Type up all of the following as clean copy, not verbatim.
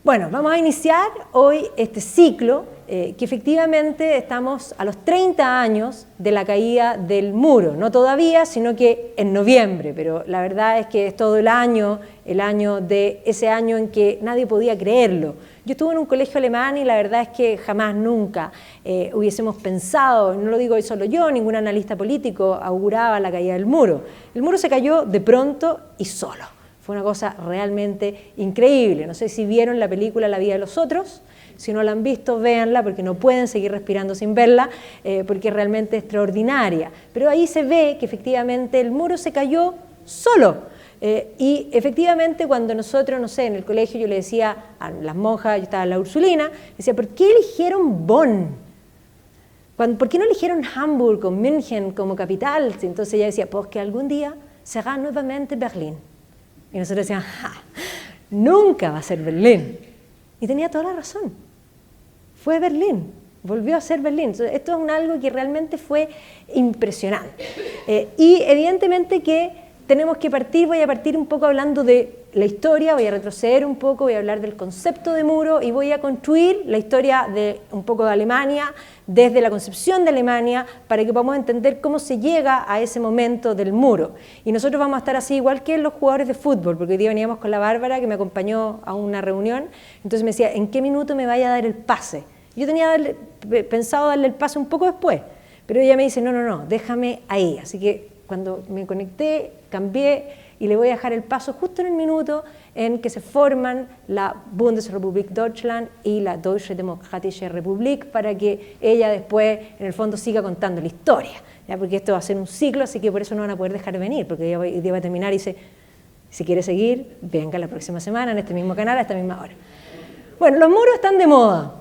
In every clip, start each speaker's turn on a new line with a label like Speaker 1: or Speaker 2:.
Speaker 1: Bueno, vamos a iniciar hoy este ciclo, que efectivamente estamos a los 30 años de la caída del muro. No todavía, sino que en noviembre, pero la verdad es que es todo el año de ese año en que nadie podía creerlo. Yo estuve en un colegio alemán y la verdad es que jamás, nunca hubiésemos pensado, no lo digo solo yo, ningún analista político auguraba la caída del muro. El muro se cayó de pronto y solo. Fue una cosa realmente increíble. No sé si vieron la película La vida de los otros. Si no la han visto, véanla porque no pueden seguir respirando sin verla, porque es realmente extraordinaria. Pero ahí se ve que efectivamente el muro se cayó solo. Y efectivamente cuando nosotros, no sé, en el colegio yo le decía a las monjas, yo estaba en la Ursulina, decía, ¿por qué eligieron Bonn? ¿Por qué no eligieron Hamburg o München como capital? Entonces ella decía, pues que algún día será nuevamente Berlín. Y nosotros decíamos, nunca va a ser Berlín. Y tenía toda la razón. Fue Berlín, volvió a ser Berlín. Entonces, esto es algo que realmente fue impresionante. Y evidentemente que tenemos que partir, voy a partir un poco hablando de la historia, voy a retroceder un poco, voy a hablar del concepto de muro y voy a construir la historia de un poco de Alemania, desde la concepción de Alemania, para que podamos entender cómo se llega a ese momento del muro. Y nosotros vamos a estar así igual que los jugadores de fútbol, porque hoy día veníamos con la Bárbara, que me acompañó a una reunión, entonces me decía, ¿en qué minuto me vaya a dar el pase? Yo tenía pensado darle el pase un poco después, pero ella me dice, no, déjame ahí. Así que cuando me conecté, cambié y le voy a dejar el paso justo en el minuto en que se forman la Bundesrepublik Deutschland y la Deutsche Demokratische Republik, para que ella después, en el fondo, siga contando la historia, ¿ya? Porque esto va a ser un ciclo, así que por eso no van a poder dejar de venir, porque ella va a terminar y dice, si quiere seguir, venga la próxima semana en este mismo canal a esta misma hora. Bueno, los muros están de moda.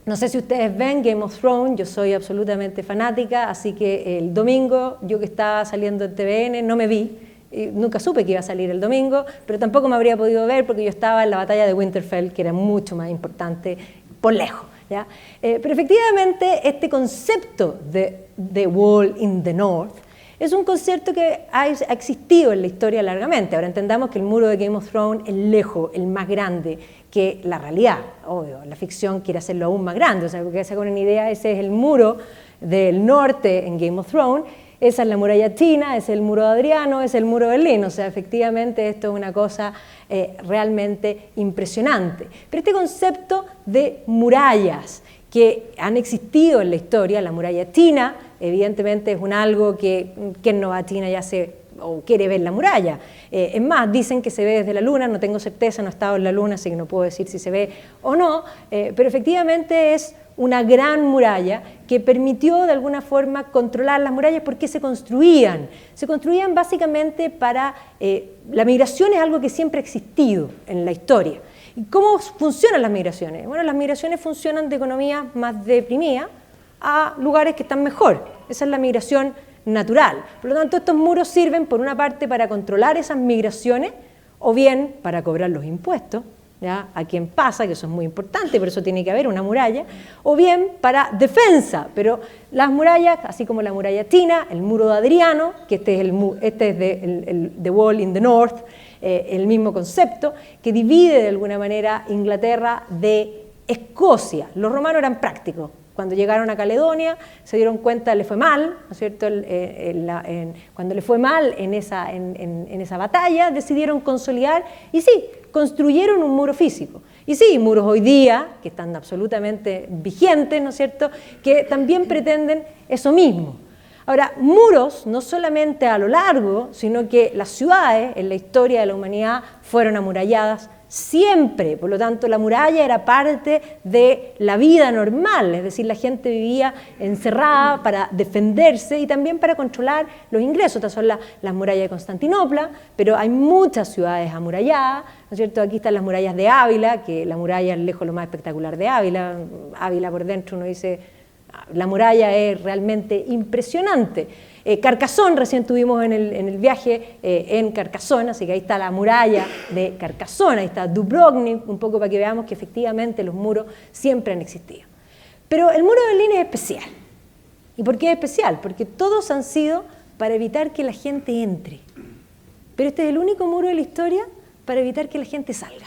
Speaker 1: No sé si ustedes ven Game of Thrones, yo soy absolutamente fanática, así que el domingo, yo que estaba saliendo en TVN, no me vi, y nunca supe que iba a salir el domingo, pero tampoco me habría podido ver porque yo estaba en la batalla de Winterfell, que era mucho más importante por lejos, ¿ya? Pero efectivamente este concepto de The Wall in the North es un concepto que ha existido en la historia largamente. Ahora entendamos que el muro de Game of Thrones es lejos, el más grande que la realidad. Obvio, la ficción quiere hacerlo aún más grande, o sea, porque se hagan una idea, ese es el muro del norte en Game of Thrones, esa es la muralla china, ese es el muro de Adriano, ese es el muro de Berlín, o sea, efectivamente esto es una cosa realmente impresionante. Pero este concepto de murallas que han existido en la historia, la muralla china, evidentemente es algo que quien no va a China ya o quiere ver la muralla. Es más, dicen que se ve desde la luna, no tengo certeza, no he estado en la luna, así que no puedo decir si se ve o no, pero efectivamente es una gran muralla que permitió de alguna forma controlar las murallas. ¿Por qué se construían? Se construían básicamente para... la migración es algo que siempre ha existido en la historia. ¿Y cómo funcionan las migraciones? Bueno, las migraciones funcionan de economías más deprimidas a lugares que están mejor. Esa es la migración natural. Por lo tanto, estos muros sirven por una parte para controlar esas migraciones o bien para cobrar los impuestos, ¿ya? A quien pasa, que eso es muy importante, por eso tiene que haber una muralla, o bien para defensa, pero las murallas, así como la muralla china, el muro de Adriano, que este es de The Wall in the North, el mismo concepto, que divide de alguna manera Inglaterra de Escocia. Los romanos eran prácticos. Cuando llegaron a Caledonia se dieron cuenta, le fue mal, ¿no es cierto? Cuando le fue mal en esa batalla, decidieron consolidar y sí, construyeron un muro físico. Y sí, muros hoy día, que están absolutamente vigentes, ¿no es cierto?, que también pretenden eso mismo. Ahora, muros no solamente a lo largo, sino que las ciudades en la historia de la humanidad fueron amuralladas siempre, por lo tanto la muralla era parte de la vida normal, es decir, la gente vivía encerrada para defenderse y también para controlar los ingresos. Estas son las murallas de Constantinopla, pero hay muchas ciudades amuralladas, ¿no es cierto? Aquí están las murallas de Ávila, que la muralla es lejos lo más espectacular de Ávila. Ávila por dentro uno dice, la muralla es realmente impresionante. Carcassonne, recién tuvimos en el viaje en Carcassonne, así que ahí está la muralla de Carcassonne, ahí está Dubrovnik, un poco para que veamos que efectivamente los muros siempre han existido. Pero el muro de Berlín es especial. ¿Y por qué es especial? Porque todos han sido para evitar que la gente entre. Pero este es el único muro de la historia para evitar que la gente salga.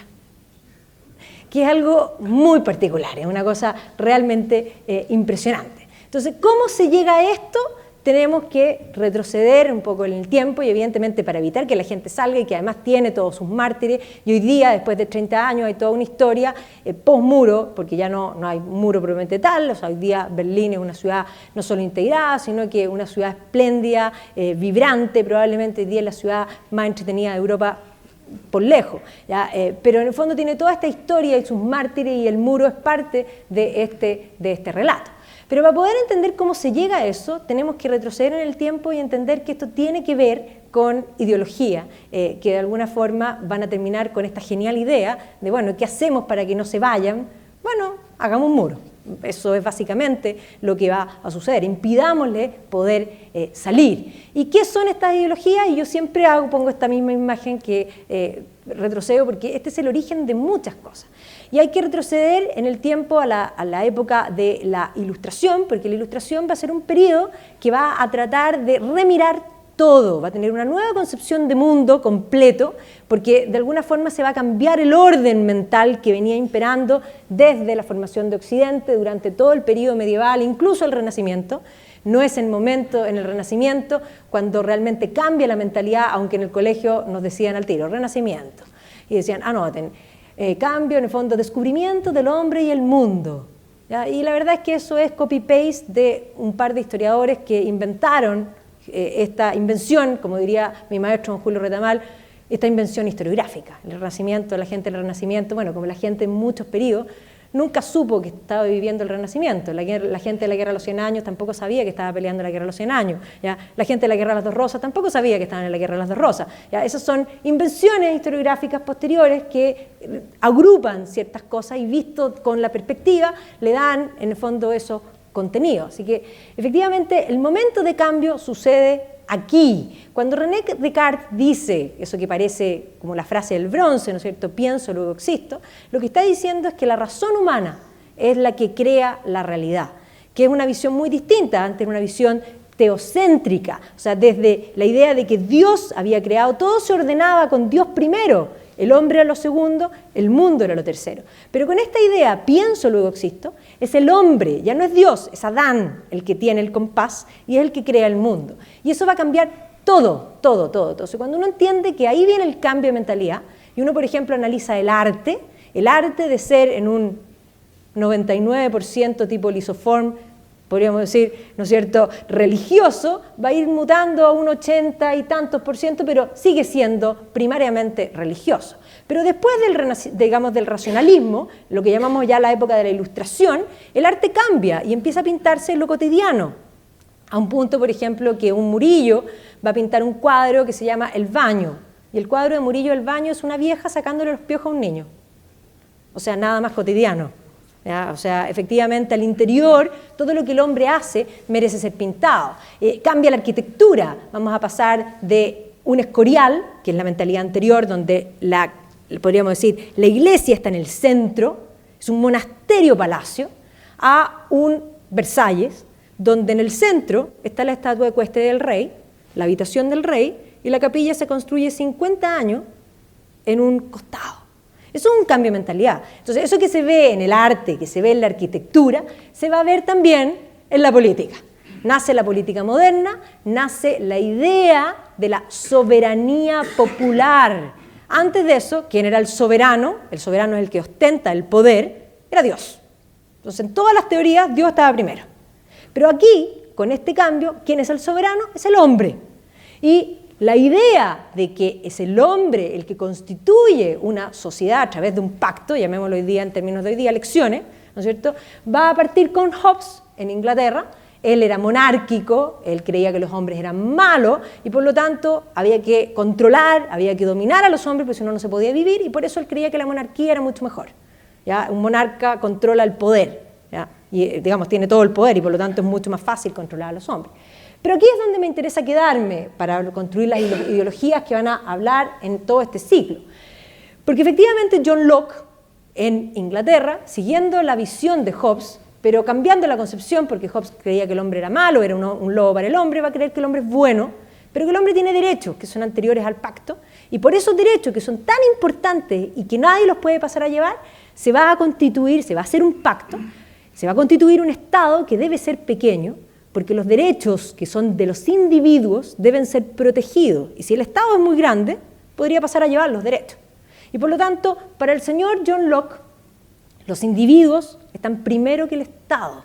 Speaker 1: que es algo muy particular, es una cosa realmente impresionante. Entonces, ¿cómo se llega a esto? Tenemos que retroceder un poco en el tiempo y evidentemente para evitar que la gente salga y que además tiene todos sus mártires, y hoy día, después de 30 años, hay toda una historia post-muro, porque ya no hay muro propiamente tal, o sea, hoy día Berlín es una ciudad no solo integrada, sino que una ciudad espléndida, vibrante, probablemente hoy día es la ciudad más entretenida de Europa por lejos, ¿ya? Pero en el fondo tiene toda esta historia y sus mártires, y el muro es parte de este relato. Pero para poder entender cómo se llega a eso, tenemos que retroceder en el tiempo y entender que esto tiene que ver con ideología, que de alguna forma van a terminar con esta genial idea de, bueno, ¿qué hacemos para que no se vayan? Bueno, hagamos un muro. Eso es básicamente lo que va a suceder, impidámosle poder salir. ¿Y qué son estas ideologías? Y yo siempre pongo esta misma imagen que retrocedo, porque este es el origen de muchas cosas. Y hay que retroceder en el tiempo a la época de la Ilustración, porque la Ilustración va a ser un periodo que va a tratar de remirar todo, va a tener una nueva concepción de mundo completo, porque de alguna forma se va a cambiar el orden mental que venía imperando desde la formación de Occidente durante todo el periodo medieval, incluso el Renacimiento. No es el momento en el Renacimiento cuando realmente cambia la mentalidad, aunque en el colegio nos decían al tiro, Renacimiento, y decían, anoten, cambio, en el fondo, descubrimiento del hombre y el mundo. ¿Ya? Y la verdad es que eso es copy-paste de un par de historiadores que inventaron esta invención, como diría mi maestro don Julio Retamal, esta invención historiográfica. El Renacimiento, la gente del Renacimiento, bueno, como la gente en muchos periodos, nunca supo que estaba viviendo el Renacimiento. La gente de la Guerra de los 100 Años tampoco sabía que estaba peleando la Guerra de los 100 Años. ¿Ya? La gente de la Guerra de las Dos Rosas tampoco sabía que estaban en la Guerra de las Dos Rosas. ¿Ya? Esas son invenciones historiográficas posteriores que agrupan ciertas cosas y, visto con la perspectiva, le dan en el fondo esos contenidos. Así que efectivamente el momento de cambio sucede aquí. Cuando René Descartes dice eso que parece como la frase del bronce, ¿no es cierto?, pienso, luego existo, lo que está diciendo es que la razón humana es la que crea la realidad, que es una visión muy distinta. Antes era una visión teocéntrica, o sea, desde la idea de que Dios había creado, todo se ordenaba con Dios primero, el hombre era lo segundo, el mundo era lo tercero. Pero con esta idea, pienso, luego existo, es el hombre, ya no es Dios, es Adán el que tiene el compás y es el que crea el mundo. Y eso va a cambiar todo. Entonces, cuando uno entiende que ahí viene el cambio de mentalidad, y uno, por ejemplo, analiza el arte de ser en un 99% tipo lisoform, podríamos decir, ¿no es cierto?, religioso, va a ir mutando a un 80 y tantos %, pero sigue siendo primariamente religioso. Pero después del racionalismo, lo que llamamos ya la época de la Ilustración, el arte cambia y empieza a pintarse en lo cotidiano. A un punto, por ejemplo, que un Murillo va a pintar un cuadro que se llama El Baño. Y el cuadro de Murillo, El Baño, es una vieja sacándole los piojos a un niño. O sea, nada más cotidiano. ¿Ya? O sea, efectivamente al interior todo lo que el hombre hace merece ser pintado. Cambia la arquitectura, vamos a pasar de un Escorial, que es la mentalidad anterior, donde podríamos decir la iglesia está en el centro, es un monasterio-palacio, a un Versalles, donde en el centro está la estatua ecuestre del rey, la habitación del rey, y la capilla se construye 50 años en un costado. Eso es un cambio de mentalidad. Entonces, eso que se ve en el arte, que se ve en la arquitectura, se va a ver también en la política. Nace la política moderna, nace la idea de la soberanía popular. Antes de eso, ¿quién era el soberano? El soberano es el que ostenta el poder, era Dios. Entonces, en todas las teorías, Dios estaba primero. Pero aquí, con este cambio, ¿quién es el soberano? Es el hombre. Y la idea de que es el hombre el que constituye una sociedad a través de un pacto, llamémoslo hoy día en términos de hoy día, elecciones, ¿no es cierto?, va a partir con Hobbes en Inglaterra. Él era monárquico, él creía que los hombres eran malos y por lo tanto había que controlar, había que dominar a los hombres, porque si no, no se podía vivir, y por eso él creía que la monarquía era mucho mejor. ¿Ya? Un monarca controla el poder, ¿ya? Y digamos tiene todo el poder y por lo tanto es mucho más fácil controlar a los hombres. Pero aquí es donde me interesa quedarme para construir las ideologías que van a hablar en todo este ciclo. Porque efectivamente John Locke, en Inglaterra, siguiendo la visión de Hobbes, pero cambiando la concepción, porque Hobbes creía que el hombre era malo, era un lobo para el hombre, va a creer que el hombre es bueno, pero que el hombre tiene derechos que son anteriores al pacto, Y por esos derechos que son tan importantes y que nadie los puede pasar a llevar, se va a constituir, se va a hacer un pacto, se va a constituir un Estado que debe ser pequeño, porque los derechos que son de los individuos deben ser protegidos. Y si el Estado es muy grande, podría pasar a llevar los derechos. Y por lo tanto, para el señor John Locke, los individuos están primero que el Estado.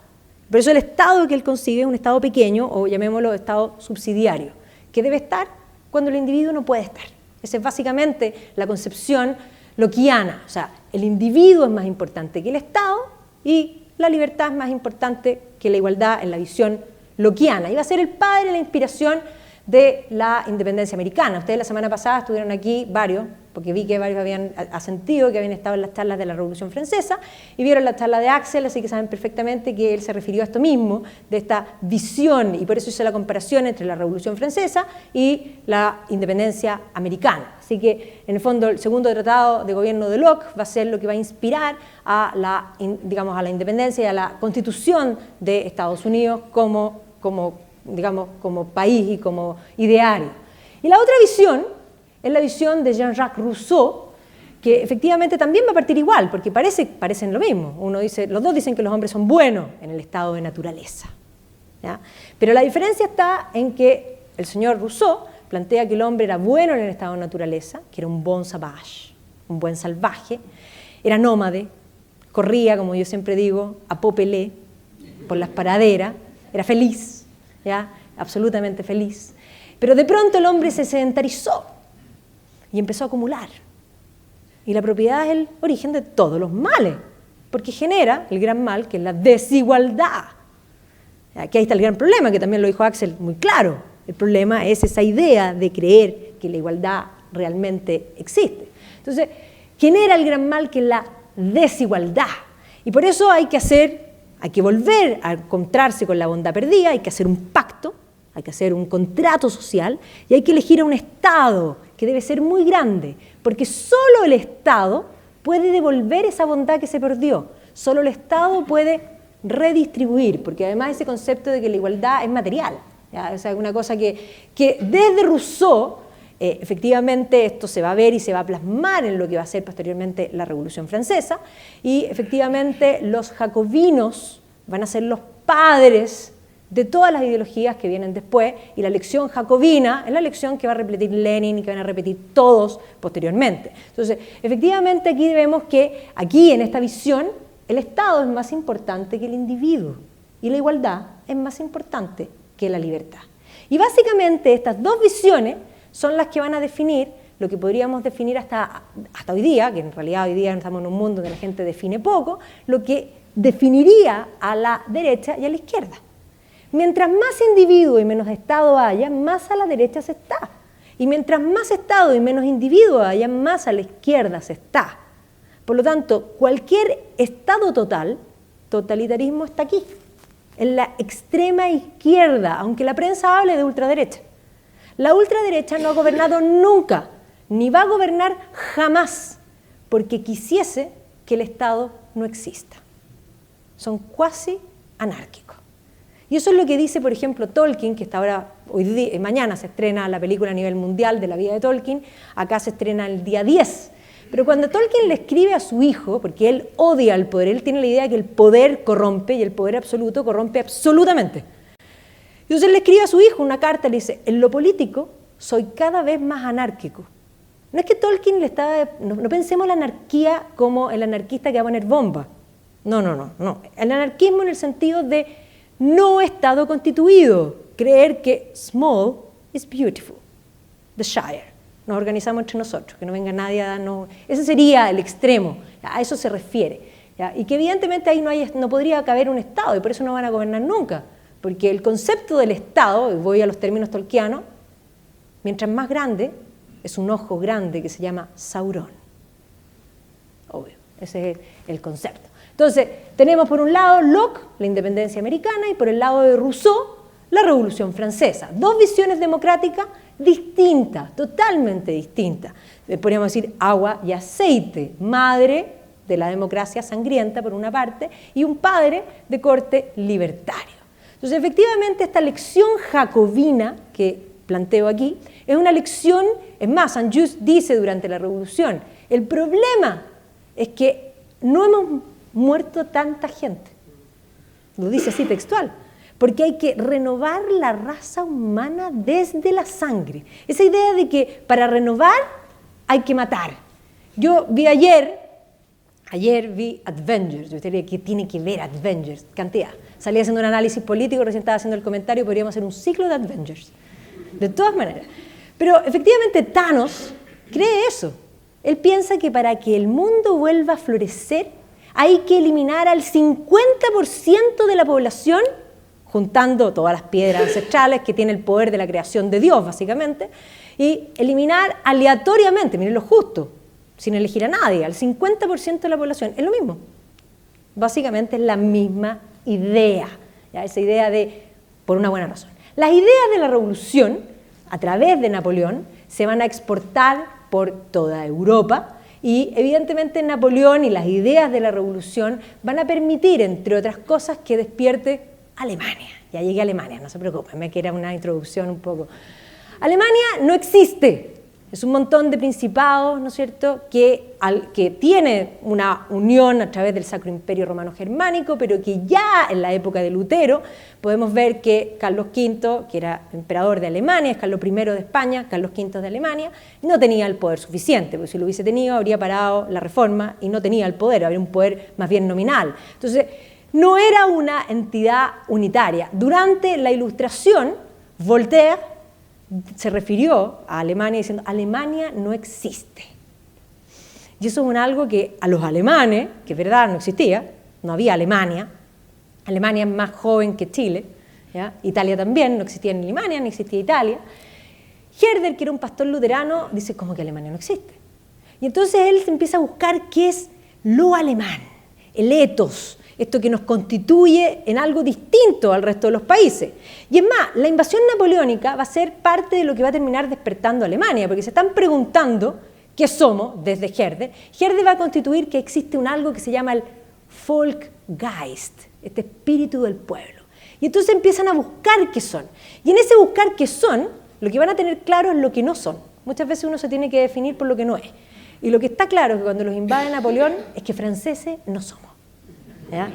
Speaker 1: Por eso el Estado que él concibe es un Estado pequeño, o llamémoslo Estado subsidiario, que debe estar cuando el individuo no puede estar. Esa es básicamente la concepción lockeana. O sea, el individuo es más importante que el Estado y la libertad es más importante que la igualdad en la visión lockeana. Iba a ser el padre de la inspiración de la independencia americana. Ustedes la semana pasada estuvieron aquí, varios, porque vi que varios habían asentido, que habían estado en las charlas de la Revolución Francesa, y vieron la charla de Axel, así que saben perfectamente que él se refirió a esto mismo, de esta visión, y por eso hice la comparación entre la Revolución Francesa y la independencia americana. Así que, en el fondo, el segundo tratado de gobierno de Locke va a ser lo que va a inspirar a la, digamos, a la independencia y a la constitución de Estados Unidos como país y como ideario. Y la otra visión es la visión de Jean-Jacques Rousseau, que efectivamente también va a partir igual, porque parecen lo mismo. Los dos dicen que los hombres son buenos en el estado de naturaleza, ¿ya? Pero la diferencia está en que el señor Rousseau plantea que el hombre era bueno en el estado de naturaleza, que era un bon sauvage, un buen salvaje, era nómade, corría, como yo siempre digo, a popelé por las praderas, era feliz, ¿ya? Absolutamente feliz. Pero de pronto el hombre se sedentarizó y empezó a acumular. Y la propiedad es el origen de todos los males, porque genera el gran mal, que es la desigualdad. Aquí ahí está el gran problema, que también lo dijo Axel muy claro. El problema es esa idea de creer que la igualdad realmente existe. Entonces, genera el gran mal, que es la desigualdad. Y por eso hay que volver a encontrarse con la bondad perdida, hay que hacer un pacto, hay que hacer un contrato social y hay que elegir a un Estado que debe ser muy grande, porque solo el Estado puede devolver esa bondad que se perdió, solo el Estado puede redistribuir, porque además ese concepto de que la igualdad es material, ¿ya? O sea, es una cosa que desde Rousseau, efectivamente esto se va a ver y se va a plasmar en lo que va a ser posteriormente la Revolución Francesa, y efectivamente los jacobinos van a ser los padres de todas las ideologías que vienen después, y la lección jacobina es la lección que va a repetir Lenin y que van a repetir todos posteriormente. Entonces, efectivamente aquí vemos que aquí en esta visión el Estado es más importante que el individuo y la igualdad es más importante que la libertad. Y básicamente estas dos visiones son las que van a definir lo que podríamos definir hasta hoy día, que en realidad hoy día estamos en un mundo donde la gente define poco, lo que definiría a la derecha y a la izquierda. Mientras más individuo y menos Estado haya, más a la derecha se está. Y mientras más Estado y menos individuo haya, más a la izquierda se está. Por lo tanto, cualquier Estado total, totalitarismo está aquí, en la extrema izquierda, aunque la prensa hable de ultraderecha. La ultraderecha no ha gobernado nunca, ni va a gobernar jamás, porque quisiese que el Estado no exista. Son cuasi anárquicos. Y eso es lo que dice, por ejemplo, Tolkien, que está ahora, mañana se estrena la película a nivel mundial de la vida de Tolkien, acá se estrena el día 10. Pero cuando Tolkien le escribe a su hijo, porque él odia el poder, él tiene la idea de que el poder corrompe y el poder absoluto corrompe absolutamente. Entonces él le escribe a su hijo una carta y le dice, en lo político soy cada vez más anárquico. No es que Tolkien no pensemos la anarquía como el anarquista que va a poner bomba. No. El anarquismo en el sentido de no Estado constituido, creer que small is beautiful, the Shire. Nos organizamos entre nosotros, que no venga nadie a darnos... Ese sería el extremo, a eso se refiere. ¿Ya? Y que evidentemente ahí no podría caber un Estado, y por eso no van a gobernar nunca, porque el concepto del Estado, y voy a los términos tolkianos, mientras más grande, es un ojo grande que se llama Sauron. Obvio, ese es el concepto. Entonces, tenemos por un lado Locke, la independencia americana, y por el lado de Rousseau, la Revolución Francesa. Dos visiones democráticas distintas, totalmente distintas. Podríamos decir agua y aceite, madre de la democracia sangrienta por una parte, y un padre de corte libertario. Entonces, efectivamente, esta lección jacobina que planteo aquí Es una lección, es más, Saint-Just dice durante la Revolución, el problema es que no hemos muerto tanta gente. Lo dice así textual. Porque hay que renovar la raza humana desde la sangre. Esa idea de que para renovar hay que matar. Yo vi ayer vi Avengers, yo diría que tiene que ver Avengers, cantidad. Salí haciendo un análisis político, recién estaba haciendo el comentario, podríamos hacer un ciclo de Avengers. De todas maneras. Pero efectivamente Thanos cree eso. Él piensa que para que el mundo vuelva a florecer hay que eliminar al 50% de la población, juntando todas las piedras ancestrales que tiene el poder de la creación de Dios, básicamente, y eliminar aleatoriamente, miren lo justo, sin elegir a nadie, al 50% de la población. Es lo mismo. Básicamente es la misma idea, ¿ya? Esa idea de, por una buena razón. Las ideas de la revolución, a través de Napoleón, se van a exportar por toda Europa y evidentemente Napoleón y las ideas de la revolución van a permitir, entre otras cosas, que despierte Alemania. Ya llegué a Alemania, no se preocupen, que era una introducción un poco. Alemania no existe. Es un montón de principados, ¿no es cierto?, que tiene una unión a través del Sacro Imperio Romano Germánico, pero que ya en la época de Lutero podemos ver que Carlos V, que era emperador de Alemania, es Carlos I de España, Carlos V de Alemania, no tenía el poder suficiente, porque si lo hubiese tenido habría parado la Reforma y no tenía el poder, habría un poder más bien nominal. Entonces, no era una entidad unitaria. Durante la Ilustración, Voltaire se refirió a Alemania diciendo, Alemania no existe. Y eso es algo que a los alemanes, que es verdad no existía, no había Alemania, Alemania es más joven que Chile, ¿ya? Italia también, no existía ni Alemania, ni existía Italia. Herder, que era un pastor luterano, dice, ¿cómo que Alemania no existe? Y entonces él empieza a buscar qué es lo alemán, el ethos, esto que nos constituye en algo distinto al resto de los países. Y es más, la invasión napoleónica va a ser parte de lo que va a terminar despertando a Alemania, porque se están preguntando qué somos desde Herder. Herder va a constituir que existe algo que se llama el Volksgeist, este espíritu del pueblo. Y entonces empiezan a buscar qué son. Y en ese buscar qué son, lo que van a tener claro es lo que no son. Muchas veces uno se tiene que definir por lo que no es. Y lo que está claro es que cuando los invade Napoleón es que franceses no somos. ¿Ya?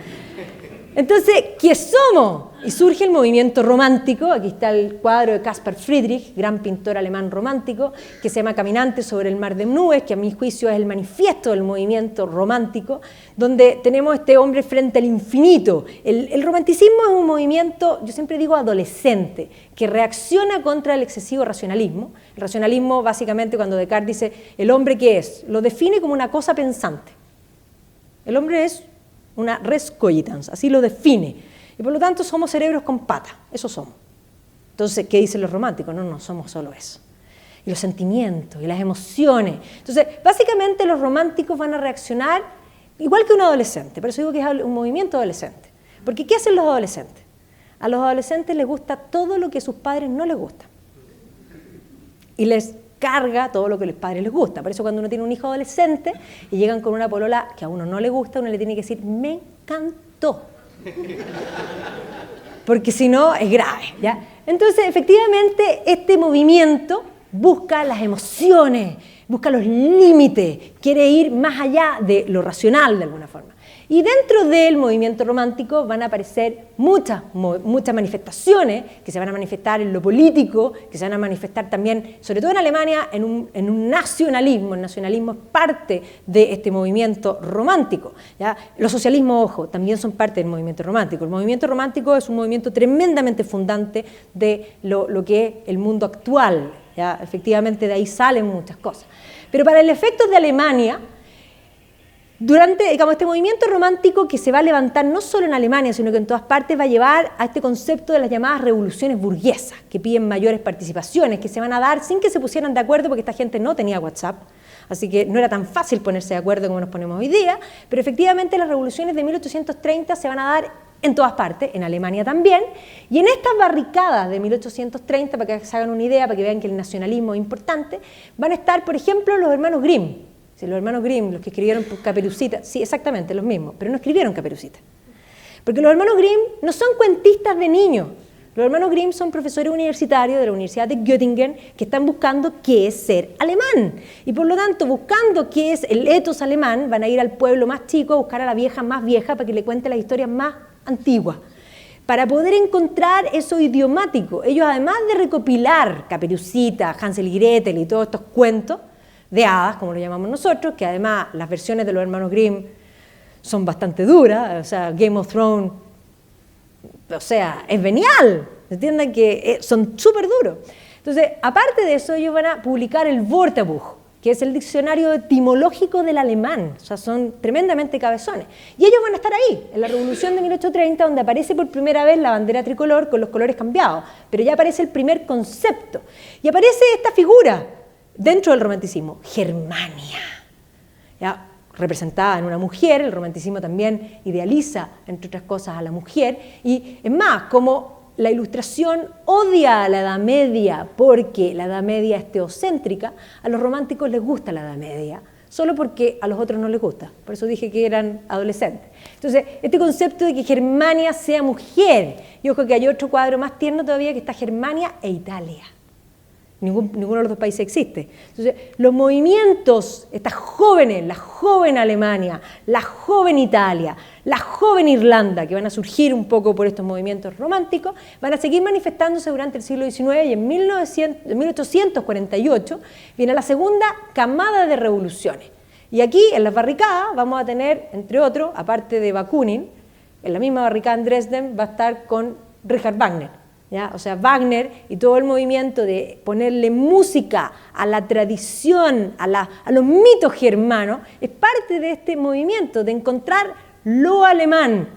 Speaker 1: Entonces, ¿qué somos? Y surge el movimiento romántico. Aquí está el cuadro de Caspar Friedrich, gran pintor alemán romántico, que se llama Caminante sobre el mar de nubes, que a mi juicio es el manifiesto del movimiento romántico, donde tenemos este hombre frente al infinito. El romanticismo es un movimiento, yo siempre digo adolescente, que reacciona contra el excesivo racionalismo. El racionalismo, básicamente, cuando Descartes dice, ¿el hombre qué es? Lo define como una cosa pensante. El hombre es una res cogitans, así lo define. Y por lo tanto somos cerebros con patas, eso somos. Entonces, ¿qué dicen los románticos? No somos solo eso. Y los sentimientos, y las emociones. Entonces, básicamente los románticos van a reaccionar igual que un adolescente, por eso digo que es un movimiento adolescente. Porque ¿qué hacen los adolescentes? A los adolescentes les gusta todo lo que a sus padres no les gusta. Y les carga todo lo que a los padres les gusta. Por eso cuando uno tiene un hijo adolescente y llegan con una polola que a uno no le gusta, uno le tiene que decir, me encantó. Porque si no, es grave, ¿ya? Entonces, efectivamente, este movimiento busca las emociones, busca los límites, quiere ir más allá de lo racional, de alguna forma. Y dentro del movimiento romántico van a aparecer muchas manifestaciones que se van a manifestar en lo político, que se van a manifestar también, sobre todo en Alemania, en un nacionalismo. El nacionalismo es parte de este movimiento romántico, ¿ya? Los socialismos, ojo, también son parte del movimiento romántico. El movimiento romántico es un movimiento tremendamente fundante de lo que es el mundo actual, ¿ya? Efectivamente, de ahí salen muchas cosas. Pero para el efecto de Alemania, durante, digamos, este movimiento romántico que se va a levantar no solo en Alemania, sino que en todas partes, va a llevar a este concepto de las llamadas revoluciones burguesas, que piden mayores participaciones, que se van a dar sin que se pusieran de acuerdo, porque esta gente no tenía WhatsApp, así que no era tan fácil ponerse de acuerdo como nos ponemos hoy día, pero efectivamente las revoluciones de 1830 se van a dar en todas partes, en Alemania también, y en estas barricadas de 1830, para que se hagan una idea, para que vean que el nacionalismo es importante, van a estar, por ejemplo, los hermanos Grimm. Si los hermanos Grimm, los que escribieron Caperucita, sí, exactamente, los mismos, pero no escribieron Caperucita. Porque los hermanos Grimm no son cuentistas de niños, Los hermanos Grimm son profesores universitarios de la Universidad de Göttingen que están buscando qué es ser alemán. Y por lo tanto, buscando qué es el ethos alemán, van a ir al pueblo más chico a buscar a la vieja más vieja para que le cuente las historias más antiguas. Para poder encontrar eso idiomático, ellos además de recopilar Caperucita, Hansel y Gretel y todos estos cuentos de hadas, como lo llamamos nosotros, que además las versiones de los hermanos Grimm son bastante duras, o sea, Game of Thrones, o sea, es venial, entiendan que son súper duros. Entonces, aparte de eso, ellos van a publicar el Wörterbuch, que es el diccionario etimológico del alemán, o sea, son tremendamente cabezones. Y ellos van a estar ahí, en la Revolución de 1830, donde aparece por primera vez la bandera tricolor con los colores cambiados, pero ya aparece el primer concepto. Y aparece esta figura dentro del romanticismo, Germania, ¿ya? Representada en una mujer. El romanticismo también idealiza, entre otras cosas, a la mujer, y es más, como la Ilustración odia a la Edad Media porque la Edad Media es teocéntrica, a los románticos les gusta la Edad Media, solo porque a los otros no les gusta. Por eso dije que eran adolescentes. Entonces, este concepto de que Germania sea mujer, y ojo que hay otro cuadro más tierno todavía que está Germania e Italia. Ninguno de los dos países existe. Entonces, los movimientos, estas jóvenes, la joven Alemania, la joven Italia, la joven Irlanda, que van a surgir un poco por estos movimientos románticos, van a seguir manifestándose durante el siglo XIX y en 1848 viene la segunda camada de revoluciones. Y aquí, en las barricadas, vamos a tener, entre otros, aparte de Bakunin, en la misma barricada en Dresden va a estar con Richard Wagner. ¿Ya? O sea, Wagner y todo el movimiento de ponerle música a la tradición, a los mitos germanos, es parte de este movimiento de encontrar lo alemán.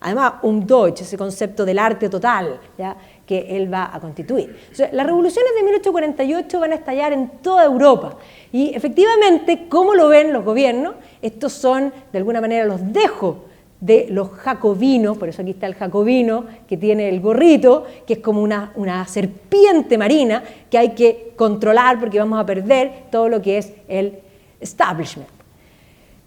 Speaker 1: Además, Deutsch, ese concepto del arte total, ¿ya? Que él va a constituir. O sea, las revoluciones de 1848 van a estallar en toda Europa. Y efectivamente, ¿cómo lo ven los gobiernos? Estos son, de alguna manera, los dejos de los jacobinos, por eso aquí está el jacobino, que tiene el gorrito, que es como una serpiente marina que hay que controlar porque vamos a perder todo lo que es el establishment.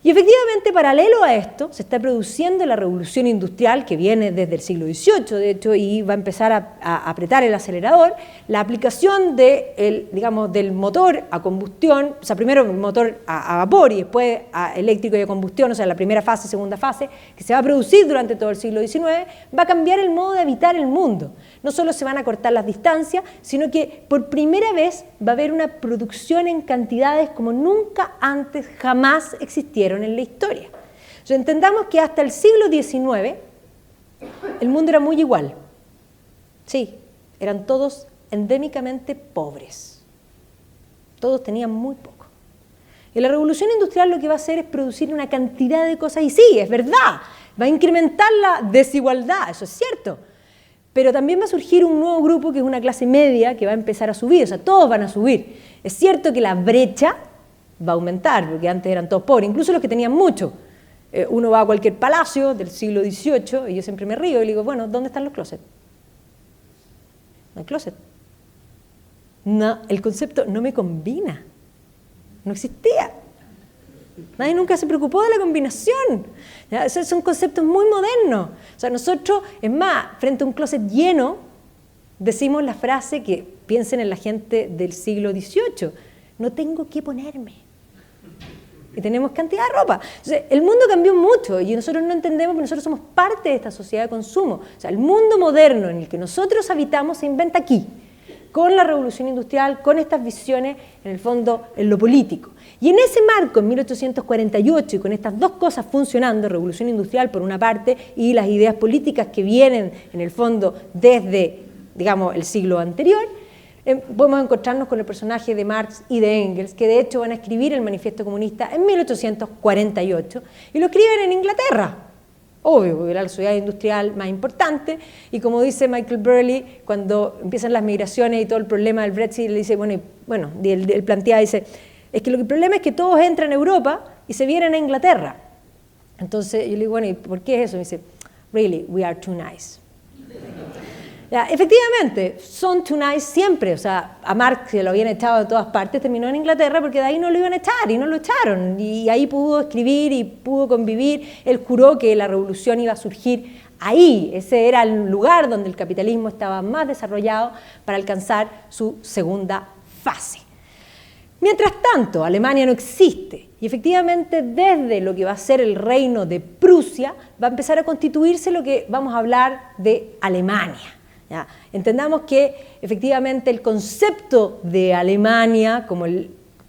Speaker 1: Y efectivamente, paralelo a esto, se está produciendo la revolución industrial que viene desde el siglo XVIII, de hecho, y va a empezar a apretar el acelerador, la aplicación del motor a combustión, o sea, primero el motor a vapor y después a eléctrico y a combustión, o sea, la primera fase, segunda fase, que se va a producir durante todo el siglo XIX, va a cambiar el modo de habitar el mundo. No solo se van a cortar las distancias, sino que por primera vez va a haber una producción en cantidades como nunca antes, jamás existieron en la historia. O sea, entendamos que hasta el siglo XIX el mundo era muy igual. Sí, eran todos endémicamente pobres. Todos tenían muy poco. Y la revolución industrial lo que va a hacer es producir una cantidad de cosas, y sí, es verdad, va a incrementar la desigualdad, eso es cierto. Pero también va a surgir un nuevo grupo que es una clase media que va a empezar a subir, o sea, todos van a subir. Es cierto que la brecha va a aumentar, porque antes eran todos pobres, incluso los que tenían mucho. Uno va a cualquier palacio del siglo XVIII y yo siempre me río y le digo, bueno, ¿dónde están los closets? No hay closet. No, el concepto no me combina, no existía. Nadie nunca se preocupó de la combinación. ¿Ya? Esos son conceptos muy modernos. O sea, nosotros, es más, frente a un closet lleno, decimos la frase que piensen en la gente del siglo XVIII, no tengo qué ponerme. Y tenemos cantidad de ropa. Entonces, el mundo cambió mucho y nosotros no entendemos que nosotros somos parte de esta sociedad de consumo. O sea, el mundo moderno en el que nosotros habitamos se inventa aquí, con la revolución industrial, con estas visiones, en el fondo, en lo político. Y en ese marco, en 1848, y con estas dos cosas funcionando, revolución industrial por una parte, y las ideas políticas que vienen, en el fondo, desde, digamos, el siglo anterior, podemos encontrarnos con el personaje de Marx y de Engels, que de hecho van a escribir el Manifiesto Comunista en 1848, y lo escriben en Inglaterra. Obvio, porque era la sociedad industrial más importante, y como dice Michael Burley, cuando empiezan las migraciones y todo el problema del Brexit, le dice, bueno, él plantea, dice, es que el problema es que todos entran a Europa y se vienen a Inglaterra. Entonces yo le digo, bueno, ¿y por qué es eso? Y me dice, really, we are too nice. Ya, efectivamente, Son Tonight siempre, o sea, a Marx se lo habían echado de todas partes, terminó en Inglaterra porque de ahí no lo iban a echar y no lo echaron. Y ahí pudo escribir y pudo convivir. Él juró que la revolución iba a surgir ahí. Ese era el lugar donde el capitalismo estaba más desarrollado para alcanzar su segunda fase. Mientras tanto, Alemania no existe y efectivamente desde lo que va a ser el reino de Prusia va a empezar a constituirse lo que vamos a hablar de Alemania. ¿Ya? Entendamos que efectivamente el concepto de Alemania, como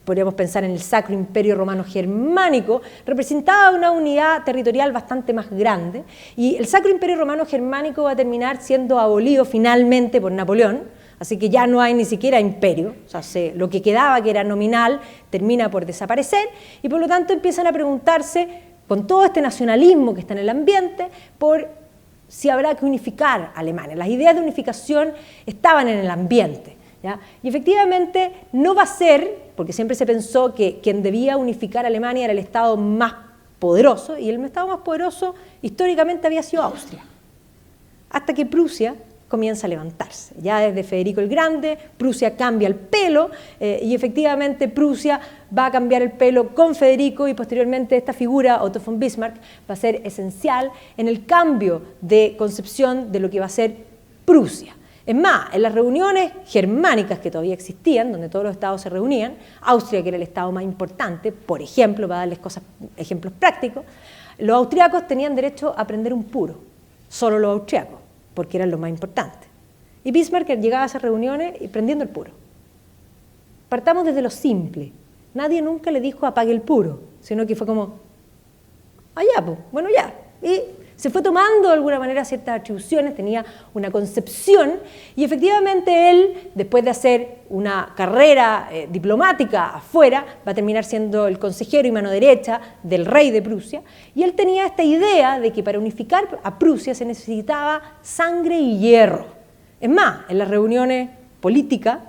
Speaker 1: podríamos pensar en el Sacro Imperio Romano Germánico, representaba una unidad territorial bastante más grande y el Sacro Imperio Romano Germánico va a terminar siendo abolido finalmente por Napoleón. Así que ya no hay ni siquiera imperio, o sea, lo que quedaba, que era nominal, termina por desaparecer y por lo tanto empiezan a preguntarse, con todo este nacionalismo que está en el ambiente, por si habrá que unificar Alemania. Las ideas de unificación estaban en el ambiente, ¿ya? Y efectivamente no va a ser, porque siempre se pensó que quien debía unificar Alemania era el Estado más poderoso, y el Estado más poderoso históricamente había sido Austria, hasta que Prusia comienza a levantarse. Ya desde Federico el Grande, Prusia cambia el pelo y efectivamente Prusia va a cambiar el pelo con Federico y posteriormente esta figura, Otto von Bismarck, va a ser esencial en el cambio de concepción de lo que va a ser Prusia. Es más, en las reuniones germánicas que todavía existían, donde todos los estados se reunían, Austria, que era el estado más importante, por ejemplo, para darles ejemplos prácticos, los austriacos tenían derecho a prender un puro, solo los austriacos, porque eran lo más importante. Y Bismarck llegaba a esas reuniones y prendiendo el puro. Partamos desde lo simple. Nadie nunca le dijo apague el puro, sino que fue como, ya, pues, bueno, ya. Y se fue tomando de alguna manera ciertas atribuciones, tenía una concepción, y efectivamente él, después de hacer una carrera diplomática afuera, va a terminar siendo el consejero y mano derecha del rey de Prusia, y él tenía esta idea de que para unificar a Prusia se necesitaba sangre y hierro. Es más, en las reuniones políticas,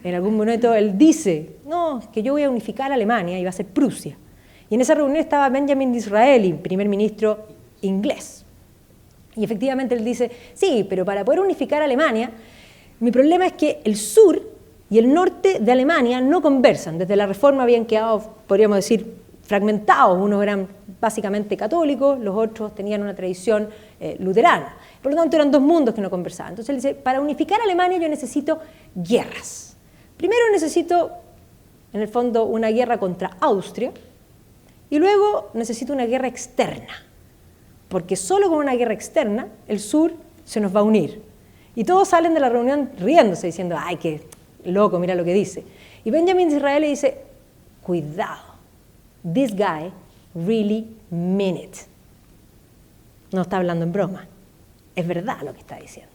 Speaker 1: en algún momento él dice, no, que yo voy a unificar a Alemania y va a ser Prusia. Y en esa reunión estaba Benjamin Disraeli, primer ministro inglés. Y efectivamente él dice, sí, pero para poder unificar Alemania, mi problema es que el sur y el norte de Alemania no conversan. Desde la Reforma habían quedado, podríamos decir, fragmentados. Unos eran básicamente católicos, los otros tenían una tradición luterana. Por lo tanto, eran dos mundos que no conversaban. Entonces él dice, para unificar Alemania yo necesito guerras. Primero necesito, en el fondo, una guerra contra Austria y luego necesito una guerra externa. Porque solo con una guerra externa el sur se nos va a unir. Y todos salen de la reunión riéndose, diciendo, ay, qué loco, mira lo que dice. Y Benjamin Disraeli le dice, cuidado, this guy really meant it. No está hablando en broma, es verdad lo que está diciendo.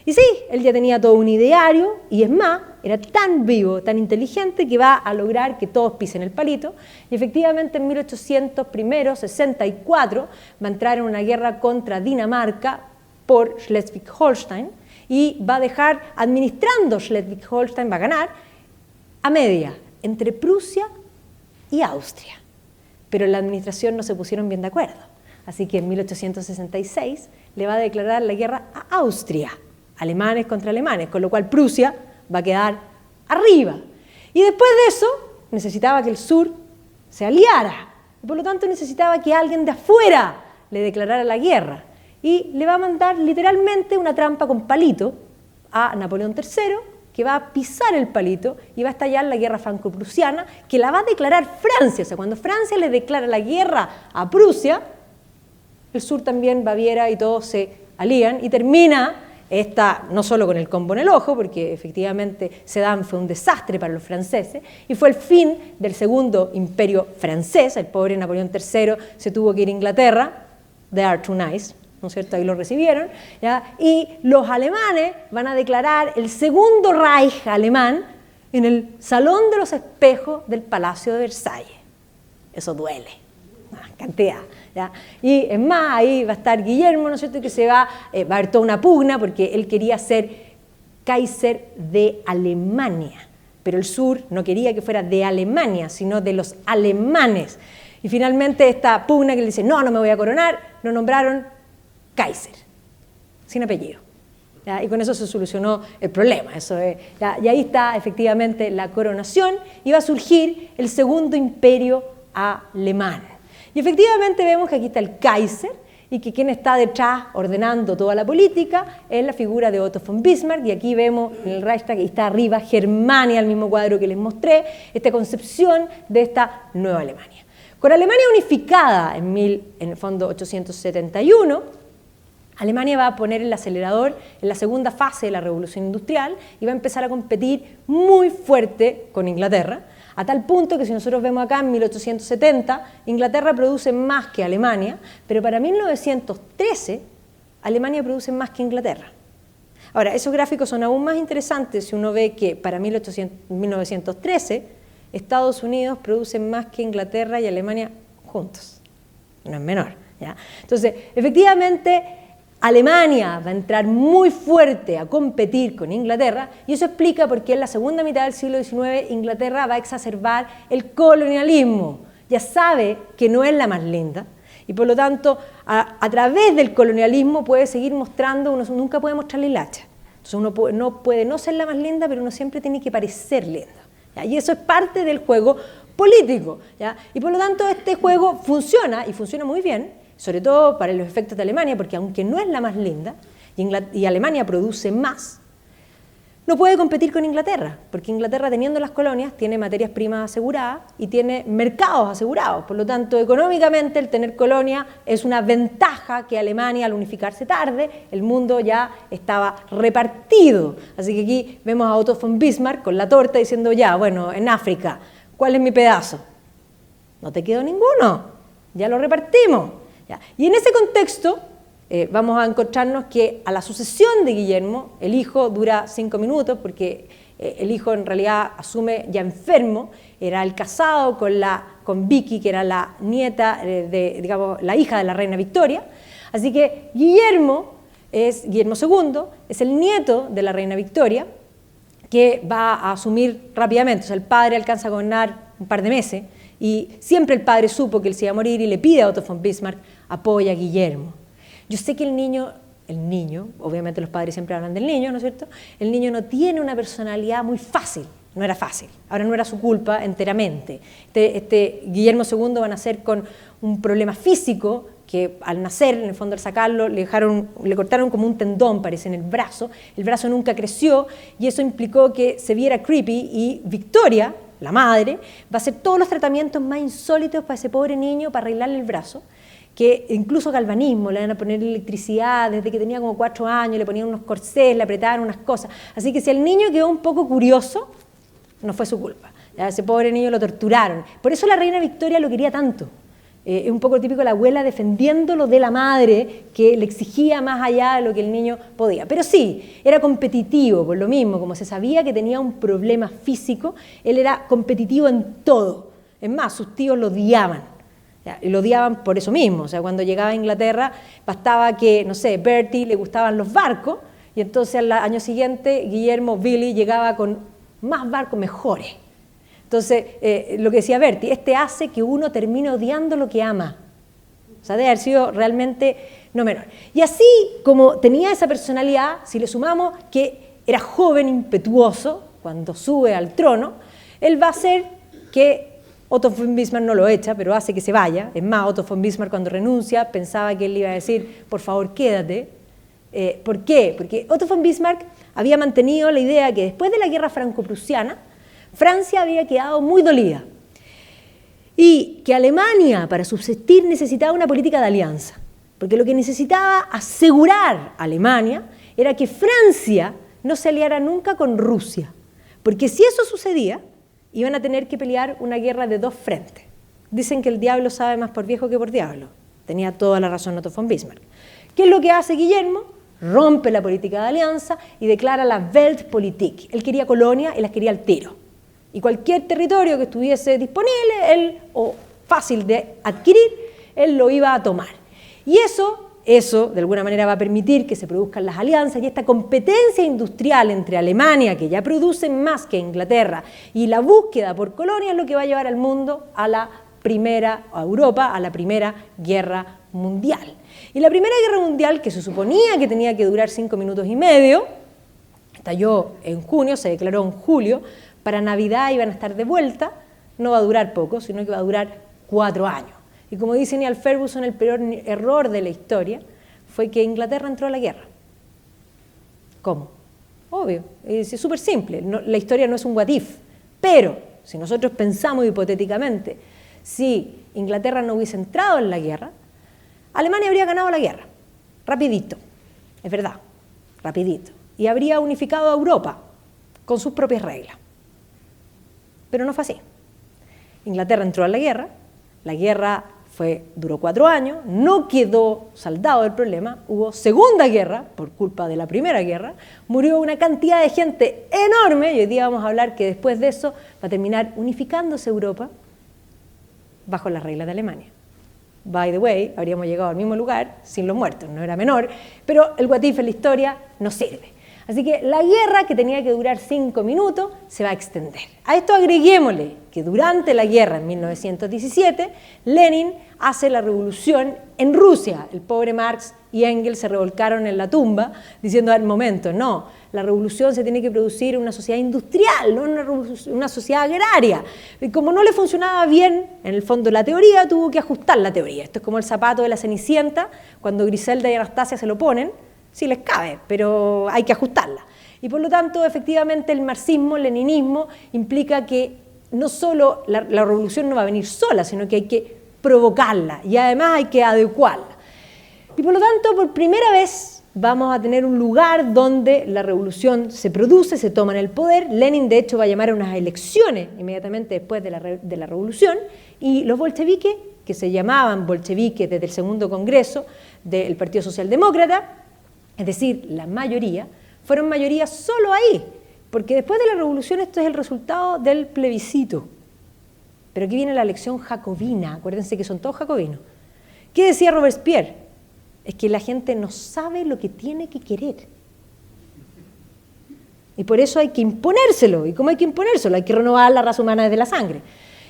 Speaker 1: Y sí, él ya tenía todo un ideario, y es más, era tan vivo, tan inteligente, que va a lograr que todos pisen el palito, y efectivamente en 1864 va a entrar en una guerra contra Dinamarca por Schleswig-Holstein, y va a dejar, administrando Schleswig-Holstein, va a ganar a media, entre Prusia y Austria. Pero en la administración no se pusieron bien de acuerdo, así que en 1866 le va a declarar la guerra a Austria, alemanes contra alemanes, con lo cual Prusia va a quedar arriba. Y después de eso, necesitaba que el sur se aliara, y por lo tanto necesitaba que alguien de afuera le declarara la guerra, y le va a mandar literalmente una trampa con palito a Napoleón III, que va a pisar el palito y va a estallar la guerra franco-prusiana, que la va a declarar Francia. O sea, cuando Francia le declara la guerra a Prusia, el sur también, Baviera y todos se alían, y termina esta, no solo con el combo en el ojo, porque efectivamente Sedan fue un desastre para los franceses, y fue el fin del segundo imperio francés. El pobre Napoleón III se tuvo que ir a Inglaterra, they are too nice, ¿no es cierto? Ahí lo recibieron, ¿ya? Y los alemanes van a declarar el segundo Reich alemán en el Salón de los Espejos del Palacio de Versalles. Eso duele, cantidad. ¿Ya? Y es más, ahí va a estar Guillermo, ¿no es cierto?, que va a haber toda una pugna porque él quería ser Kaiser de Alemania, pero el sur no quería que fuera de Alemania, sino de los alemanes. Y finalmente esta pugna que le dice, no, no me voy a coronar, lo nombraron Kaiser, sin apellido. ¿ya? Y con eso se solucionó el problema. Eso es, ¿ya? Y ahí está efectivamente la coronación y va a surgir el segundo imperio alemán. Y efectivamente vemos que aquí está el Kaiser y que quien está detrás ordenando toda la política es la figura de Otto von Bismarck, y aquí vemos en el Reichstag, que está arriba Germania, el mismo cuadro que les mostré, esta concepción de esta nueva Alemania. Con Alemania unificada en el fondo 871, Alemania va a poner el acelerador en la segunda fase de la revolución industrial y va a empezar a competir muy fuerte con Inglaterra, a tal punto que si nosotros vemos acá en 1870, Inglaterra produce más que Alemania, pero para 1913 Alemania produce más que Inglaterra. Ahora, esos gráficos son aún más interesantes si uno ve que para 1913 Estados Unidos produce más que Inglaterra y Alemania juntos. No es menor, ¿ya? Entonces, efectivamente, Alemania va a entrar muy fuerte a competir con Inglaterra, y eso explica por qué en la segunda mitad del siglo XIX Inglaterra va a exacerbar el colonialismo. Ya sabe que no es la más linda y por lo tanto a través del colonialismo puede seguir mostrando, uno nunca puede mostrar la hilacha. Entonces uno no puede no ser la más linda, pero uno siempre tiene que parecer linda, ¿ya? Y eso es parte del juego político, ¿ya? Y por lo tanto este juego funciona y funciona muy bien, sobre todo para los efectos de Alemania, porque aunque no es la más linda, y Alemania produce más, no puede competir con Inglaterra, porque Inglaterra, teniendo las colonias, tiene materias primas aseguradas y tiene mercados asegurados. Por lo tanto, económicamente, el tener colonia es una ventaja que Alemania, al unificarse tarde, el mundo ya estaba repartido. Así que aquí vemos a Otto von Bismarck con la torta diciendo, ya, bueno, en África, ¿cuál es mi pedazo? No te quedó ninguno, ya lo repartimos. ¿Ya? Y en ese contexto vamos a encontrarnos que a la sucesión de Guillermo, el hijo dura 5 minutos porque el hijo en realidad asume ya enfermo, era el casado con Vicky, que era la nieta, digamos, la hija de la reina Victoria. Así que Guillermo II, es el nieto de la reina Victoria, que va a asumir rápidamente. O sea, el padre alcanza a gobernar un par de meses y siempre el padre supo que él se iba a morir y le pide a Otto von Bismarck apoya a Guillermo. Yo sé que el niño, obviamente los padres siempre hablan del niño, ¿no es cierto? El niño no tiene una personalidad muy fácil, no era fácil. Ahora no era su culpa enteramente. Guillermo II va a nacer con un problema físico que al nacer, en el fondo al sacarlo, le cortaron como un tendón, parece, en el brazo nunca creció y eso implicó que se viera creepy y Victoria, la madre, va a hacer todos los tratamientos más insólitos para ese pobre niño, para arreglarle el brazo, que incluso galvanismo, le van a poner electricidad desde que tenía como 4 años, le ponían unos corsés, le apretaban unas cosas. Así que si el niño quedó un poco curioso, no fue su culpa. A ese pobre niño lo torturaron. Por eso la reina Victoria lo quería tanto. Es un poco típico la abuela defendiéndolo de la madre, que le exigía más allá de lo que el niño podía. Pero sí, era competitivo, por lo mismo, como se sabía que tenía un problema físico, él era competitivo en todo. Es más, sus tíos lo odiaban. Y lo odiaban por eso mismo. O sea, cuando llegaba a Inglaterra, bastaba que, no sé, Bertie le gustaban los barcos, y entonces al año siguiente Guillermo Billy llegaba con más barcos mejores. Entonces, lo que decía Bertie, hace que uno termine odiando lo que ama. O sea, debe haber sido realmente no menor. Y así como tenía esa personalidad, si le sumamos que era joven, impetuoso, cuando sube al trono, él va a hacer que Otto von Bismarck no lo echa, pero hace que se vaya. Es más, Otto von Bismarck cuando renuncia pensaba que él le iba a decir, por favor, quédate. ¿Por qué? Porque Otto von Bismarck había mantenido la idea que después de la guerra franco-prusiana, Francia había quedado muy dolida y que Alemania, para subsistir, necesitaba una política de alianza, porque lo que necesitaba asegurar Alemania era que Francia no se aliara nunca con Rusia, porque si eso sucedía, iban a tener que pelear una guerra de 2 frentes. Dicen que el diablo sabe más por viejo que por diablo. Tenía toda la razón Otto von Bismarck. ¿Qué es lo que hace Guillermo? Rompe la política de alianza y declara la Weltpolitik. Él quería colonia y las quería al tiro. Y cualquier territorio que estuviese disponible o fácil de adquirir, él lo iba a tomar. Y eso de alguna manera va a permitir que se produzcan las alianzas y esta competencia industrial entre Alemania, que ya produce más que Inglaterra, y la búsqueda por colonia es lo que va a llevar al mundo a la a Europa a la Primera Guerra Mundial. Y la Primera Guerra Mundial, que se suponía que tenía que durar 5 minutos y medio, estalló en junio, se declaró en julio, para Navidad iban a estar de vuelta, no va a durar poco, sino que va a durar 4 años. Y como dice Niall Ferguson, el peor error de la historia fue que Inglaterra entró a la guerra. ¿Cómo? Obvio, es súper simple, la historia no es un what if, pero si nosotros pensamos hipotéticamente, si Inglaterra no hubiese entrado en la guerra, Alemania habría ganado la guerra, rapidito, es verdad, rapidito, y habría unificado a Europa con sus propias reglas. Pero no fue así. Inglaterra entró a la guerra duró 4 años, no quedó saldado el problema, hubo segunda guerra por culpa de la primera guerra, murió una cantidad de gente enorme, y hoy día vamos a hablar que después de eso va a terminar unificándose Europa bajo las reglas de Alemania. By the way, habríamos llegado al mismo lugar sin los muertos, no era menor, pero el what if en la historia no sirve. Así que la guerra, que tenía que durar 5 minutos, se va a extender. A esto agreguémosle que durante la guerra, en 1917, Lenin hace la revolución en Rusia. El pobre Marx y Engels se revolcaron en la tumba diciendo al momento, no, la revolución se tiene que producir en una sociedad industrial, no en una sociedad agraria. Y como no le funcionaba bien, en el fondo, la teoría, tuvo que ajustar la teoría. Esto es como el zapato de la Cenicienta, cuando Griselda y Anastasia se lo ponen, sí les cabe, pero hay que ajustarla. Y por lo tanto, efectivamente, el marxismo, el leninismo, implica que no solo la revolución no va a venir sola, sino que hay que provocarla y además hay que adecuarla. Y por lo tanto, por primera vez vamos a tener un lugar donde la revolución se produce, se toma en el poder. Lenin, de hecho, va a llamar a unas elecciones inmediatamente después de la revolución, y los bolcheviques, que se llamaban bolcheviques desde el segundo congreso del Partido Socialdemócrata, es decir, la mayoría, fueron mayoría solo ahí, porque después de la revolución esto es el resultado del plebiscito. Pero aquí viene la elección jacobina, acuérdense que son todos jacobinos. ¿Qué decía Robespierre? Es que la gente no sabe lo que tiene que querer. Y por eso hay que imponérselo. ¿Y cómo hay que imponérselo? Hay que renovar la raza humana desde la sangre.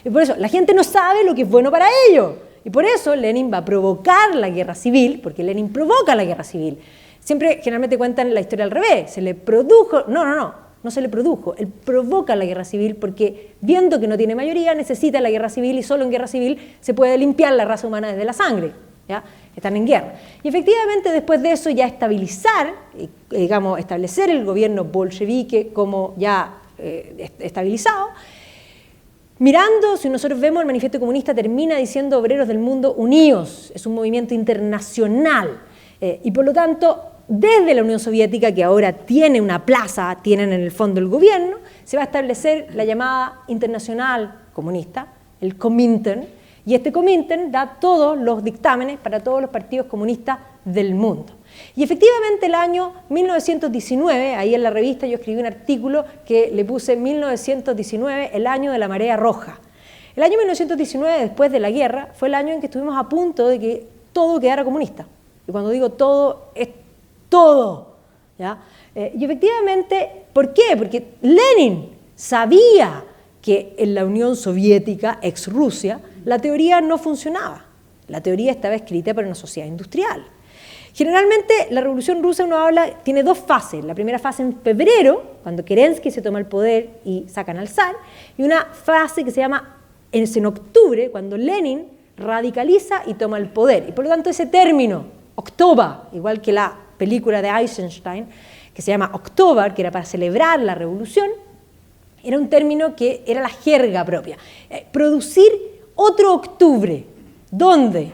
Speaker 1: Y por eso la gente no sabe lo que es bueno para ellos. Y por eso Lenin va a provocar la guerra civil, porque Lenin provoca la guerra civil. Siempre, generalmente cuentan la historia al revés, se le produjo, no se le produjo, él provoca la guerra civil porque viendo que no tiene mayoría necesita la guerra civil y solo en guerra civil se puede limpiar la raza humana desde la sangre, ¿ya? Están en guerra. Y efectivamente después de eso ya estabilizar, establecer el gobierno bolchevique como ya estabilizado. Mirando, si nosotros vemos el manifiesto comunista termina diciendo obreros del mundo unidos, es un movimiento internacional. Y por lo tanto, desde la Unión Soviética, que ahora tiene una plaza, tienen en el fondo el gobierno, se va a establecer la llamada Internacional Comunista, el Comintern, y este Comintern da todos los dictámenes para todos los partidos comunistas del mundo. Y efectivamente el año 1919, ahí en la revista yo escribí un artículo que le puse 1919, el año de la marea roja. El año 1919, después de la guerra, fue el año en que estuvimos a punto de que todo quedara comunista. Y cuando digo todo, es todo, ¿ya? Y efectivamente, ¿por qué? Porque Lenin sabía que en la Unión Soviética, ex Rusia, la teoría no funcionaba. La teoría estaba escrita para una sociedad industrial. Generalmente, la Revolución Rusa tiene 2 fases. La primera fase en febrero, cuando Kerensky se toma el poder y sacan al zar, y una fase que se llama en octubre, cuando Lenin radicaliza y toma el poder. Y por lo tanto, ese término, Oktober, igual que la película de Eisenstein, que se llama Oktober, que era para celebrar la revolución, era un término que era la jerga propia. Producir otro octubre. ¿Dónde?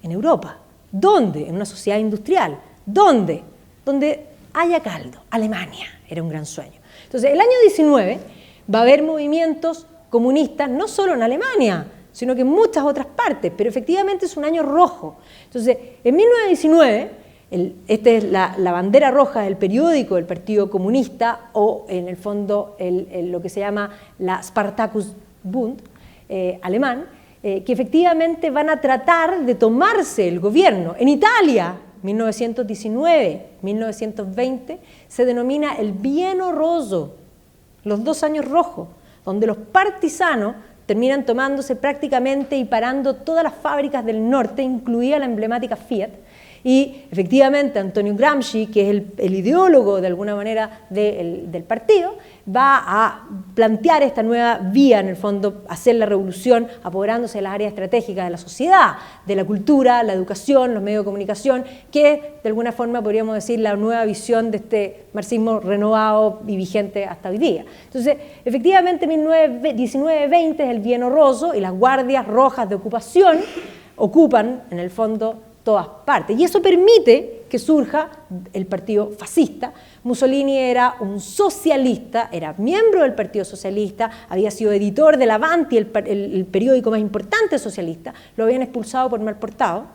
Speaker 1: En Europa. ¿Dónde? En una sociedad industrial. ¿Dónde? Donde haya caldo. Alemania era un gran sueño. Entonces, el año 19 va a haber movimientos comunistas, no solo en Alemania, sino que en muchas otras partes, pero efectivamente es un año rojo. Entonces, en 1919, esta es la bandera roja del periódico del Partido Comunista, o en el fondo lo que se llama la Spartacus Bund alemán, que efectivamente van a tratar de tomarse el gobierno. En Italia, 1919, 1920, se denomina el Bienno Rosso, los 2 años rojos, donde los partisanos terminan tomándose prácticamente y parando todas las fábricas del norte, incluida la emblemática Fiat. Y efectivamente Antonio Gramsci, que es el ideólogo de alguna manera del partido, va a plantear esta nueva vía, en el fondo, hacer la revolución apoderándose de las áreas estratégicas de la sociedad, de la cultura, la educación, los medios de comunicación, que de alguna forma podríamos decir la nueva visión de este marxismo renovado y vigente hasta hoy día. Entonces, efectivamente, 1920 es el Bienio Rosso y las guardias rojas de ocupación ocupan, en el fondo, todas partes. Y eso permite que surja el partido fascista. Mussolini era un socialista, era miembro del Partido Socialista, había sido editor del Avanti, el periódico más importante socialista, lo habían expulsado por mal portado,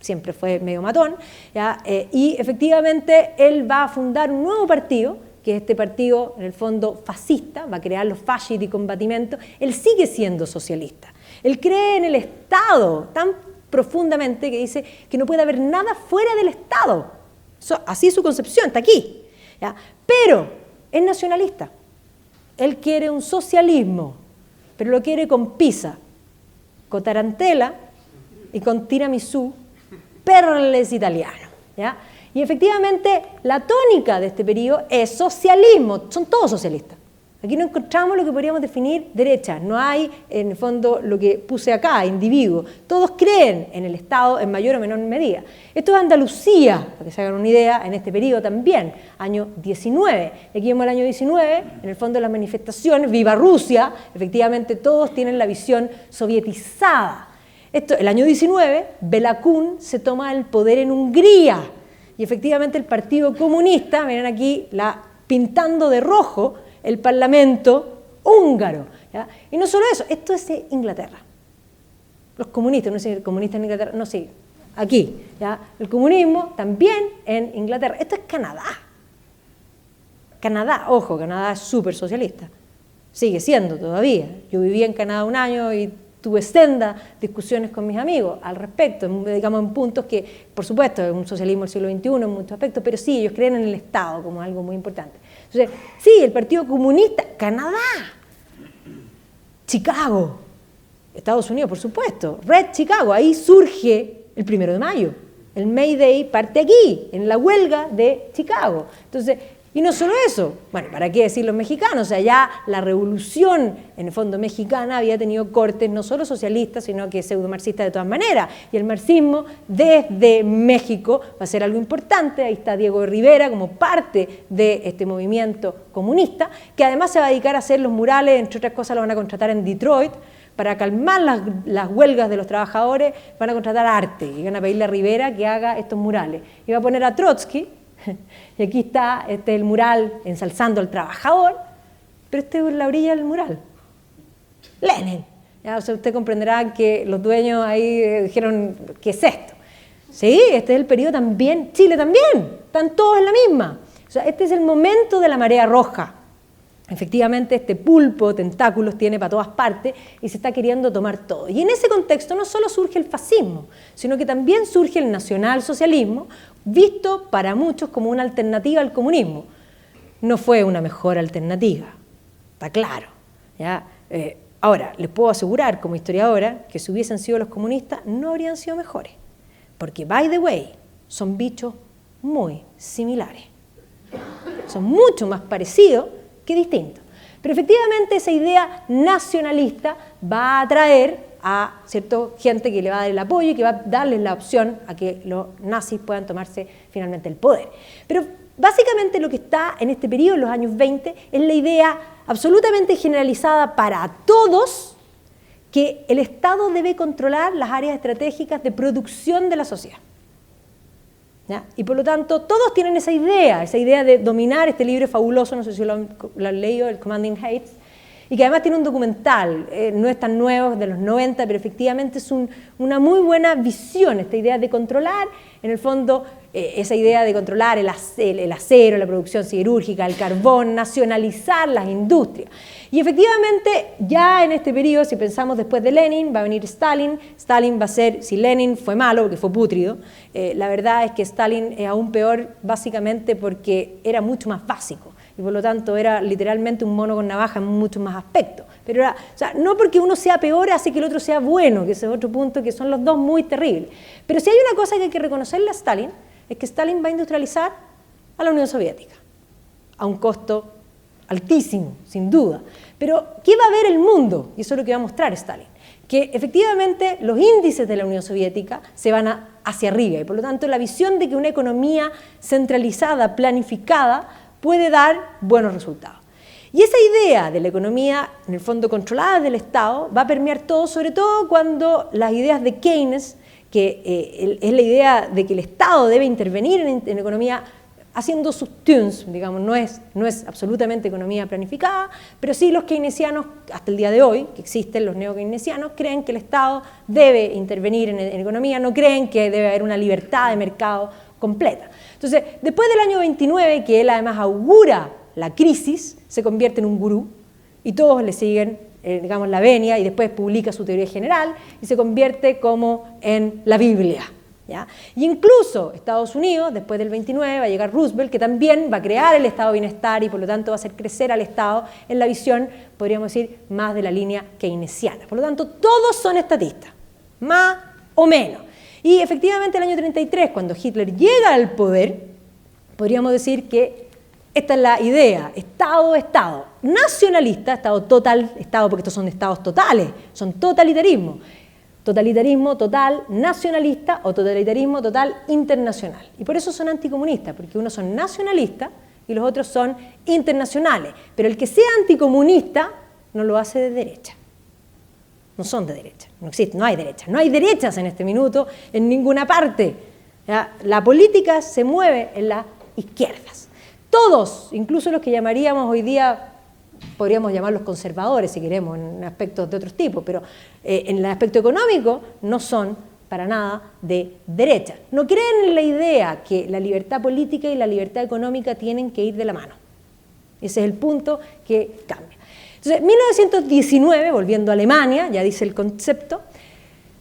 Speaker 1: siempre fue medio matón, ¿ya? Y efectivamente él va a fundar un nuevo partido, que es este partido, en el fondo, fascista, va a crear los Fasci di Combattimento. Él sigue siendo socialista. Él cree en el Estado tan profundamente que dice que no puede haber nada fuera del Estado. Así es su concepción, está aquí. ¿Ya? Pero es nacionalista. Él quiere un socialismo, pero lo quiere con pizza, con tarantela y con tiramisú, perles italiano. ¿Ya? Y efectivamente la tónica de este periodo es socialismo, son todos socialistas. Aquí no encontramos lo que podríamos definir derecha, no hay en el fondo lo que puse acá, individuo. Todos creen en el Estado en mayor o menor medida. Esto es Andalucía, para que se hagan una idea, en este periodo también, año 19. Y aquí vemos el año 19, en el fondo las manifestaciones, viva Rusia, efectivamente todos tienen la visión sovietizada. El año 19, Bela Kun se toma el poder en Hungría y efectivamente el Partido Comunista, miren aquí, pintando de rojo, el Parlamento húngaro. ¿Ya? Y no solo eso, esto es Inglaterra. Los comunistas, no sé, comunistas en Inglaterra, no sé, aquí. ¿Ya? El comunismo también en Inglaterra. Esto es Canadá. Canadá, ojo, Canadá es súper socialista. Sigue siendo todavía. Yo viví en Canadá un año y tuve sendas discusiones con mis amigos al respecto, digamos en puntos que, por supuesto, es un socialismo del siglo XXI en muchos aspectos, pero sí, ellos creen en el Estado como algo muy importante. Entonces, sí, el Partido Comunista, Canadá, Chicago, Estados Unidos, por supuesto, Red Chicago, ahí surge el 1 de mayo. El May Day parte aquí, en la huelga de Chicago. Entonces, y no solo eso, bueno, ¿para qué decir los mexicanos? O sea, ya la revolución, en el fondo mexicana, había tenido cortes no solo socialistas, sino que pseudo-marxistas de todas maneras. Y el marxismo desde México va a ser algo importante. Ahí está Diego de Rivera como parte de este movimiento comunista, que además se va a dedicar a hacer los murales, entre otras cosas lo van a contratar en Detroit, para calmar las huelgas de los trabajadores, van a contratar arte y van a pedirle a Rivera que haga estos murales. Y va a poner a Trotsky. Y aquí está el mural ensalzando al trabajador, pero este es la orilla del mural. Lenin. ¿Ya? O sea, ustedes comprenderán que los dueños ahí dijeron, ¿qué es esto? Sí, este es el periodo también, Chile también, están todos en la misma. O sea, este es el momento de la marea roja. Efectivamente, este pulpo, tentáculos tiene para todas partes y se está queriendo tomar todo. Y en ese contexto no solo surge el fascismo, sino que también surge el nacionalsocialismo, visto para muchos como una alternativa al comunismo. No fue una mejor alternativa, está claro. ¿Ya? Ahora, les puedo asegurar como historiadora que si hubiesen sido los comunistas no habrían sido mejores, porque, by the way, son bichos muy similares. Son mucho más parecidos que distinto. Pero efectivamente esa idea nacionalista va a atraer a cierta gente que le va a dar el apoyo y que va a darles la opción a que los nazis puedan tomarse finalmente el poder. Pero básicamente lo que está en este periodo, en los años 20, es la idea absolutamente generalizada para todos que el Estado debe controlar las áreas estratégicas de producción de la sociedad. ¿Ya? Y por lo tanto, todos tienen esa idea de dominar. Este libro fabuloso, no sé si lo han leído, el Commanding Heights, y que además tiene un documental, no es tan nuevo, es de los 90, pero efectivamente es una muy buena visión, esta idea de controlar, en el fondo, esa idea de controlar el acero, la producción siderúrgica, el carbón, nacionalizar las industrias. Y efectivamente, ya en este periodo, si pensamos después de Lenin, va a venir Stalin. Stalin va a ser, si Lenin fue malo, porque fue pútrido, la verdad es que Stalin es aún peor, básicamente porque era mucho más básico. y por lo tanto era literalmente un mono con navaja en muchos más aspectos. Pero era, o sea, no porque uno sea peor hace que el otro sea bueno, que ese es otro punto, que son los dos muy terribles. Pero si hay una cosa que hay que reconocerle a Stalin, es que Stalin va a industrializar a la Unión Soviética, a un costo altísimo, sin duda. Pero, ¿qué va a ver el mundo? Y eso es lo que va a mostrar Stalin. Que efectivamente los índices de la Unión Soviética se van hacia arriba y por lo tanto la visión de que una economía centralizada, planificada, puede dar buenos resultados. Y esa idea de la economía, en el fondo controlada del Estado, va a permear todo, sobre todo cuando las ideas de Keynes, que es la idea de que el Estado debe intervenir en la economía haciendo sus tunes, digamos, no es absolutamente economía planificada, pero sí los keynesianos, hasta el día de hoy, que existen los neo-keynesianos, creen que el Estado debe intervenir en economía, no creen que debe haber una libertad de mercado completa. Entonces, después del año 29, que él además augura la crisis, se convierte en un gurú y todos le siguen, digamos, la venia y después publica su teoría general y se convierte como en la Biblia. ¿Ya? Y incluso Estados Unidos, después del 29, va a llegar Roosevelt, que también va a crear el estado de bienestar y por lo tanto va a hacer crecer al Estado en la visión, podríamos decir, más de la línea keynesiana. Por lo tanto, todos son estatistas, más o menos. Y efectivamente el año 33, cuando Hitler llega al poder, podríamos decir que esta es la idea, Estado nacionalista, Estado total, Estado porque estos son estados totales, son totalitarismo. Totalitarismo total nacionalista o totalitarismo total internacional. Y por eso son anticomunistas, porque unos son nacionalistas y los otros son internacionales. Pero el que sea anticomunista no lo hace de derecha. No son de derecha, no existe, no hay derecha. No hay derechas en este minuto en ninguna parte. ¿Ya? La política se mueve en las izquierdas. Todos, incluso los que llamaríamos hoy día, podríamos llamarlos conservadores si queremos, en aspectos de otros tipos, pero en el aspecto económico no son para nada de derecha. No creen en la idea que la libertad política y la libertad económica tienen que ir de la mano. Ese es el punto que cambia. Entonces, en 1919, volviendo a Alemania, ya dice el concepto,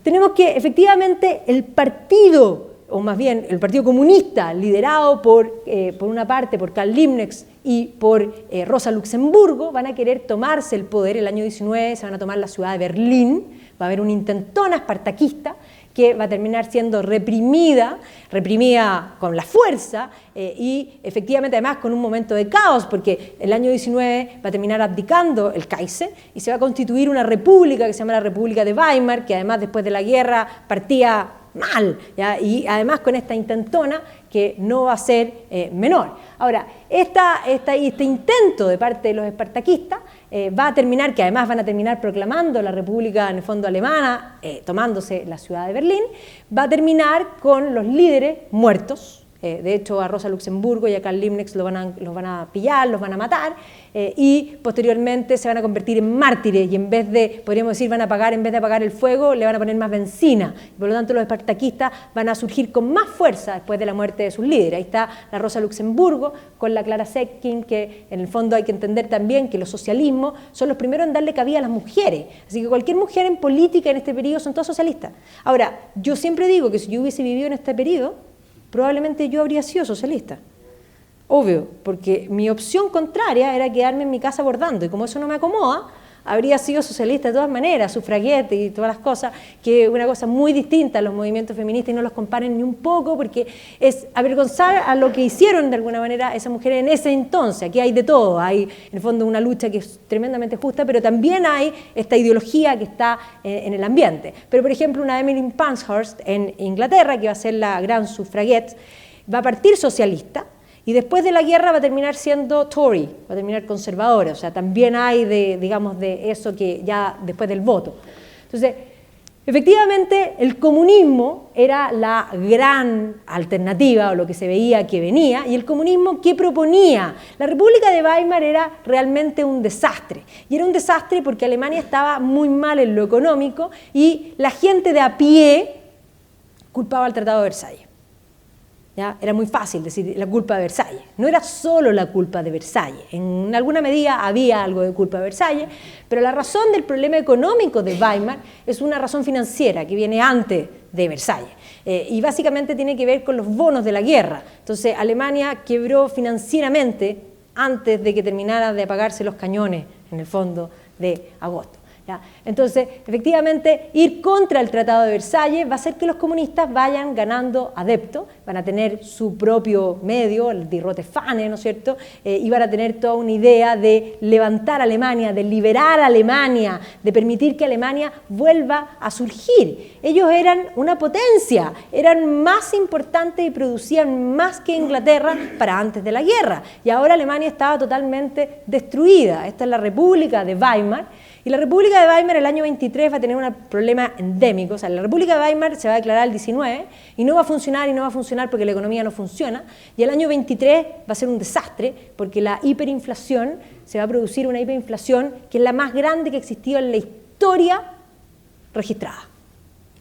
Speaker 1: tenemos que efectivamente el partido, o más bien el Partido Comunista, liderado por una parte por Karl Liebknecht y por Rosa Luxemburgo, van a querer tomarse el poder el año 19, se van a tomar la ciudad de Berlín, va a haber una intentona espartaquista que va a terminar siendo reprimida con la fuerza y efectivamente además con un momento de caos, porque el año 19 va a terminar abdicando el Kaiser y se va a constituir una república que se llama la República de Weimar, que además después de la guerra partía mal, ¿ya? Y además con esta intentona que no va a ser menor. Ahora, este intento de parte de los espartaquistas va a terminar, que además van a terminar proclamando la República en el fondo alemana, tomándose la ciudad de Berlín, va a terminar con los líderes muertos. De hecho, a Rosa Luxemburgo y a Karl Liebknecht los van a pillar, los van a matar y posteriormente se van a convertir en mártires y en vez de, podríamos decir, en vez de apagar el fuego, le van a poner más benzina. Por lo tanto, los espartaquistas van a surgir con más fuerza después de la muerte de sus líderes. Ahí está la Rosa Luxemburgo con la Clara Zetkin, que en el fondo hay que entender también que los socialismos son los primeros en darle cabida a las mujeres. Así que cualquier mujer en política en este periodo son todos socialistas. Ahora, yo siempre digo que si yo hubiese vivido en este periodo, probablemente yo habría sido socialista. Obvio, porque mi opción contraria era quedarme en mi casa bordando, y como eso no me acomoda, habría sido socialista de todas maneras, sufraguete y todas las cosas, que es una cosa muy distinta a los movimientos feministas y no los comparen ni un poco, porque es avergonzar a lo que hicieron de alguna manera esas mujeres en ese entonces. Aquí hay de todo, hay en el fondo una lucha que es tremendamente justa, pero también hay esta ideología que está en el ambiente. Pero por ejemplo una Emmeline Pankhurst en Inglaterra, que va a ser la gran sufraguette, va a partir socialista, y después de la guerra va a terminar siendo Tory, va a terminar conservadora, o sea, también hay digamos, de eso que ya después del voto. Entonces, efectivamente, el comunismo era la gran alternativa, o lo que se veía que venía, y el comunismo, ¿qué proponía? La República de Weimar era realmente un desastre, y era un desastre porque Alemania estaba muy mal en lo económico, y la gente de a pie culpaba al Tratado de Versalles. ¿Ya? Era muy fácil decir la culpa de Versalles. No era solo la culpa de Versalles. En alguna medida había algo de culpa de Versalles, pero la razón del problema económico de Weimar es una razón financiera que viene antes de Versalles. Y básicamente tiene que ver con los bonos de la guerra. Entonces Alemania quebró financieramente antes de que terminaran de apagarse los cañones, en el fondo, de agosto. ¿Ya? Entonces, efectivamente, ir contra el Tratado de Versalles va a hacer que los comunistas vayan ganando adeptos, van a tener su propio medio, el Die Rote Fahne, ¿no es cierto? Y van a tener toda una idea de levantar a Alemania, de liberar a Alemania, de permitir que Alemania vuelva a surgir. Ellos eran una potencia, eran más importantes y producían más que Inglaterra para antes de la guerra. Y ahora Alemania estaba totalmente destruida. Esta es la República de Weimar. Y la República de Weimar el año 23 va a tener un problema endémico. O sea, la República de Weimar se va a declarar el 19 y no va a funcionar porque la economía no funciona. Y el año 23 va a ser un desastre porque la hiperinflación, se va a producir una hiperinflación que es la más grande que ha existido en la historia registrada.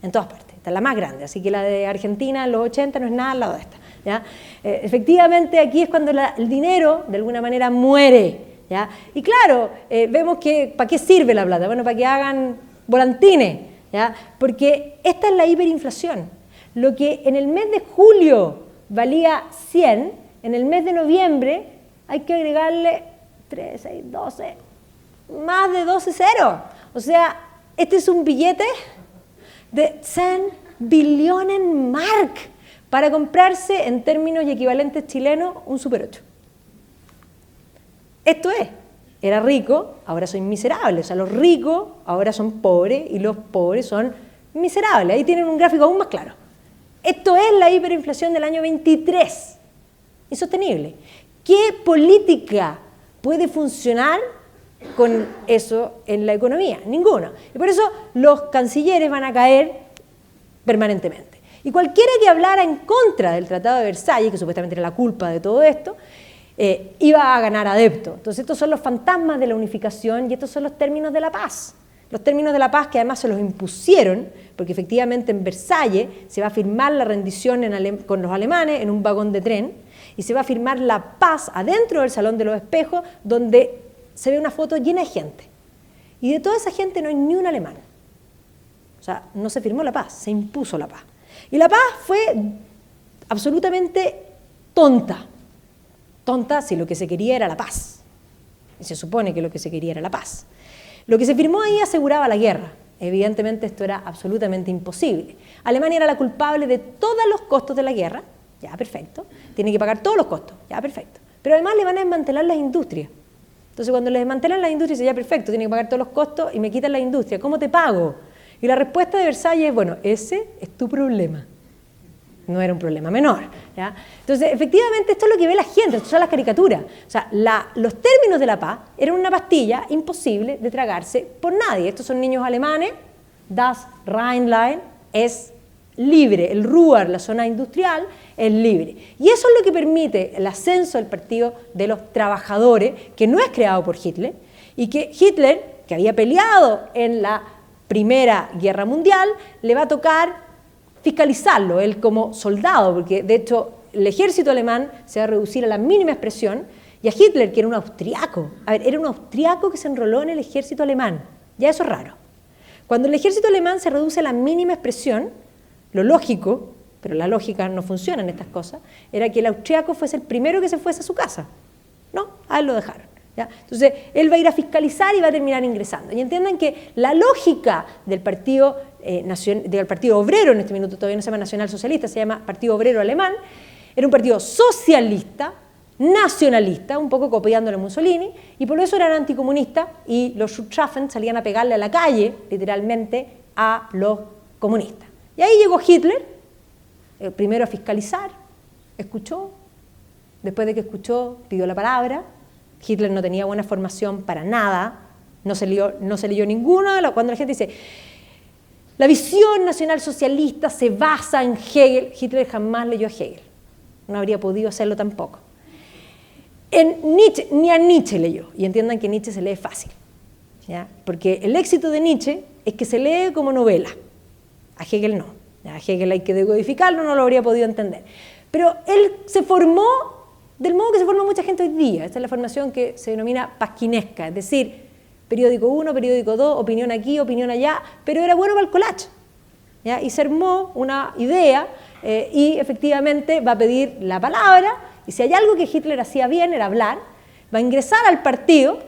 Speaker 1: En todas partes. Esta es la más grande. Así que la de Argentina en los 80 no es nada al lado de esta. ¿Ya? Efectivamente, aquí es cuando el dinero, de alguna manera, muere. ¿Ya? Y claro, vemos que ¿para qué sirve la plata? Bueno, para que hagan volantines, ¿ya? Porque esta es la hiperinflación. Lo que en el mes de julio valía 100, en el mes de noviembre hay que agregarle 3, 6, 12, más de 12 ceros. O sea, este es un billete de 100 billones mark para comprarse en términos y equivalentes chilenos un Super 8. Esto es, era rico, ahora soy miserable. O sea, los ricos ahora son pobres y los pobres son miserables. Ahí tienen un gráfico aún más claro. Esto es la hiperinflación del año 23. Insostenible. ¿Qué política puede funcionar con eso en la economía? Ninguna. Y por eso los cancilleres van a caer permanentemente. Y cualquiera que hablara en contra del Tratado de Versalles, que supuestamente era la culpa de todo esto, iba a ganar adeptos. Entonces estos son los fantasmas de la unificación y estos son los términos de la paz. Los términos de la paz que además se los impusieron, porque efectivamente en Versalles se va a firmar la rendición con los alemanes en un vagón de tren y se va a firmar la paz adentro del Salón de los Espejos, donde se ve una foto llena de gente. Y de toda esa gente no hay ni un alemán. O sea, no se firmó la paz, se impuso la paz. Y la paz fue absolutamente tonta. Tonta si lo que se quería era la paz. Y se supone que lo que se quería era la paz. Lo que se firmó ahí aseguraba la guerra. Evidentemente esto era absolutamente imposible. Alemania era la culpable de todos los costos de la guerra. Ya, perfecto. Tiene que pagar todos los costos. Ya, perfecto. Pero además le van a desmantelar las industrias. Entonces cuando le desmantelan las industrias, dice, ya, perfecto, tiene que pagar todos los costos y me quitan la industria. ¿Cómo te pago? Y la respuesta de Versalles es, bueno, ese es tu problema. No era un problema menor. ¿Ya? Entonces, efectivamente, esto es lo que ve la gente, esto son las caricaturas. O sea, los términos de la paz eran una pastilla imposible de tragarse por nadie. Estos son niños alemanes, das Rheinland es libre, el Ruhr, la zona industrial, es libre. Y eso es lo que permite el ascenso del Partido de los Trabajadores, que no es creado por Hitler, y que Hitler, que había peleado en la Primera Guerra Mundial, le va a tocar fiscalizarlo, él como soldado, porque de hecho el ejército alemán se va a reducir a la mínima expresión, y a Hitler, que era un austriaco, era un austriaco que se enroló en el ejército alemán, ya eso es raro. Cuando el ejército alemán se reduce a la mínima expresión, lo lógico, pero la lógica no funciona en estas cosas, era que el austriaco fuese el primero que se fuese a su casa. No, a él lo dejaron. ¿Ya? Entonces, él va a ir a fiscalizar y va a terminar ingresando. Y entiendan que la lógica del partido obrero, en este minuto todavía no se llama nacional socialista, se llama Partido Obrero Alemán, era un partido socialista, nacionalista, un poco copiándole a Mussolini, y por eso eran anticomunistas, y los Schutzwaffen salían a pegarle a la calle, literalmente, a los comunistas. Y ahí llegó Hitler, primero a fiscalizar, escuchó, después de que escuchó, pidió la palabra. Hitler no tenía buena formación para nada, no se leyó ninguno, cuando la gente dice, la visión nacional socialista se basa en Hegel, Hitler jamás leyó a Hegel, no habría podido hacerlo tampoco. Ni a Nietzsche leyó, y entiendan que Nietzsche se lee fácil, ¿ya? Porque el éxito de Nietzsche es que se lee como novela, a Hegel no, a Hegel hay que decodificarlo, no lo habría podido entender. Pero él se formó del modo que se forma mucha gente hoy día. Esta es la formación que se denomina pasquinesca, es decir, periódico 1, periódico 2, opinión aquí, opinión allá, pero era bueno para el collage, ¿ya? Y se armó una idea y efectivamente va a pedir la palabra, y si hay algo que Hitler hacía bien era hablar, va a ingresar al partido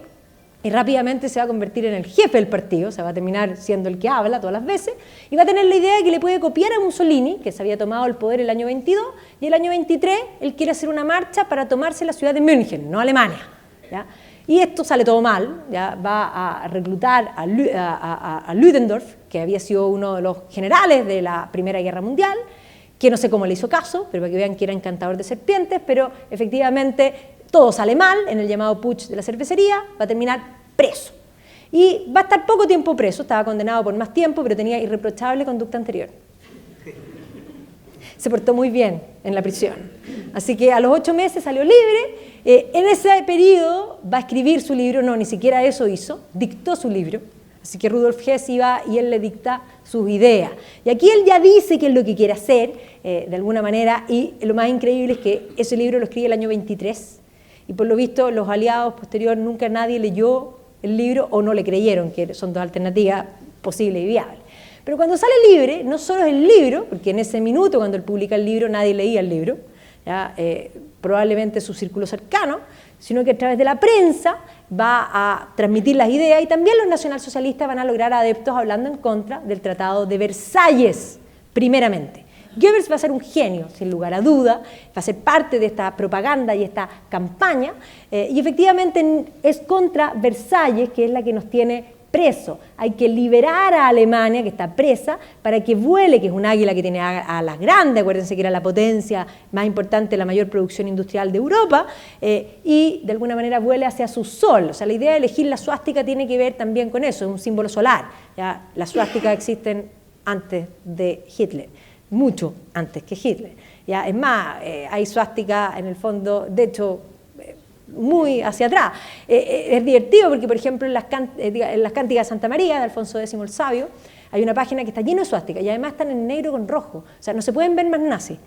Speaker 1: y rápidamente se va a convertir en el jefe del partido, o sea, va a terminar siendo el que habla todas las veces, y va a tener la idea de que le puede copiar a Mussolini, que se había tomado el poder el año 22, y el año 23 él quiere hacer una marcha para tomarse la ciudad de München, no Alemania, ¿ya? Y esto sale todo mal, ¿ya? Va a reclutar a Ludendorff, que había sido uno de los generales de la Primera Guerra Mundial, que no sé cómo le hizo caso, pero para que vean que era encantador de serpientes, pero efectivamente todo sale mal en el llamado putsch de la cervecería, va a terminar preso. Y va a estar poco tiempo preso, estaba condenado por más tiempo, pero tenía irreprochable conducta anterior. Se portó muy bien en la prisión. Así que a los 8 meses salió libre. En ese periodo va a escribir su libro, no, ni siquiera eso hizo, dictó su libro. Así que Rudolf Hess iba y él le dicta sus ideas. Y aquí él ya dice qué es lo que quiere hacer, de alguna manera, y lo más increíble es que ese libro lo escribe el año 23, y por lo visto los aliados posteriores nunca nadie leyó el libro o no le creyeron, que son dos alternativas posibles y viables. Pero cuando sale libre, no solo es el libro, porque en ese minuto cuando él publica el libro nadie leía el libro, ¿ya? Probablemente su círculo cercano, sino que a través de la prensa va a transmitir las ideas, y también los nacionalsocialistas van a lograr adeptos hablando en contra del Tratado de Versalles, primeramente. Goebbels va a ser un genio, sin lugar a duda, va a ser parte de esta propaganda y esta campaña, y efectivamente es contra Versalles, que es la que nos tiene preso. Hay que liberar a Alemania, que está presa, para que vuele, que es un águila que tiene alas grandes, acuérdense que era la potencia más importante, la mayor producción industrial de Europa, y de alguna manera vuele hacia su sol. O sea, la idea de elegir la suástica tiene que ver también con eso, es un símbolo solar. ¿Ya? Las suásticas existen antes de Hitler, mucho antes que Hitler. ¿Ya? Es más, hay suástica en el fondo, de hecho, muy hacia atrás. Es divertido porque, por ejemplo, en las Cánticas de Santa María, de Alfonso X el Sabio, hay una página que está llena de suásticas y además están en negro con rojo. O sea, no se pueden ver más nazis.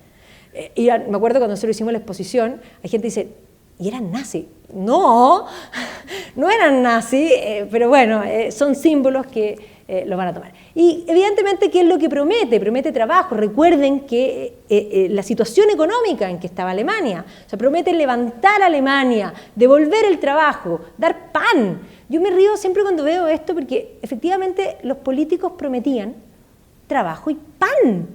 Speaker 1: Y me acuerdo cuando nosotros hicimos la exposición, hay gente que dice, ¿y eran nazis? No, no eran nazis, pero bueno, son símbolos que los van a tomar. Y evidentemente, ¿qué es lo que promete? Promete trabajo. Recuerden que la situación económica en que estaba Alemania, o sea, promete levantar a Alemania, devolver el trabajo, dar pan. Yo me río siempre cuando veo esto porque efectivamente los políticos prometían trabajo y pan.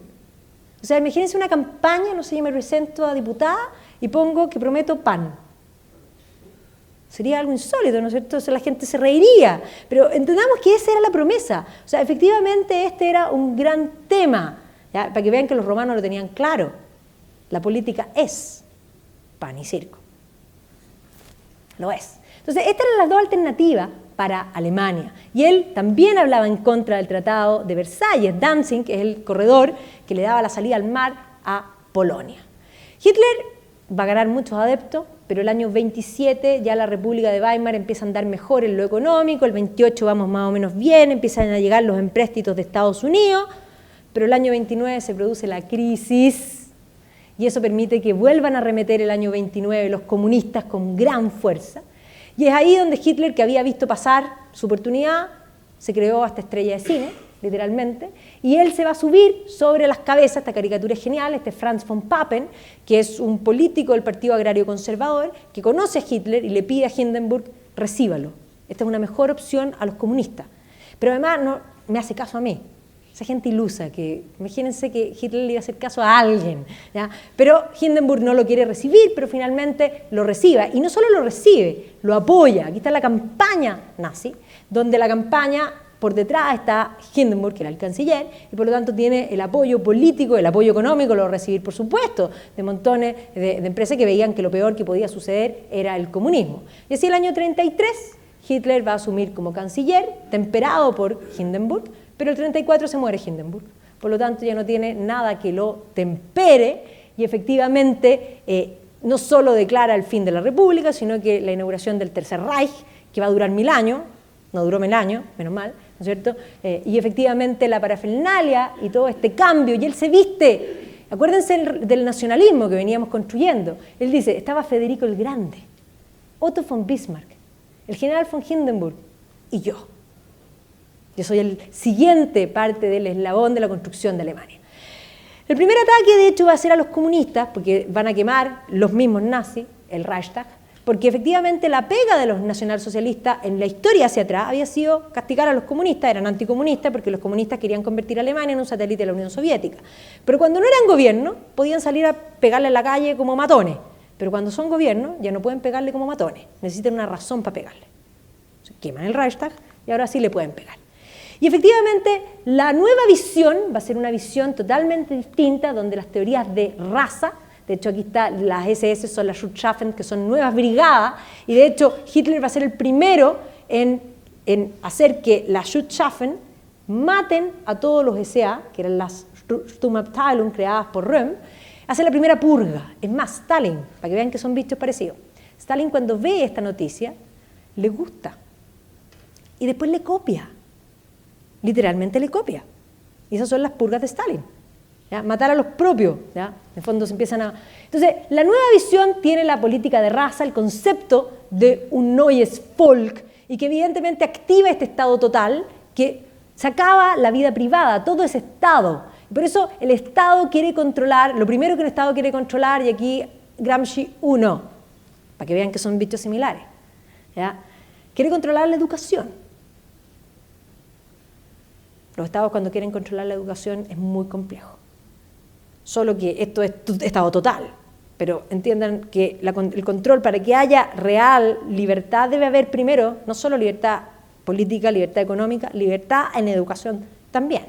Speaker 1: O sea, imagínense una campaña, no sé, yo me presento a diputada y pongo que prometo pan. Sería algo insólito, ¿no es cierto? O sea, la gente se reiría, pero entendamos que esa era la promesa. O sea, efectivamente este era un gran tema, ¿ya? Para que vean que los romanos lo tenían claro. La política es pan y circo. Lo es. Entonces, estas eran las dos alternativas para Alemania. Y él también hablaba en contra del Tratado de Versalles. Danzig, que es el corredor que le daba la salida al mar a Polonia. Hitler va a ganar muchos adeptos, pero el año 27 ya la República de Weimar empieza a andar mejor en lo económico, el 28 vamos más o menos bien, empiezan a llegar los empréstitos de Estados Unidos, pero el año 29 se produce la crisis y eso permite que vuelvan a arremeter el año 29 los comunistas con gran fuerza. Y es ahí donde Hitler, que había visto pasar su oportunidad, se creó esta estrella de cine, literalmente, y él se va a subir sobre las cabezas, esta caricatura es genial, Franz von Papen, que es un político del Partido Agrario Conservador, que conoce a Hitler y le pide a Hindenburg, recíbalo, esta es una mejor opción a los comunistas. Pero además no me hace caso a mí, esa gente ilusa, que imagínense que Hitler le iba a hacer caso a alguien, ¿ya? Pero Hindenburg no lo quiere recibir, pero finalmente lo recibe, y no solo lo recibe, lo apoya. Aquí está la campaña nazi, donde la campaña por detrás está Hindenburg, que era el canciller, y por lo tanto tiene el apoyo político, el apoyo económico, lo va a recibir por supuesto, de montones de empresas que veían que lo peor que podía suceder era el comunismo. Y así el año 33 Hitler va a asumir como canciller, temperado por Hindenburg, pero el 34 se muere Hindenburg. Por lo tanto ya no tiene nada que lo tempere y efectivamente no solo declara el fin de la República, sino que la inauguración del Tercer Reich, que va a durar 1000 años, no duró 1000 años, menos mal, ¿no es cierto? Y efectivamente la parafernalia y todo este cambio, y él se viste, acuérdense del nacionalismo que veníamos construyendo, él dice, estaba Federico el Grande, Otto von Bismarck, el general von Hindenburg y yo. Yo soy el siguiente parte del eslabón de la construcción de Alemania. El primer ataque, de hecho, va a ser a los comunistas, porque van a quemar los mismos nazis, el Reichstag, porque efectivamente la pega de los nacionalsocialistas en la historia hacia atrás había sido castigar a los comunistas, eran anticomunistas porque los comunistas querían convertir a Alemania en un satélite de la Unión Soviética. Pero cuando no eran gobierno, podían salir a pegarle en la calle como matones, pero cuando son gobierno ya no pueden pegarle como matones, necesitan una razón para pegarle. Se queman el Reichstag y ahora sí le pueden pegar. Y efectivamente la nueva visión va a ser una visión totalmente distinta, donde las teorías de raza, de hecho aquí está, las SS son las Schutzstaffen, que son nuevas brigadas, y de hecho Hitler va a ser el primero en hacer que las Schutzstaffen maten a todos los SA, que eran las Sturmabteilung creadas por Röhm, hace la primera purga. Es más, Stalin, para que vean que son bichos parecidos, Stalin cuando ve esta noticia, le gusta, y después le copia, literalmente le copia. Y esas son las purgas de Stalin. ¿Ya? Matar a los propios, ¿ya? En el fondo se empiezan a... Entonces, la nueva visión tiene la política de raza, el concepto de un neues Volk, y que evidentemente activa este Estado total, que se acaba la vida privada, todo ese Estado. Por eso el Estado quiere controlar, lo primero que el Estado quiere controlar, y aquí Gramsci 1, para que vean que son bichos similares, ¿ya? Quiere controlar la educación. Los Estados cuando quieren controlar la educación es muy complejo. Solo que esto es Estado total, pero entiendan que el control, para que haya real libertad, debe haber primero no solo libertad política, libertad económica, libertad en educación también.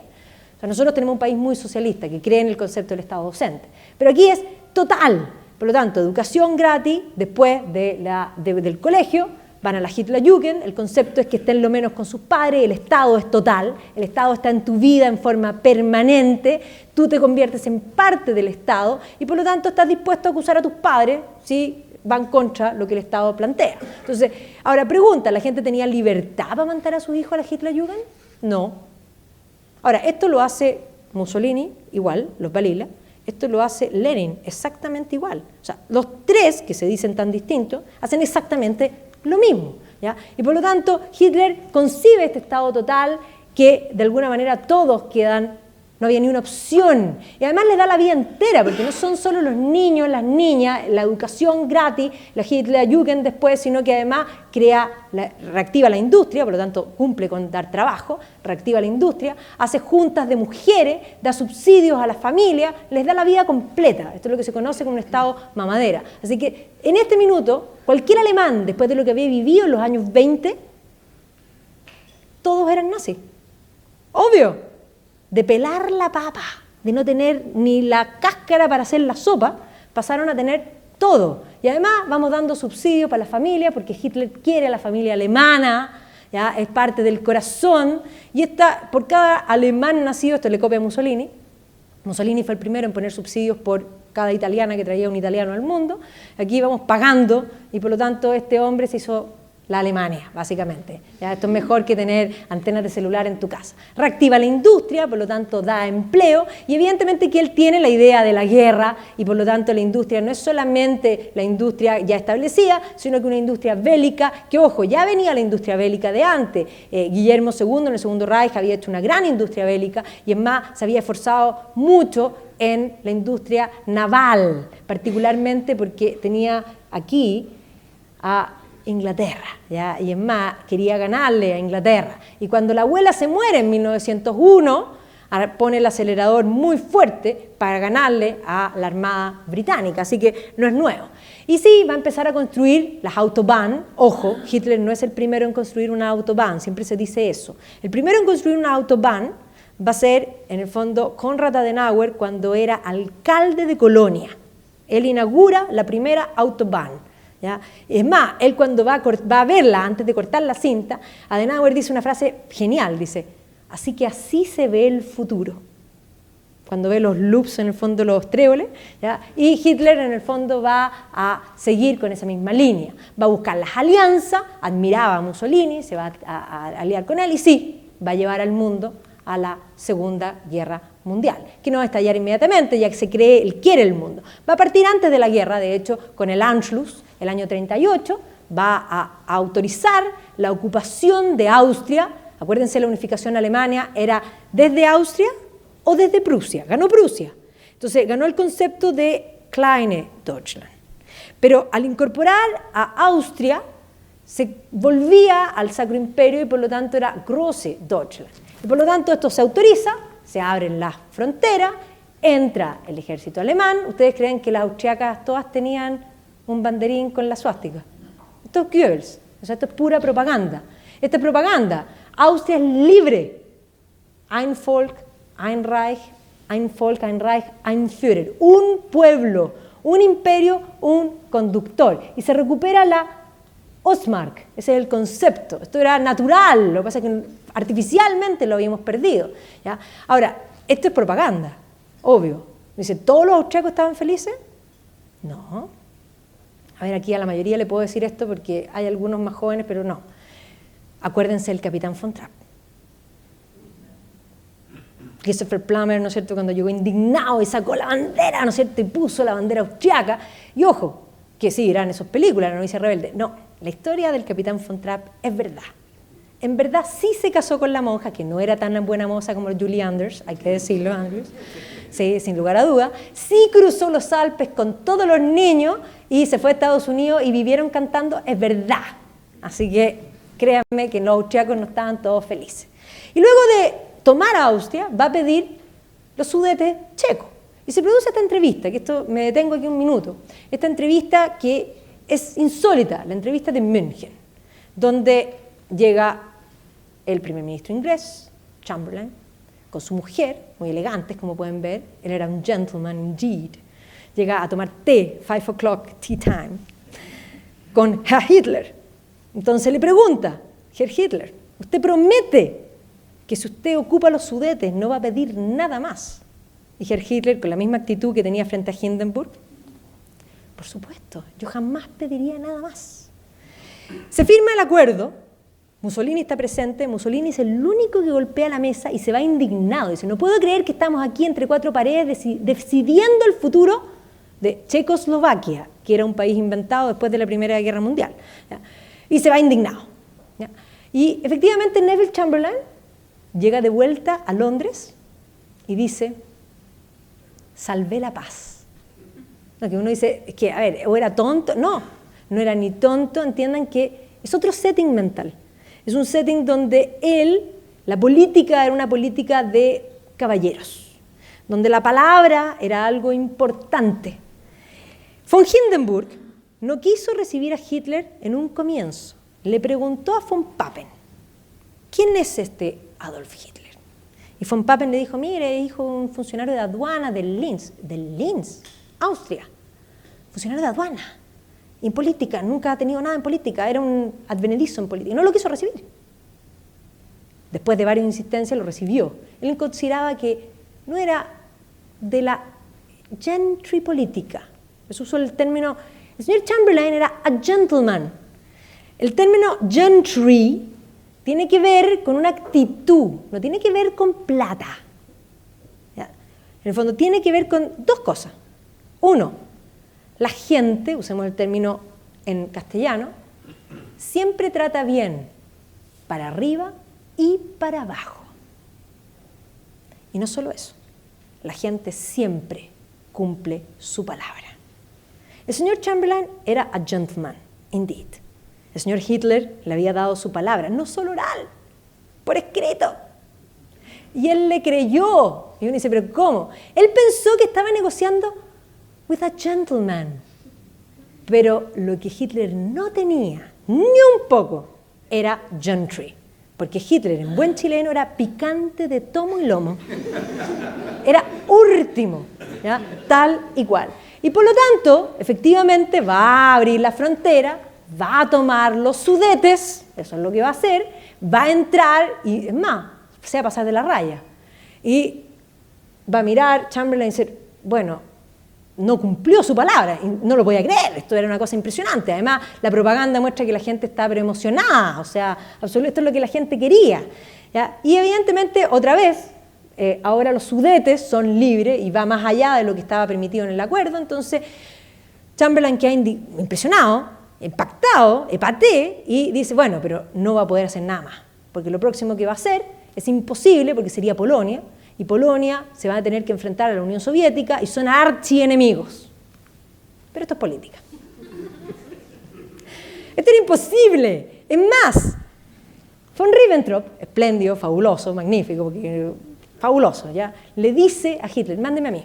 Speaker 1: O sea, nosotros tenemos un país muy socialista que cree en el concepto del Estado docente, pero aquí es total. Por lo tanto, educación gratis después del colegio, van a la Hitlerjugend, el concepto es que estén lo menos con sus padres, el Estado es total, el Estado está en tu vida en forma permanente, tú te conviertes en parte del Estado y por lo tanto estás dispuesto a acusar a tus padres si van contra lo que el Estado plantea. Entonces, ahora pregunta, ¿la gente tenía libertad para mandar a sus hijos a la Hitlerjugend? No. Ahora, esto lo hace Mussolini, igual, los Balila, esto lo hace Lenin, exactamente igual. O sea, los tres, que se dicen tan distintos, hacen exactamente lo mismo, ¿ya? Y por lo tanto Hitler concibe este Estado total que de alguna manera todos quedan, no había ni una opción, y además les da la vida entera, porque no son solo los niños, las niñas, la educación gratis, la Hitlerjugend después, sino que además reactiva la industria, por lo tanto cumple con dar trabajo, reactiva la industria, hace juntas de mujeres, da subsidios a las familias, les da la vida completa. Esto es lo que se conoce como un Estado mamadera. Así que en este minuto, cualquier alemán, después de lo que había vivido en los años 20, todos eran nazis. Obvio. De pelar la papa, de no tener ni la cáscara para hacer la sopa, pasaron a tener todo. Y además vamos dando subsidios para la familia, porque Hitler quiere a la familia alemana, ¿ya? Es parte del corazón, y por cada alemán nacido, esto le copia a Mussolini. Mussolini fue el primero en poner subsidios por cada italiana que traía un italiano al mundo. Aquí vamos pagando, y por lo tanto este hombre se hizo la Alemania, básicamente. ¿Ya? Esto es mejor que tener antenas de celular en tu casa. Reactiva la industria, por lo tanto da empleo, y evidentemente que él tiene la idea de la guerra, y por lo tanto la industria no es solamente la industria ya establecida, sino que una industria bélica, que ojo, ya venía la industria bélica de antes. Guillermo II en el Segundo Reich había hecho una gran industria bélica, y es más, se había esforzado mucho en la industria naval, particularmente porque tenía aquí a Inglaterra, ¿ya? Y es más, quería ganarle a Inglaterra. Y cuando la abuela se muere en 1901, pone el acelerador muy fuerte para ganarle a la Armada Británica, así que no es nuevo. Y sí, va a empezar a construir las Autobahn. Ojo, Hitler no es el primero en construir una Autobahn, siempre se dice eso. El primero en construir una Autobahn va a ser, en el fondo, Konrad Adenauer cuando era alcalde de Colonia. Él inaugura la primera Autobahn. ¿Ya? Es más, él cuando va a verla antes de cortar la cinta, Adenauer dice una frase genial, dice, así que así se ve el futuro. Cuando ve los loops, en el fondo los tréboles, ¿ya? Y Hitler en el fondo va a seguir con esa misma línea, va a buscar las alianzas, admiraba a Mussolini, se va a aliar con él y sí, va a llevar al mundo a la Segunda Guerra Mundial, que no va a estallar inmediatamente, ya que se cree, él quiere el mundo. Va a partir antes de la guerra, de hecho, con el Anschluss, el año 38, va a autorizar la ocupación de Austria. Acuérdense, la unificación alemana era desde Austria o desde Prusia, ganó Prusia. Entonces, ganó el concepto de Kleine Deutschland. Pero al incorporar a Austria, se volvía al Sacro Imperio y por lo tanto era Große Deutschland. Y por lo tanto esto se autoriza, se abren las fronteras, entra el ejército alemán. ¿Ustedes creen que las austriacas todas tenían un banderín con la suástica? Esto es Goebbels, o sea, esto es pura propaganda. Esta es propaganda. Austria es libre. Ein Volk, ein Reich, ein Volk, ein Reich, ein Führer. Un pueblo, un imperio, un conductor. Y se recupera la Ostmark, ese es el concepto. Esto era natural, lo que pasa es que artificialmente lo habíamos perdido, ¿ya? Ahora, esto es propaganda, obvio. Dice, ¿todos los austriacos estaban felices? No. A ver, aquí a la mayoría le puedo decir esto porque hay algunos más jóvenes, pero no. Acuérdense del capitán von Trapp. Christopher Plummer, ¿no es cierto?, cuando llegó indignado y sacó la bandera, ¿no es cierto?, y puso la bandera austriaca. Y ojo, que sí, eran esas películas, la novicia rebelde. No, la historia del capitán von Trapp es verdad. En verdad sí se casó con la monja, que no era tan buena moza como Julie Andrews, hay que decirlo, Andrews. Sí, sin lugar a duda. Sí cruzó los Alpes con todos los niños y se fue a Estados Unidos y vivieron cantando, es verdad. Así que créanme que los austriacos no estaban todos felices. Y luego de tomar a Austria, va a pedir los Sudetes checos. Y se produce esta entrevista, que esto me detengo aquí un minuto. Esta entrevista que es insólita, la entrevista de München, donde llega el primer ministro inglés, Chamberlain, con su mujer, muy elegantes como pueden ver, él era un gentleman indeed, llega a tomar té, 5 o'clock tea time, con Herr Hitler. Entonces le pregunta, Herr Hitler, usted promete que si usted ocupa los Sudetes no va a pedir nada más. Y Herr Hitler, con la misma actitud que tenía frente a Hindenburg, por supuesto, yo jamás pediría nada más. Se firma el acuerdo, Mussolini está presente, Mussolini es el único que golpea la mesa y se va indignado. Dice, no puedo creer que estamos aquí entre cuatro paredes decidiendo el futuro de Checoslovaquia, que era un país inventado después de la Primera Guerra Mundial. ¿Ya? Y se va indignado. ¿Ya? Y efectivamente Neville Chamberlain llega de vuelta a Londres y dice, salvé la paz. Lo que uno dice es que, a ver, o era tonto. No, no era ni tonto. Entiendan que es otro setting mental. Es un setting donde la política era una política de caballeros, donde la palabra era algo importante. Von Hindenburg no quiso recibir a Hitler en un comienzo. Le preguntó a von Papen, ¿quién es este Adolf Hitler? Y von Papen le dijo, mire, hijo de un funcionario de aduana del Linz, Austria, funcionario de aduana. Y en política, nunca ha tenido nada en política, era un advenedizo en política, no lo quiso recibir. Después de varias insistencias lo recibió. Él consideraba que no era de la gentry política. Eso usó el término, el señor Chamberlain era a gentleman. El término gentry tiene que ver con una actitud, no tiene que ver con plata. ¿Ya? En el fondo tiene que ver con dos cosas. Uno, la gente, usemos el término en castellano, siempre trata bien para arriba y para abajo. Y no solo eso, la gente siempre cumple su palabra. El señor Chamberlain era a gentleman, indeed. El señor Hitler le había dado su palabra, no solo oral, por escrito. Y él le creyó. Y uno dice, ¿pero cómo? Él pensó que estaba negociando with a gentleman. Pero lo que Hitler no tenía, ni un poco, era gentry. Porque Hitler, en buen chileno, era picante de tomo y lomo. Era último, ¿ya? Tal y cual. Y por lo tanto, efectivamente, va a abrir la frontera, va a tomar los Sudetes, eso es lo que va a hacer, va a entrar y, es más, se va a pasar de la raya. Y va a mirar Chamberlain y decir, bueno, no cumplió su palabra, y no lo podía creer, esto era una cosa impresionante. Además, la propaganda muestra que la gente está emocionada, o sea, esto es lo que la gente quería. ¿Ya? Y evidentemente, otra vez, ahora los Sudetes son libres y va más allá de lo que estaba permitido en el acuerdo. Entonces, Chamberlain queda impresionado, impactado, epaté, y dice, bueno, pero no va a poder hacer nada más, porque lo próximo que va a hacer es imposible, porque sería Polonia, y Polonia se va a tener que enfrentar a la Unión Soviética y son archienemigos. Pero esto es política. Esto era imposible. Es más, von Ribbentrop, espléndido, fabuloso, magnífico, porque, fabuloso, ¿ya? Le dice a Hitler, mándeme a mí.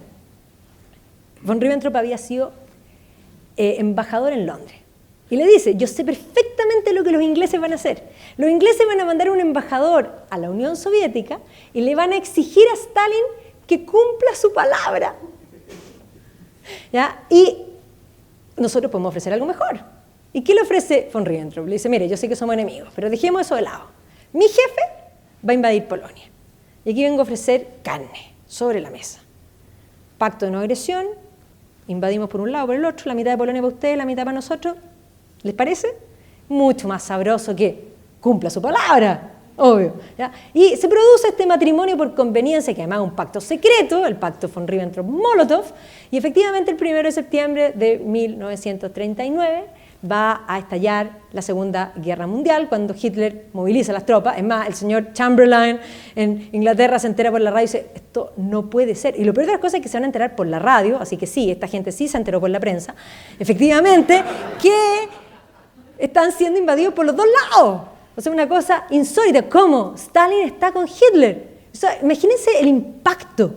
Speaker 1: Von Ribbentrop había sido embajador en Londres. Y le dice, yo sé perfectamente lo que los ingleses van a hacer. Los ingleses van a mandar un embajador a la Unión Soviética y le van a exigir a Stalin que cumpla su palabra. ¿Ya? Y nosotros podemos ofrecer algo mejor. ¿Y qué le ofrece von Ribbentrop? Le dice, mire, yo sé que somos enemigos, pero dejemos eso de lado. Mi jefe va a invadir Polonia. Y aquí vengo a ofrecer carne sobre la mesa. Pacto de no agresión, invadimos por un lado, por el otro, la mitad de Polonia para ustedes, la mitad para nosotros. ¿Les parece? Mucho más sabroso que cumpla su palabra, obvio. ¿Ya? Y se produce este matrimonio por conveniencia, que además es un pacto secreto, el pacto von Ribbentrop-Molotov, y efectivamente el 1 de septiembre de 1939 va a estallar la Segunda Guerra Mundial, cuando Hitler moviliza las tropas. Es más, el señor Chamberlain en Inglaterra se entera por la radio y dice, esto no puede ser. Y lo peor de las cosas es que se van a enterar por la radio, así que sí, esta gente sí se enteró por la prensa, efectivamente, que están siendo invadidos por los dos lados. O sea, una cosa insólita. ¿Cómo? Stalin está con Hitler. O sea, imagínense el impacto.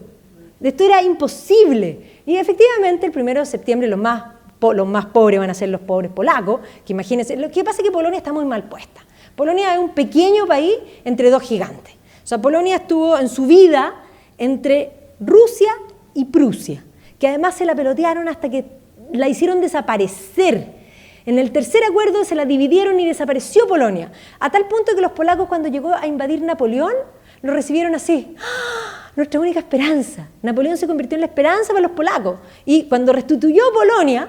Speaker 1: Esto era imposible. Y efectivamente, el 1 de septiembre los más pobres van a ser los pobres polacos, que imagínense. Lo que pasa es que Polonia está muy mal puesta. Polonia es un pequeño país entre dos gigantes. O sea, Polonia estuvo en su vida entre Rusia y Prusia, que además se la pelotearon hasta que la hicieron desaparecer. En el tercer acuerdo se la dividieron y desapareció Polonia, a tal punto que los polacos, cuando llegó a invadir Napoleón, lo recibieron así. ¡Ah! Nuestra única esperanza. Napoleón se convirtió en la esperanza para los polacos. Y cuando restituyó Polonia,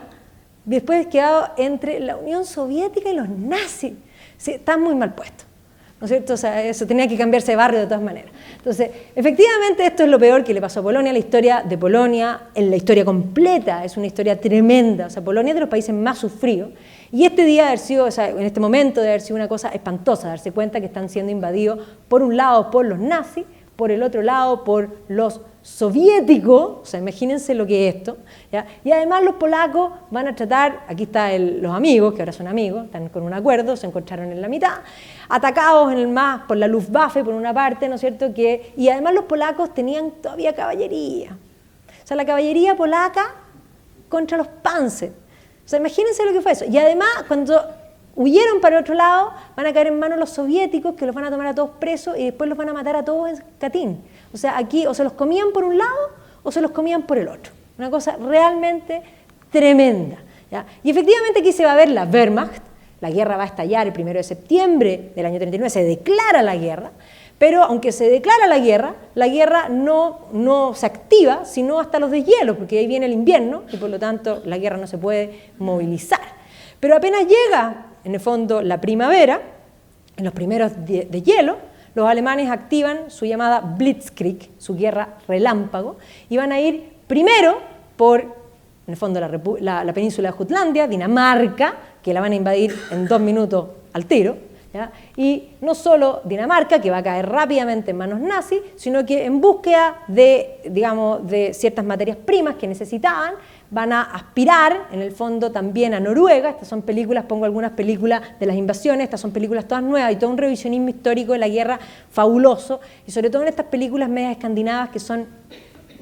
Speaker 1: después quedó entre la Unión Soviética y los nazis. Sí, está muy mal puesto, ¿no es cierto? O sea, eso tenía que cambiarse de barrio de todas maneras. Entonces, efectivamente, esto es lo peor que le pasó a Polonia. La historia de Polonia, en la historia completa, es una historia tremenda. O sea, Polonia es de los países más sufridos. Y este día, haber sido, o sea, en este momento, de haber sido una cosa espantosa, darse cuenta que están siendo invadidos, por un lado, por los nazis, por el otro lado, por los soviéticos. O sea, imagínense lo que es esto, ¿ya? Y además los polacos van a tratar, aquí están los amigos, que ahora son amigos, están con un acuerdo, se encontraron en la mitad, atacados en el más por la Luftwaffe, por una parte, ¿no es cierto? Y además los polacos tenían todavía caballería. O sea, la caballería polaca contra los Panzer. O sea, imagínense lo que fue eso. Y además, cuando huyeron para otro lado, van a caer en manos los soviéticos, que los van a tomar a todos presos y después los van a matar a todos en Katyn. O sea, aquí o se los comían por un lado o se los comían por el otro. Una cosa realmente tremenda, ¿ya? Y efectivamente aquí se va a ver la Wehrmacht. La guerra va a estallar el 1 de septiembre del año 39, se declara la guerra, pero aunque se declara la guerra no se activa sino hasta los deshielos, porque ahí viene el invierno y por lo tanto la guerra no se puede movilizar. Pero apenas llega, en el fondo, la primavera, en los primeros de hielo, los alemanes activan su llamada Blitzkrieg, su guerra relámpago, y van a ir primero por, en el fondo, la península de Jutlandia, Dinamarca, que la van a invadir en 2 minutos al tiro, ¿ya? Y no solo Dinamarca, que va a caer rápidamente en manos nazis, sino que en búsqueda de, digamos, de ciertas materias primas que necesitaban, van a aspirar, en el fondo, también a Noruega. Estas son películas, pongo algunas películas de las invasiones, estas son películas todas nuevas, y todo un revisionismo histórico de la guerra fabuloso, y sobre todo en estas películas medias escandinavas que son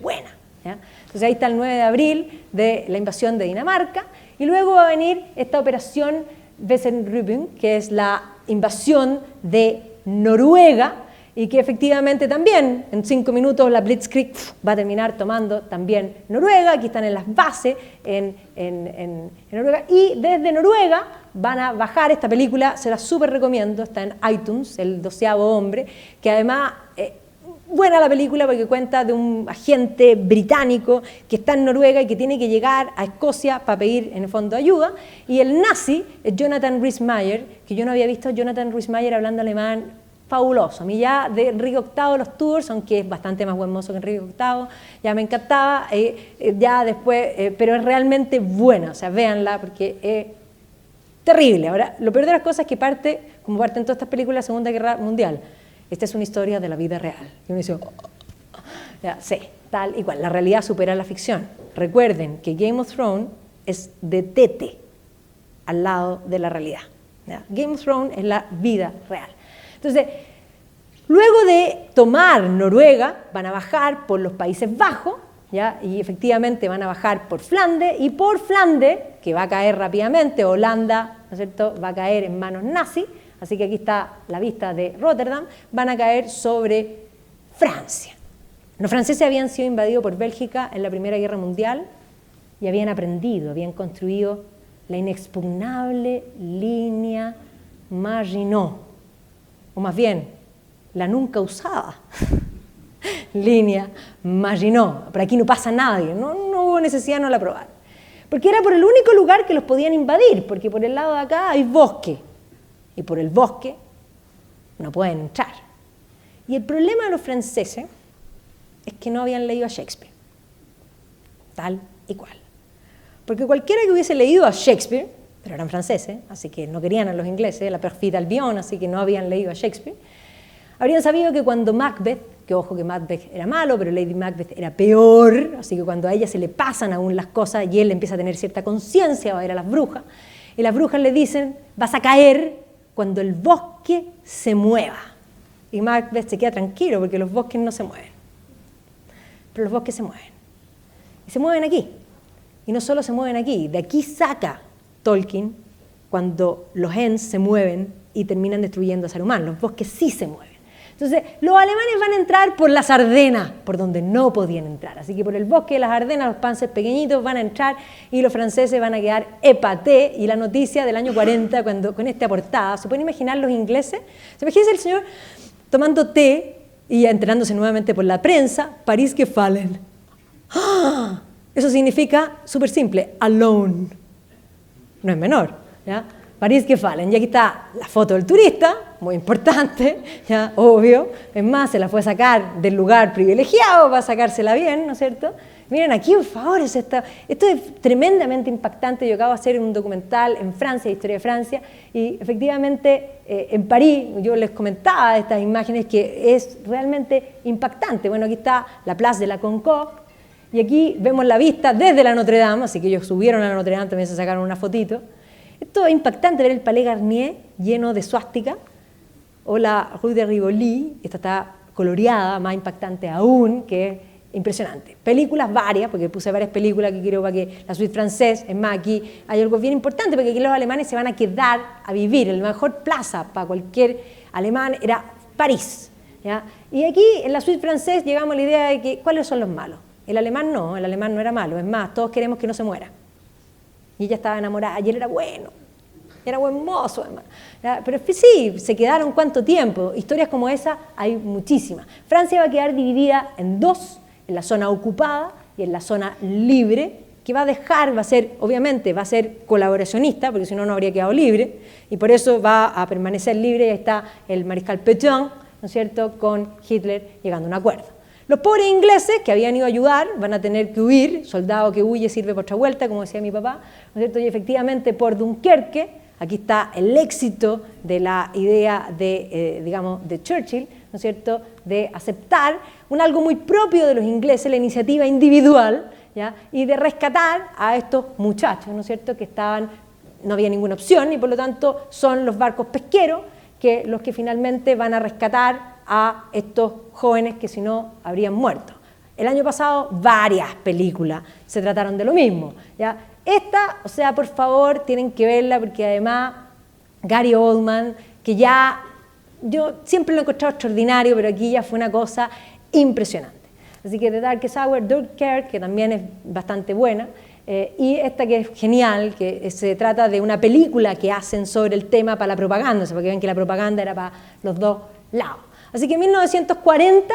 Speaker 1: buenas, ¿ya? Entonces ahí está el 9 de abril de la invasión de Dinamarca, y luego va a venir esta operación Weserübung, que es la invasión de Noruega, y que efectivamente también en 5 minutos la Blitzkrieg va a terminar tomando también Noruega. Aquí están en las bases en Noruega, y desde Noruega van a bajar. Esta película se la súper recomiendo, está en iTunes, El 12º hombre, que además buena la película porque cuenta de un agente británico que está en Noruega y que tiene que llegar a Escocia para pedir en el fondo ayuda, y el nazi es Jonathan Rhys-Meyer, que yo no había visto a Jonathan Rhys-Meyer hablando alemán. Fabuloso. A mí ya de Enrique VIII los tours, aunque es bastante más buen mozo que Enrique VIII, ya me encantaba, ya después, pero es realmente buena, o sea, véanla porque es terrible. Ahora, lo peor de las cosas es que parte, como parten todas estas películas de la Segunda Guerra Mundial, esta es una historia de la vida real. Y uno dice, ya, sí, tal y cual, la realidad supera la ficción. Recuerden que Game of Thrones es de tete al lado de la realidad. ¿ya? Game of Thrones es la vida real. Entonces, luego de tomar Noruega, van a bajar por los Países Bajos, ¿ya? Y efectivamente van a bajar por Flandes, y por Flandes, que va a caer rápidamente, Holanda, ¿no es cierto?, va a caer en manos nazis, así que aquí está la vista de Rotterdam, van a caer sobre Francia. Los franceses habían sido invadidos por Bélgica en la Primera Guerra Mundial y habían aprendido, habían construido la inexpugnable línea Maginot, o más bien, la nunca usada línea Maginot. Por aquí no pasa nadie, no hubo necesidad, no la aprobaron. Porque era por el único lugar que los podían invadir, porque por el lado de acá hay bosque, y por el bosque no pueden entrar. Y el problema de los franceses es que no habían leído a Shakespeare, tal y cual. Porque cualquiera que hubiese leído a Shakespeare, pero eran franceses, así que no querían a los ingleses, la perfide Albion, así que no habían leído a Shakespeare, habrían sabido que cuando Macbeth, que ojo que Macbeth era malo, pero Lady Macbeth era peor, así que cuando a ella se le pasan aún las cosas y él empieza a tener cierta conciencia, va a ver a las brujas, y las brujas le dicen, vas a caer cuando el bosque se mueva. Y Macbeth se queda tranquilo porque los bosques no se mueven. Pero los bosques se mueven. Y se mueven aquí. Y no solo se mueven aquí, de aquí saca Tolkien cuando los Ents se mueven y terminan destruyendo a Saruman. Los bosques sí se mueven. Entonces, los alemanes van a entrar por las Ardenas, por donde no podían entrar. Así que por el bosque de las Ardenas, los panzers pequeñitos van a entrar y los franceses van a quedar épaté. Y la noticia del año 40, cuando con esta portada, ¿se pueden imaginar los ingleses? ¿Se imagina el señor tomando té y enterándose nuevamente por la prensa, París gefallen? ¡Ah! Eso significa, súper simple, alone. No es menor, ¿ya? París gefallen. Y aquí está la foto del turista, muy importante, ¿ya? Obvio. Es más, se la fue a sacar del lugar privilegiado para sacársela bien, ¿no es cierto? Miren aquí, por favor, esto es tremendamente impactante. Yo acabo de hacer un documental en Francia, Historia de Francia, y efectivamente en París, yo les comentaba estas imágenes que es realmente impactante. Bueno, aquí está la Place de la Concorde, y aquí vemos la vista desde la Notre Dame, así que ellos subieron a la Notre Dame, también se sacaron una fotito. Esto es impactante ver el Palais Garnier lleno de suástica, o la Rue de Rivoli, esta está coloreada, más impactante aún, que es impresionante. Películas varias, porque puse varias películas que quiero para que la suite francés, es más, aquí hay algo bien importante, porque aquí los alemanes se van a quedar a vivir. La mejor plaza para cualquier alemán era París, ¿ya? Y aquí en la suite francés llegamos a la idea de que, ¿cuáles son los malos? El alemán no era malo, es más, todos queremos que no se muera. Y ella estaba enamorada, y él era bueno, era buen mozo, además. Pero sí, se quedaron ¿cuánto tiempo? Historias como esa hay muchísimas. Francia va a quedar dividida en dos, en la zona ocupada y en la zona libre, que va a dejar, obviamente va a ser colaboracionista, porque si no, no habría quedado libre, y por eso va a permanecer libre, y ahí está el mariscal Pétain, ¿no es cierto?, con Hitler llegando a un acuerdo. Los pobres ingleses que habían ido a ayudar van a tener que huir, soldado que huye sirve por otra vuelta, como decía mi papá, ¿no es cierto? Y efectivamente por Dunkerque, aquí está el éxito de la idea de, de Churchill, ¿no es cierto?, de aceptar algo muy propio de los ingleses, la iniciativa individual, ¿ya?, y de rescatar a estos muchachos, ¿no es cierto?, que no había ninguna opción y por lo tanto son los barcos pesqueros los que finalmente van a rescatar a estos jóvenes que si no habrían muerto. El año pasado varias películas se trataron de lo mismo, ¿ya? Esta, o sea, por favor, tienen que verla porque además Gary Oldman, que ya yo siempre lo he encontrado extraordinario, pero aquí ya fue una cosa impresionante. Así que The Darkest Hour, Dunkirk, que también es bastante buena, y esta que es genial, que se trata de una película que hacen sobre el tema para la propaganda, o sea, porque ven que la propaganda era para los dos lados. Así que en 1940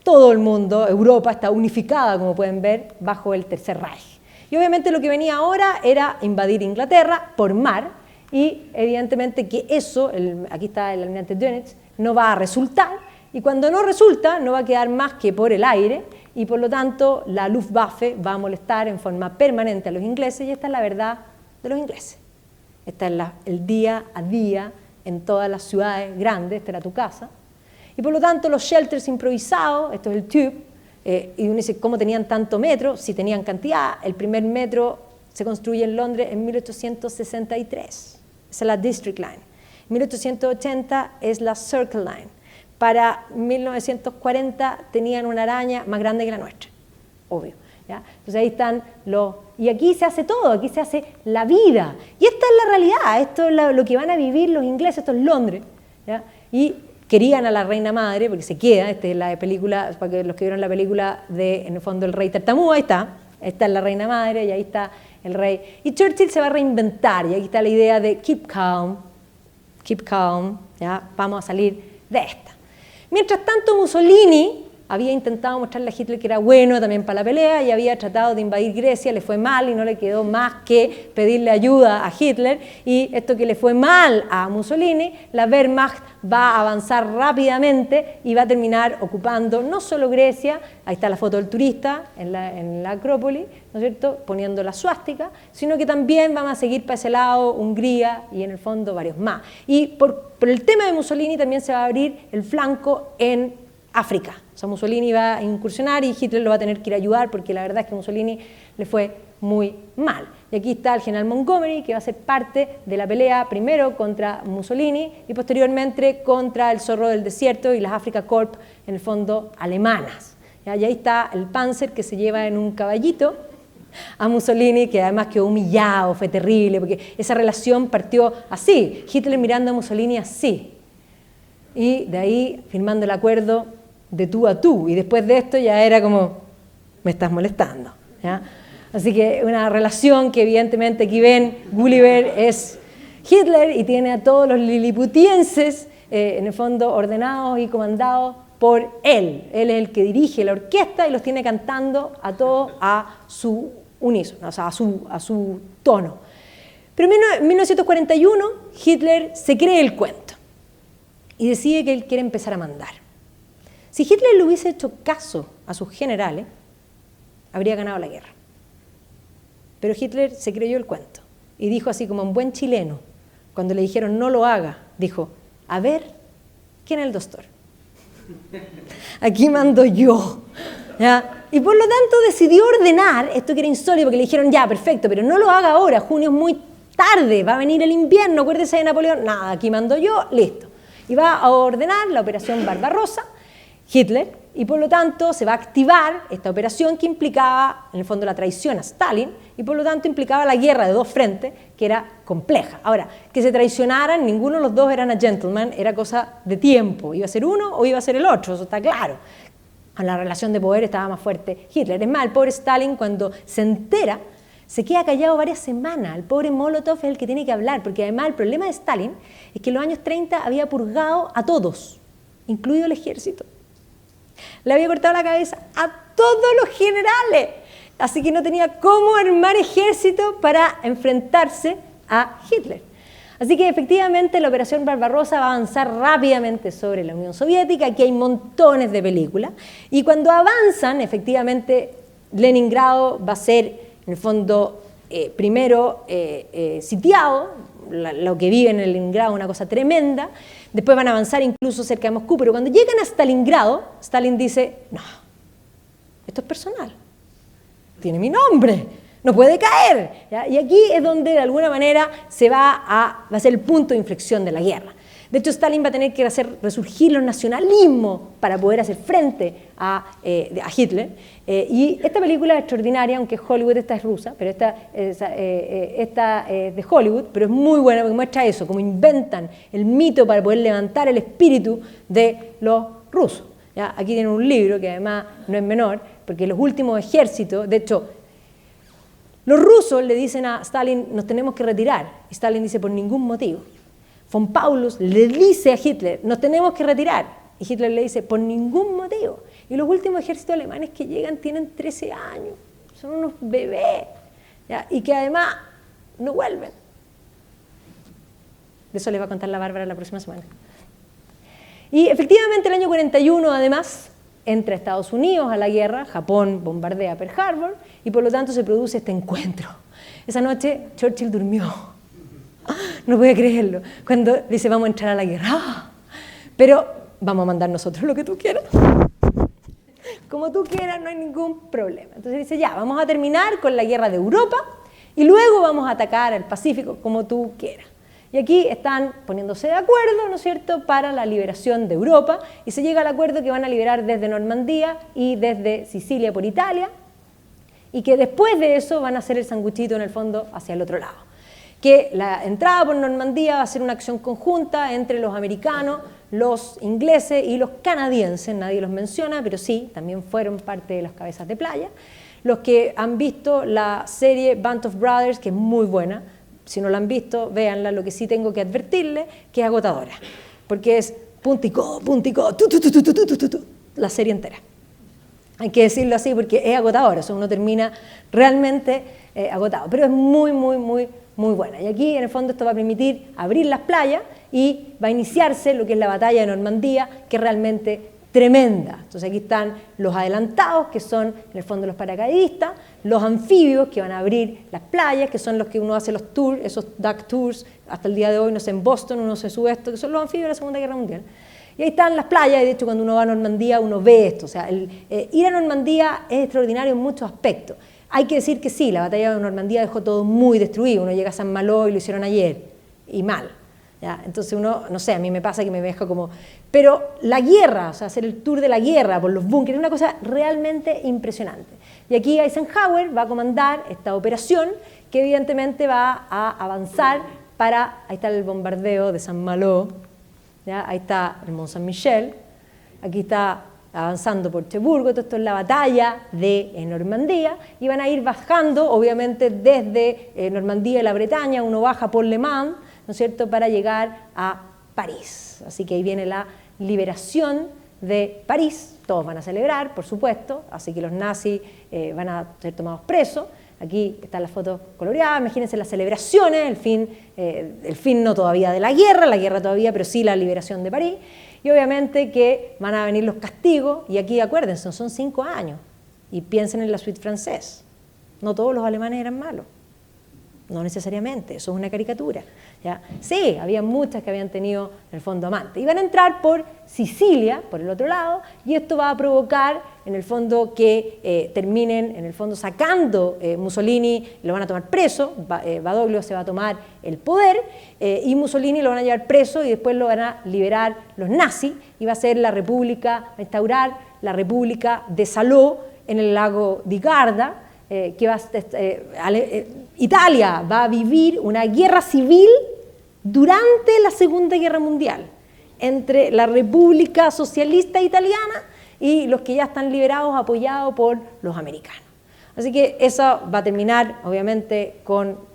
Speaker 1: todo el mundo, Europa está unificada, como pueden ver, bajo el Tercer Reich. Y obviamente lo que venía ahora era invadir Inglaterra por mar, y evidentemente que eso, aquí está el almirante Dönitz, no va a resultar, y cuando no resulta no va a quedar más que por el aire, y por lo tanto la Luftwaffe va a molestar en forma permanente a los ingleses, y esta es la verdad de los ingleses. Esta es el día a día en todas las ciudades grandes, esta era tu casa, y por lo tanto los shelters improvisados, esto es el tube, y uno dice, ¿cómo tenían tanto metro? Si tenían cantidad, el primer metro se construye en Londres en 1863, esa es la District Line. 1880 es la Circle Line. Para 1940 tenían una araña más grande que la nuestra, obvio. ¿Ya? Entonces ahí están los... Y aquí se hace todo, aquí se hace la vida. Y esta es la realidad, esto es lo que van a vivir los ingleses, esto es Londres. ¿Ya? Y querían a la reina madre, porque se queda, esta es la película, para que los que vieron la película de, en el fondo, El Rey Tartamú, ahí está, esta es la reina madre y ahí está el rey. Y Churchill se va a reinventar, y aquí está la idea de keep calm, ¿ya? Vamos a salir de esta. Mientras tanto, Mussolini había intentado mostrarle a Hitler que era bueno también para la pelea y había tratado de invadir Grecia, le fue mal y no le quedó más que pedirle ayuda a Hitler, y esto que le fue mal a Mussolini, la Wehrmacht va a avanzar rápidamente y va a terminar ocupando no solo Grecia, ahí está la foto del turista en la Acrópolis, ¿no es cierto?, poniendo la suástica, sino que también vamos a seguir para ese lado Hungría y en el fondo varios más. Y por el tema de Mussolini también se va a abrir el flanco en África. O sea, Mussolini va a incursionar y Hitler lo va a tener que ir a ayudar, porque la verdad es que a Mussolini le fue muy mal. Y aquí está el general Montgomery, que va a ser parte de la pelea primero contra Mussolini y posteriormente contra el Zorro del Desierto y las Afrika Korps, en el fondo alemanas. ¿Ya? Y ahí está el Panzer, que se lleva en un caballito a Mussolini, que además quedó humillado, fue terrible, porque esa relación partió así, Hitler mirando a Mussolini así, y de ahí firmando el acuerdo de tú a tú, y después de esto ya era como, me estás molestando, ¿ya? Así que una relación que evidentemente aquí ven, Gulliver es Hitler y tiene a todos los liliputienses en el fondo ordenados y comandados por él. Él es el que dirige la orquesta y los tiene cantando a todos a su unísono, o sea, a su tono. Pero en 1941 Hitler se cree el cuento y decide que él quiere empezar a mandar. Si Hitler le hubiese hecho caso a sus generales, habría ganado la guerra. Pero Hitler se creyó el cuento y dijo así como un buen chileno, cuando le dijeron no lo haga, dijo, a ver, ¿quién es el doctor? Aquí mando yo. ¿Ya? Y por lo tanto decidió ordenar, esto que era insólito, porque le dijeron ya, perfecto, pero no lo haga ahora, junio es muy tarde, va a venir el invierno, acuérdese de Napoleón, nada, aquí mando yo, listo. Y va a ordenar la operación Barbarossa, Hitler, y por lo tanto se va a activar esta operación que implicaba, en el fondo, la traición a Stalin, y por lo tanto implicaba la guerra de dos frentes, que era compleja. Ahora, que se traicionaran, ninguno de los dos eran a gentleman, era cosa de tiempo, iba a ser uno o iba a ser el otro, eso está claro. La relación de poder estaba más fuerte Hitler. Es más, el pobre Stalin, cuando se entera, se queda callado varias semanas. El pobre Molotov es el que tiene que hablar, porque además el problema de Stalin es que en los años 30 había purgado a todos, incluido el ejército. Le había cortado la cabeza a todos los generales, así que no tenía cómo armar ejército para enfrentarse a Hitler. Así que efectivamente la operación Barbarossa va a avanzar rápidamente sobre la Unión Soviética. Aquí hay montones de películas, y cuando avanzan, efectivamente Leningrado va a ser, en el fondo, primero sitiado, lo que vive en el Leningrado es una cosa tremenda. Después van a avanzar incluso cerca de Moscú, pero cuando llegan a Stalingrado, Stalin dice, no, esto es personal, tiene mi nombre, no puede caer. ¿Ya? Y aquí es donde de alguna manera va a ser el punto de inflexión de la guerra. De hecho, Stalin va a tener que hacer resurgir los nacionalismos para poder hacer frente a Hitler. Y esta película es extraordinaria, aunque Hollywood, esta es rusa, pero esta es de Hollywood, pero es muy buena porque muestra eso, cómo inventan el mito para poder levantar el espíritu de los rusos. ¿Ya? Aquí tienen un libro que además no es menor, porque los últimos ejércitos, de hecho, los rusos le dicen a Stalin, nos tenemos que retirar, y Stalin dice, por ningún motivo. Von Paulus le dice a Hitler, nos tenemos que retirar, y Hitler le dice, por ningún motivo. Y los últimos ejércitos alemanes que llegan tienen 13 años, son unos bebés, ¿ya? Y que además no vuelven. De eso les va a contar la Bárbara la próxima semana. Y efectivamente el año 41 además entra Estados Unidos a la guerra, Japón bombardea Pearl Harbor y por lo tanto se produce este encuentro. Esa noche Churchill durmió, no podía creerlo, cuando dice vamos a entrar a la guerra, pero vamos a mandar nosotros lo que tú quieras, como tú quieras, no hay ningún problema. Entonces dice ya, vamos a terminar con la guerra de Europa y luego vamos a atacar al Pacífico como tú quieras. Y aquí están poniéndose de acuerdo, ¿no es cierto?, para la liberación de Europa, y se llega al acuerdo que van a liberar desde Normandía y desde Sicilia por Italia, y que después de eso van a hacer el sanguchito en el fondo hacia el otro lado. Que la entrada por Normandía va a ser una acción conjunta entre los americanos, los ingleses y los canadienses, nadie los menciona, pero sí, también fueron parte de las cabezas de playa. Los que han visto la serie Band of Brothers, que es muy buena, si no la han visto, véanla. Lo que sí tengo que advertirle, que es agotadora, porque es puntico, la serie entera. Hay que decirlo así porque es agotador, o sea, uno termina realmente agotado, pero es muy buena. Y aquí, en el fondo, esto va a permitir abrir las playas y va a iniciarse lo que es la batalla de Normandía, que es realmente tremenda. Entonces aquí están los adelantados, que son en el fondo los paracaidistas, los anfibios que van a abrir las playas, que son los que uno hace los tours, esos duck tours, hasta el día de hoy, no sé, en Boston uno se sube esto, que son los anfibios de la Segunda Guerra Mundial. Y ahí están las playas, y de hecho cuando uno va a Normandía uno ve esto, o sea, ir a Normandía es extraordinario en muchos aspectos. Hay que decir que sí, la batalla de Normandía dejó todo muy destruido, uno llega a San Malo y lo hicieron ayer, y mal. ¿Ya? Entonces uno, no sé, a mí me pasa que me deja como... Pero la guerra, o sea, hacer el tour de la guerra por los búnkeres, es una cosa realmente impresionante. Y aquí Eisenhower va a comandar esta operación que evidentemente va a avanzar para... Ahí está el bombardeo de San Malo, ¿ya? Ahí está el Mont Saint-Michel, aquí está avanzando por Cherburgo, todo esto es la batalla de Normandía, y van a ir bajando, obviamente, desde Normandía y la Bretaña, uno baja por Le Mans, ¿no es cierto?, para llegar a París. Así que ahí viene la liberación de París, todos van a celebrar, por supuesto, así que los nazis van a ser tomados presos. Aquí están las fotos coloreadas, imagínense las celebraciones, el fin no todavía de la guerra todavía, pero sí la liberación de París. Y obviamente que van a venir los castigos, y aquí acuérdense, son 5 años, y piensen en la suite francesa. No todos los alemanes eran malos. No necesariamente, eso es una caricatura, ¿ya? Sí, había muchas que habían tenido en el fondo amantes. Iban a entrar por Sicilia, por el otro lado, y esto va a provocar en el fondo que terminen en el fondo sacando Mussolini, lo van a tomar preso, Badoglio se va a tomar el poder y Mussolini lo van a llevar preso y después lo van a liberar los nazis y va a ser la república, va a instaurar la República de Salò en el lago di Garda, que va Italia va a vivir una guerra civil durante la Segunda Guerra Mundial entre la República Socialista Italiana y los que ya están liberados, apoyados por los americanos. Así que eso va a terminar, obviamente,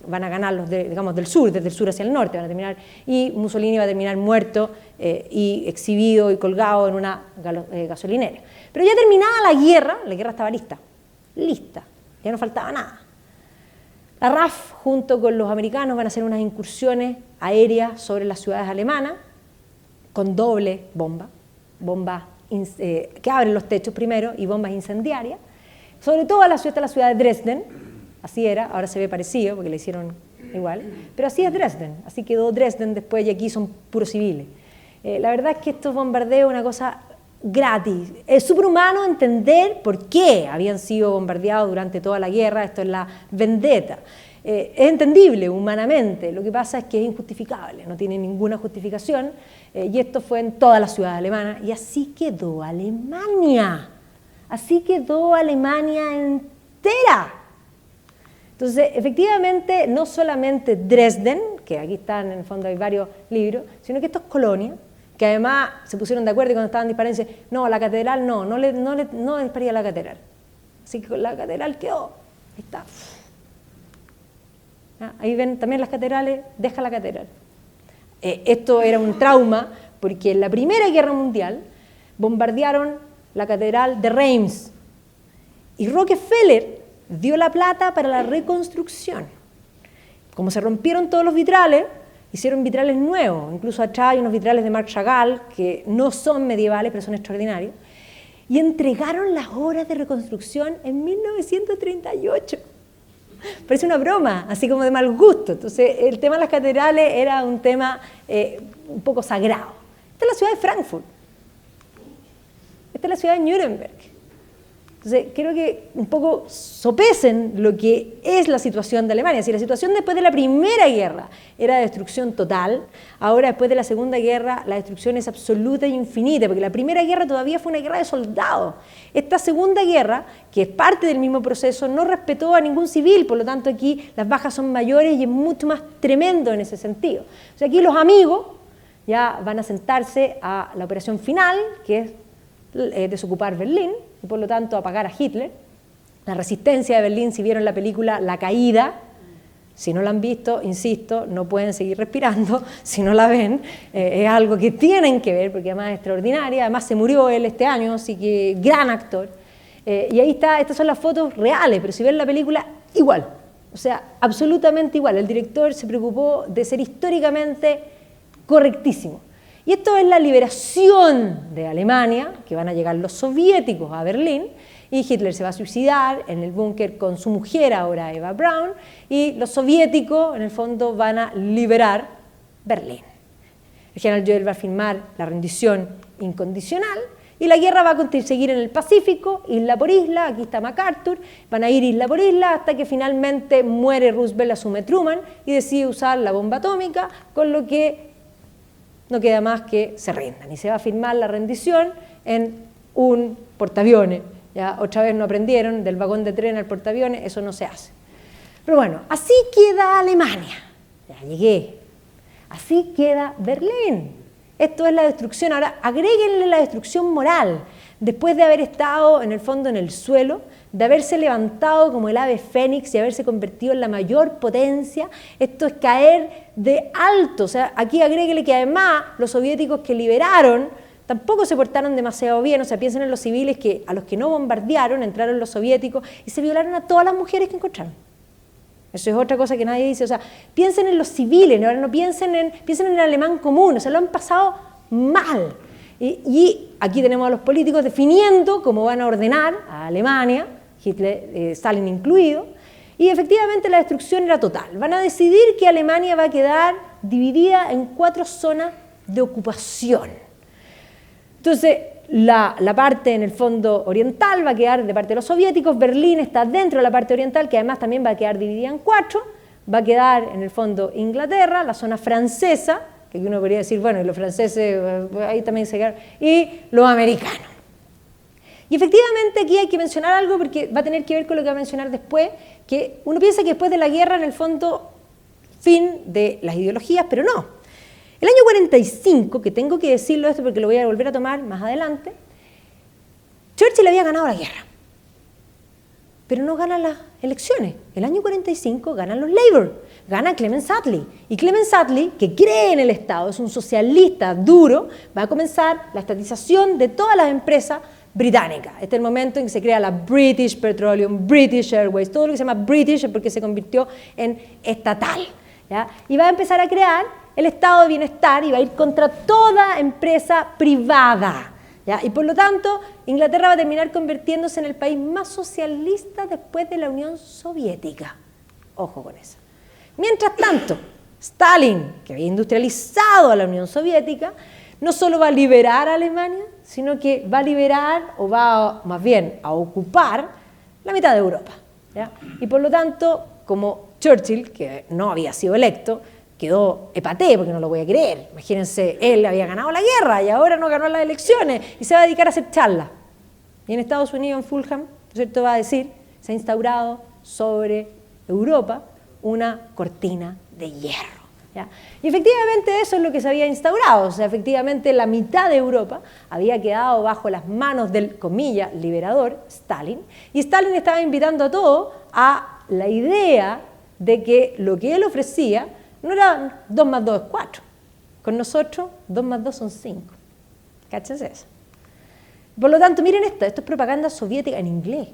Speaker 1: van a ganar los digamos, del sur, desde el sur hacia el norte, van a terminar, y Mussolini va a terminar muerto y exhibido y colgado en una gasolinera. Pero ya terminada la guerra estaba lista, ya no faltaba nada. La RAF, junto con los americanos, van a hacer unas incursiones aéreas sobre las ciudades alemanas con doble bombas que abren los techos primero y bombas incendiarias, sobre todo la ciudad de Dresden, así era, ahora se ve parecido porque le hicieron igual, pero así es Dresden, así quedó Dresden después y aquí son puros civiles. La verdad es que estos bombardeos es una cosa gratis. Es superhumano entender por qué habían sido bombardeados durante toda la guerra, esto es la vendetta. Es entendible humanamente, lo que pasa es que es injustificable, no tiene ninguna justificación, y esto fue en todas las ciudades alemanas, y así quedó Alemania entera. Entonces, efectivamente, no solamente Dresden, que aquí están, en el fondo hay varios libros, sino que esto es Colonia, que además se pusieron de acuerdo y cuando estaban disparando, dicen, no, la catedral no disparía la catedral. Así que la catedral quedó, ahí está. Ahí ven también las catedrales, deja la catedral. Esto era un trauma porque en la Primera Guerra Mundial bombardearon la catedral de Reims y Rockefeller dio la plata para la reconstrucción. Como se rompieron todos los vitrales, hicieron vitrales nuevos, incluso atrás hay unos vitrales de Marc Chagall que no son medievales pero son extraordinarios, y entregaron las obras de reconstrucción en 1938. Parece una broma, así como de mal gusto. Entonces, el tema de las catedrales era un tema un poco sagrado. Esta es la ciudad de Frankfurt. Esta es la ciudad de Nuremberg. Entonces, quiero que un poco sopesen lo que es la situación de Alemania. Si la situación después de la Primera Guerra era de destrucción total, ahora después de la Segunda Guerra la destrucción es absoluta e infinita, porque la Primera Guerra todavía fue una guerra de soldados. Esta Segunda Guerra, que es parte del mismo proceso, no respetó a ningún civil, por lo tanto aquí las bajas son mayores y es mucho más tremendo en ese sentido. O sea, aquí los amigos ya van a sentarse a la operación final, que es desocupar Berlín y por lo tanto apagar a Hitler. La resistencia de Berlín, si vieron la película La Caída, si no la han visto, insisto, no pueden seguir respirando, si no la ven, es algo que tienen que ver porque además es extraordinaria, además se murió él este año, así que gran actor. Y ahí está, estas son las fotos reales, pero si ven la película, igual, o sea, absolutamente igual. El director se preocupó de ser históricamente correctísimo. Y esto es la liberación de Alemania, que van a llegar los soviéticos a Berlín, y Hitler se va a suicidar en el búnker con su mujer, ahora Eva Braun, y los soviéticos, en el fondo, van a liberar Berlín. El general Gödel va a firmar la rendición incondicional, y la guerra va a seguir en el Pacífico, isla por isla, aquí está MacArthur, van a ir isla por isla, hasta que finalmente muere Roosevelt, asume Truman, y decide usar la bomba atómica, con lo que no queda más que se rindan. Y se va a firmar la rendición en un portaaviones. Ya otra vez no aprendieron, del vagón de tren al portaaviones, eso no se hace. Pero bueno, así queda Alemania. Ya llegué. Así queda Berlín. Esto es la destrucción. Ahora, agréguenle la destrucción moral. Después de haber estado, en el fondo, en el suelo, de haberse levantado como el ave fénix y haberse convertido en la mayor potencia, esto es caer de alto. O sea, aquí agréguele que además los soviéticos que liberaron tampoco se portaron demasiado bien. O sea, piensen en los civiles que a los que no bombardearon entraron los soviéticos y se violaron a todas las mujeres que encontraron. Eso es otra cosa que nadie dice. O sea, piensen en los civiles, ahora no piensen en el alemán común. O sea, lo han pasado mal. Y aquí tenemos a los políticos definiendo cómo van a ordenar a Alemania, Hitler, Stalin incluido, y efectivamente la destrucción era total. Van a decidir que Alemania va a quedar dividida en 4 zonas de ocupación. Entonces, la parte en el fondo oriental va a quedar de parte de los soviéticos, Berlín está dentro de la parte oriental, que además también va a quedar dividida en 4, va a quedar en el fondo Inglaterra, la zona francesa, que uno podría decir, bueno, y los franceses, ahí también se quedaron, y los americanos. Y efectivamente aquí hay que mencionar algo porque va a tener que ver con lo que va a mencionar después, que uno piensa que después de la guerra, en el fondo, fin de las ideologías, pero no. El año 45, que tengo que decirlo esto porque lo voy a volver a tomar más adelante, Churchill había ganado la guerra, pero no gana las elecciones. El año 45 ganan los Labour, gana Clement Attlee. Y Clement Attlee, que cree en el Estado, es un socialista duro, va a comenzar la estatización de todas las empresas británicas. Este es el momento en que se crea la British Petroleum, British Airways, todo lo que se llama British es porque se convirtió en estatal, ¿ya? Y va a empezar a crear el estado de bienestar y va a ir contra toda empresa privada, ¿ya? Y por lo tanto, Inglaterra va a terminar convirtiéndose en el país más socialista después de la Unión Soviética. Ojo con eso. Mientras tanto, Stalin, que había industrializado a la Unión Soviética, no solo va a liberar a Alemania, sino que va a liberar, o va más bien a ocupar, la mitad de Europa, ¿ya? Y por lo tanto, como Churchill, que no había sido electo, quedó hepaté, porque no lo voy a creer. Imagínense, él había ganado la guerra y ahora no ganó las elecciones y se va a dedicar a hacer charlas. Y en Estados Unidos, en Fulham, ¿cierto?, va a decir, se ha instaurado sobre Europa una cortina de hierro, ¿ya? Y efectivamente eso es lo que se había instaurado. O sea, efectivamente la mitad de Europa había quedado bajo las manos del, comillas, liberador, Stalin, y Stalin estaba invitando a todos a la idea de que lo que él ofrecía no era 2 más 2 es 4. Con nosotros, 2 más 2 son 5. ¿Cáchense eso? Por lo tanto, miren esto es propaganda soviética en inglés.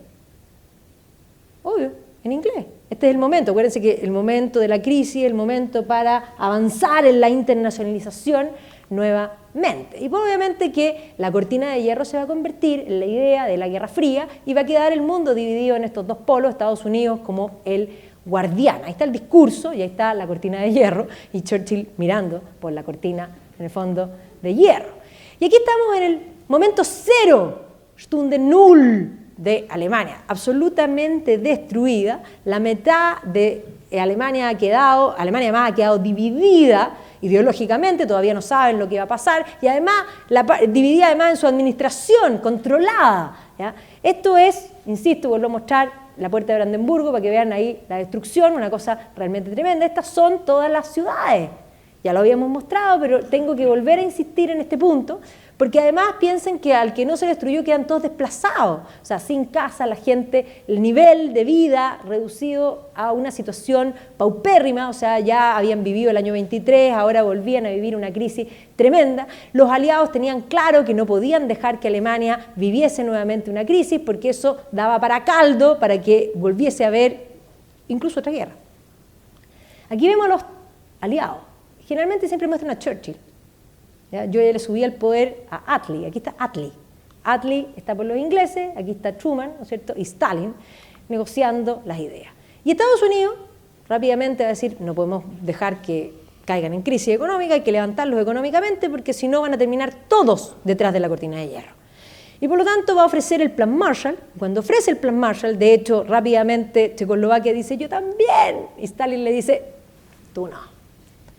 Speaker 1: Obvio, en inglés. Este es el momento, acuérdense que el momento de la crisis, el momento para avanzar en la internacionalización nuevamente. Y obviamente que la cortina de hierro se va a convertir en la idea de la Guerra Fría y va a quedar el mundo dividido en estos 2 polos, Estados Unidos como el guardián. Ahí está el discurso y ahí está la cortina de hierro y Churchill mirando por la cortina, en el fondo, de hierro. Y aquí estamos en el momento cero, Stunde Null, de Alemania absolutamente destruida, la mitad de Alemania además ha quedado dividida ideológicamente, todavía no saben lo que va a pasar, y además dividida además en su administración, controlada, ¿ya? Esto es, insisto, vuelvo a mostrar la puerta de Brandenburgo para que vean ahí la destrucción, una cosa realmente tremenda. Estas son todas las ciudades, ya lo habíamos mostrado, pero tengo que volver a insistir en este punto, porque además piensen que al que no se destruyó quedan todos desplazados, o sea, sin casa, la gente, el nivel de vida reducido a una situación paupérrima, o sea, ya habían vivido el año 23, ahora volvían a vivir una crisis tremenda. Los aliados tenían claro que no podían dejar que Alemania viviese nuevamente una crisis, porque eso daba para caldo, para que volviese a haber incluso otra guerra. Aquí vemos a los aliados, generalmente siempre muestran a Churchill. ¿Ya? Yo ya le subí el poder a Attlee, aquí está Attlee. Attlee está por los ingleses, aquí está Truman, ¿no es cierto?, y Stalin, negociando las ideas. Y Estados Unidos rápidamente va a decir, no podemos dejar que caigan en crisis económica, hay que levantarlos económicamente, porque si no van a terminar todos detrás de la cortina de hierro. Y por lo tanto va a ofrecer el Plan Marshall. Cuando ofrece el Plan Marshall, de hecho, rápidamente Checoslovaquia dice, yo también, y Stalin le dice, tú no.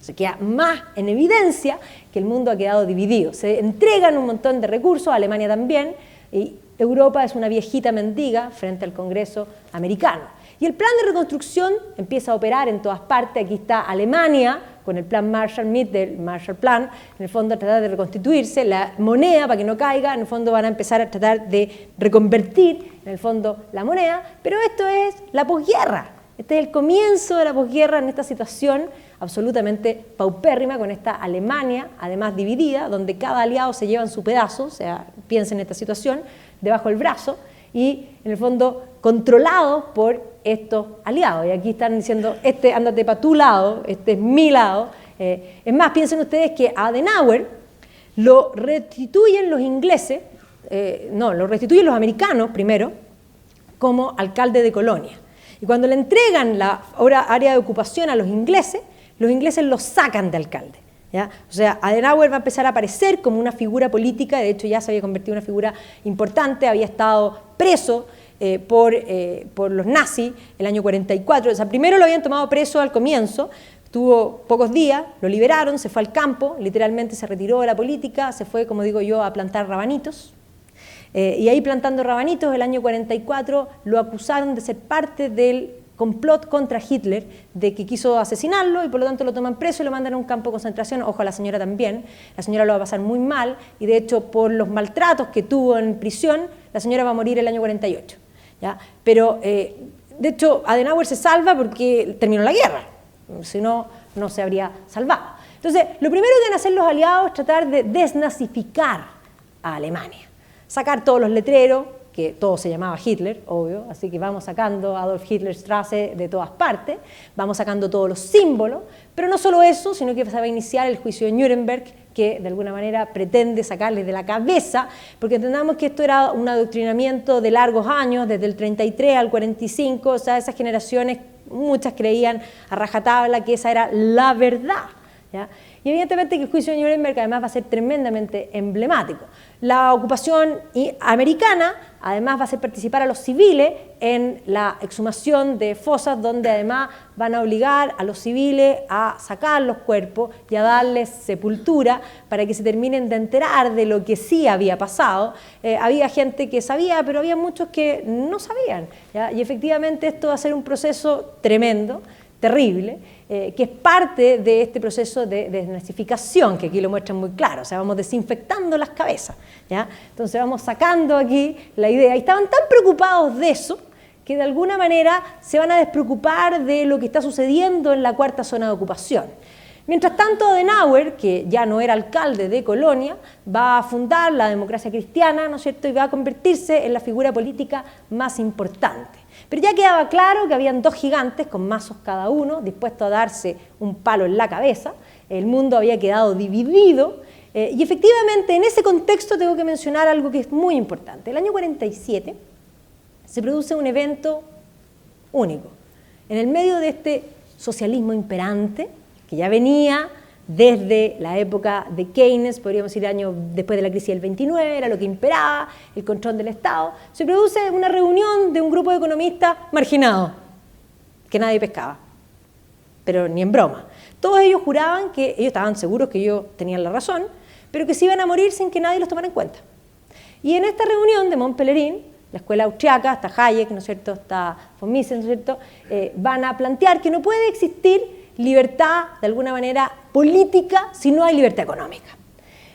Speaker 1: Se queda más en evidencia que el mundo ha quedado dividido. Se entregan un montón de recursos, Alemania también, y Europa es una viejita mendiga frente al Congreso americano. Y el plan de reconstrucción empieza a operar en todas partes. Aquí está Alemania con el plan Marshall, del Marshall Plan, en el fondo a tratar de reconstituirse, la moneda para que no caiga, en el fondo van a empezar a tratar de reconvertir, en el fondo, la moneda, pero esto es la posguerra. Este es el comienzo de la posguerra en esta situación absolutamente paupérrima, con esta Alemania, además dividida, donde cada aliado se lleva en su pedazo, o sea, piensen en esta situación, debajo del brazo, y en el fondo controlado por estos aliados. Y aquí están diciendo, ándate para tu lado, este es mi lado. Es más, piensen ustedes que a Adenauer lo restituyen los ingleses, lo restituyen los americanos primero, como alcalde de Colonia. Y cuando le entregan la área de ocupación a los ingleses lo sacan de alcalde. ¿Ya? O sea, Adenauer va a empezar a aparecer como una figura política, de hecho ya se había convertido en una figura importante, había estado preso por los nazis el año 44, o sea, primero lo habían tomado preso al comienzo, tuvo pocos días, lo liberaron, se fue al campo, literalmente se retiró de la política, se fue, como digo yo, a plantar rabanitos, y ahí plantando rabanitos el año 44 lo acusaron de ser parte del complot contra Hitler, de que quiso asesinarlo y por lo tanto lo toman preso y lo mandan a un campo de concentración. Ojo, a la señora también, la señora lo va a pasar muy mal y de hecho por los maltratos que tuvo en prisión, la señora va a morir el año 48. ¿Ya? Pero de hecho Adenauer se salva porque terminó la guerra, si no, no se habría salvado. Entonces, lo primero que van a hacer los aliados es tratar de desnazificar a Alemania, sacar todos los letreros, que todo se llamaba Hitler, obvio, así que vamos sacando Adolf Hitler Straße de todas partes, vamos sacando todos los símbolos, pero no solo eso, sino que se va a iniciar el juicio de Nuremberg, que de alguna manera pretende sacarles de la cabeza, porque entendamos que esto era un adoctrinamiento de largos años, desde el 33 al 45, o sea, esas generaciones, muchas creían a rajatabla que esa era la verdad, ¿ya? Y evidentemente que el juicio de Nuremberg además va a ser tremendamente emblemático. La ocupación americana además va a hacer participar a los civiles en la exhumación de fosas, donde además van a obligar a los civiles a sacar los cuerpos y a darles sepultura para que se terminen de enterar de lo que sí había pasado. Había gente que sabía, pero había muchos que no sabían, ¿ya? Y efectivamente esto va a ser un proceso tremendo, terrible, que es parte de este proceso de desnazificación, que aquí lo muestran muy claro, o sea, vamos desinfectando las cabezas, ¿ya? Entonces vamos sacando aquí la idea, y estaban tan preocupados de eso, que de alguna manera se van a despreocupar de lo que está sucediendo en la cuarta zona de ocupación. Mientras tanto, Adenauer, que ya no era alcalde de Colonia, va a fundar la democracia cristiana, ¿no es cierto?, y va a convertirse en la figura política más importante. Pero ya quedaba claro que habían dos gigantes con mazos cada uno, dispuestos a darse un palo en la cabeza, el mundo había quedado dividido, y efectivamente en ese contexto tengo que mencionar algo que es muy importante. El año 47 se produce un evento único. En el medio de este socialismo imperante, que ya venía desde la época de Keynes, podríamos decir años después de la crisis del 29, era lo que imperaba, el control del Estado. Se produce una reunión de un grupo de economistas marginados, que nadie pescaba, pero ni en broma. Todos ellos juraban que ellos estaban seguros que ellos tenían la razón, pero que se iban a morir sin que nadie los tomara en cuenta. Y en esta reunión de Mont Pelerin, la escuela austriaca, está Hayek, ¿no es cierto?, está von Mises, ¿no es cierto?, van a plantear que no puede existir libertad, de alguna manera, política, si no hay libertad económica.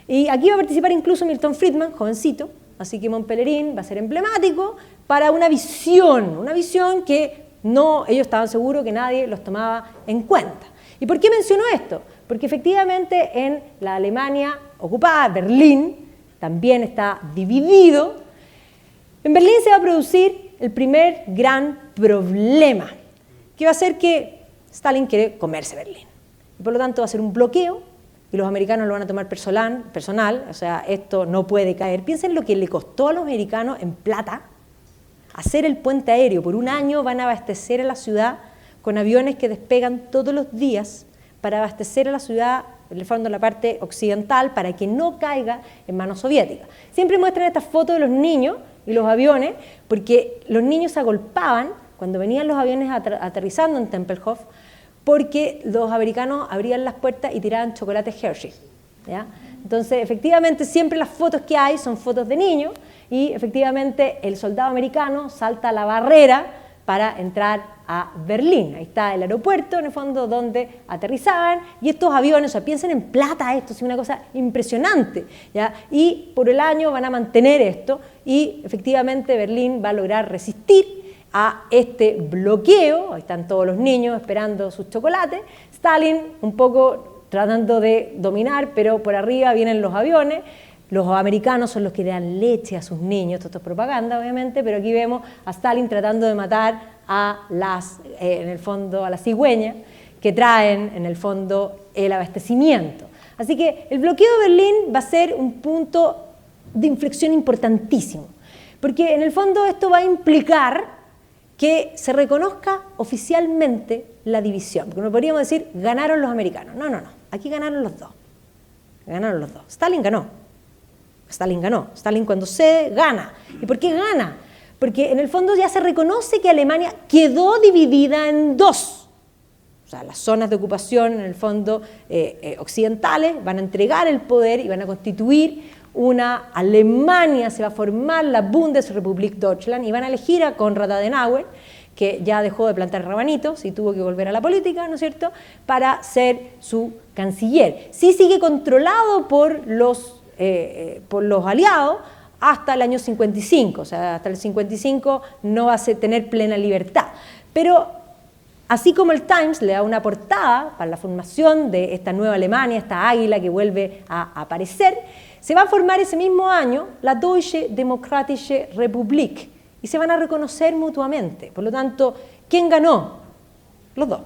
Speaker 1: Y aquí va a participar incluso Milton Friedman, jovencito, así que Mont Pelerin va a ser emblemático para una visión que no, ellos estaban seguros que nadie los tomaba en cuenta. ¿Y por qué menciono esto? Porque efectivamente en la Alemania ocupada, Berlín también está dividido. En Berlín se va a producir el primer gran problema, que va a ser que Stalin quiere comerse Berlín. Y por lo tanto va a ser un bloqueo y los americanos lo van a tomar personal, o sea, esto no puede caer. Piensen lo que le costó a los americanos en plata hacer el puente aéreo. Por un año van a abastecer a la ciudad con aviones que despegan todos los días para abastecer a la ciudad, en el fondo la parte occidental, para que no caiga en manos soviéticas. Siempre muestran estas fotos de los niños y los aviones, porque los niños se agolpaban cuando venían los aviones aterrizando en Tempelhof, porque los americanos abrían las puertas y tiraban chocolate Hershey, ¿ya? Entonces, efectivamente, siempre las fotos que hay son fotos de niños y efectivamente el soldado americano salta a la barrera para entrar a Berlín. Ahí está el aeropuerto, en el fondo, donde aterrizaban, y estos aviones, o sea, piensen en plata esto, es una cosa impresionante, ¿ya? Y por el año van a mantener esto, y efectivamente Berlín va a lograr resistir a este bloqueo. Ahí están todos los niños esperando sus chocolates, Stalin un poco tratando de dominar, pero por arriba vienen los aviones. Los americanos son los que le dan leche a sus niños, esto es propaganda obviamente, pero aquí vemos a Stalin tratando de matar a en el fondo, a las cigüeñas que traen, en el fondo, el abastecimiento. Así que el bloqueo de Berlín va a ser un punto de inflexión importantísimo, porque en el fondo esto va a implicar que se reconozca oficialmente la división, porque no podríamos decir ganaron los americanos. No, aquí ganaron los dos. Ganaron los dos. Stalin ganó. Stalin cuando cede, gana. ¿Y por qué gana? Porque en el fondo ya se reconoce que Alemania quedó dividida en dos. O sea, las zonas de ocupación, en el fondo, occidentales, van a entregar el poder y van a constituir una Alemania, se va a formar la Bundesrepublik Deutschland y van a elegir a Konrad Adenauer, que ya dejó de plantar rabanitos y tuvo que volver a la política, ¿no es cierto?, para ser su canciller. Sí sigue controlado por los aliados hasta el año 55, o sea, hasta el 55 no va a tener plena libertad. Pero así como el Times le da una portada para la formación de esta nueva Alemania, esta águila que vuelve a aparecer, se va a formar ese mismo año la Deutsche Demokratische Republik y se van a reconocer mutuamente. Por lo tanto, ¿quién ganó? Los dos.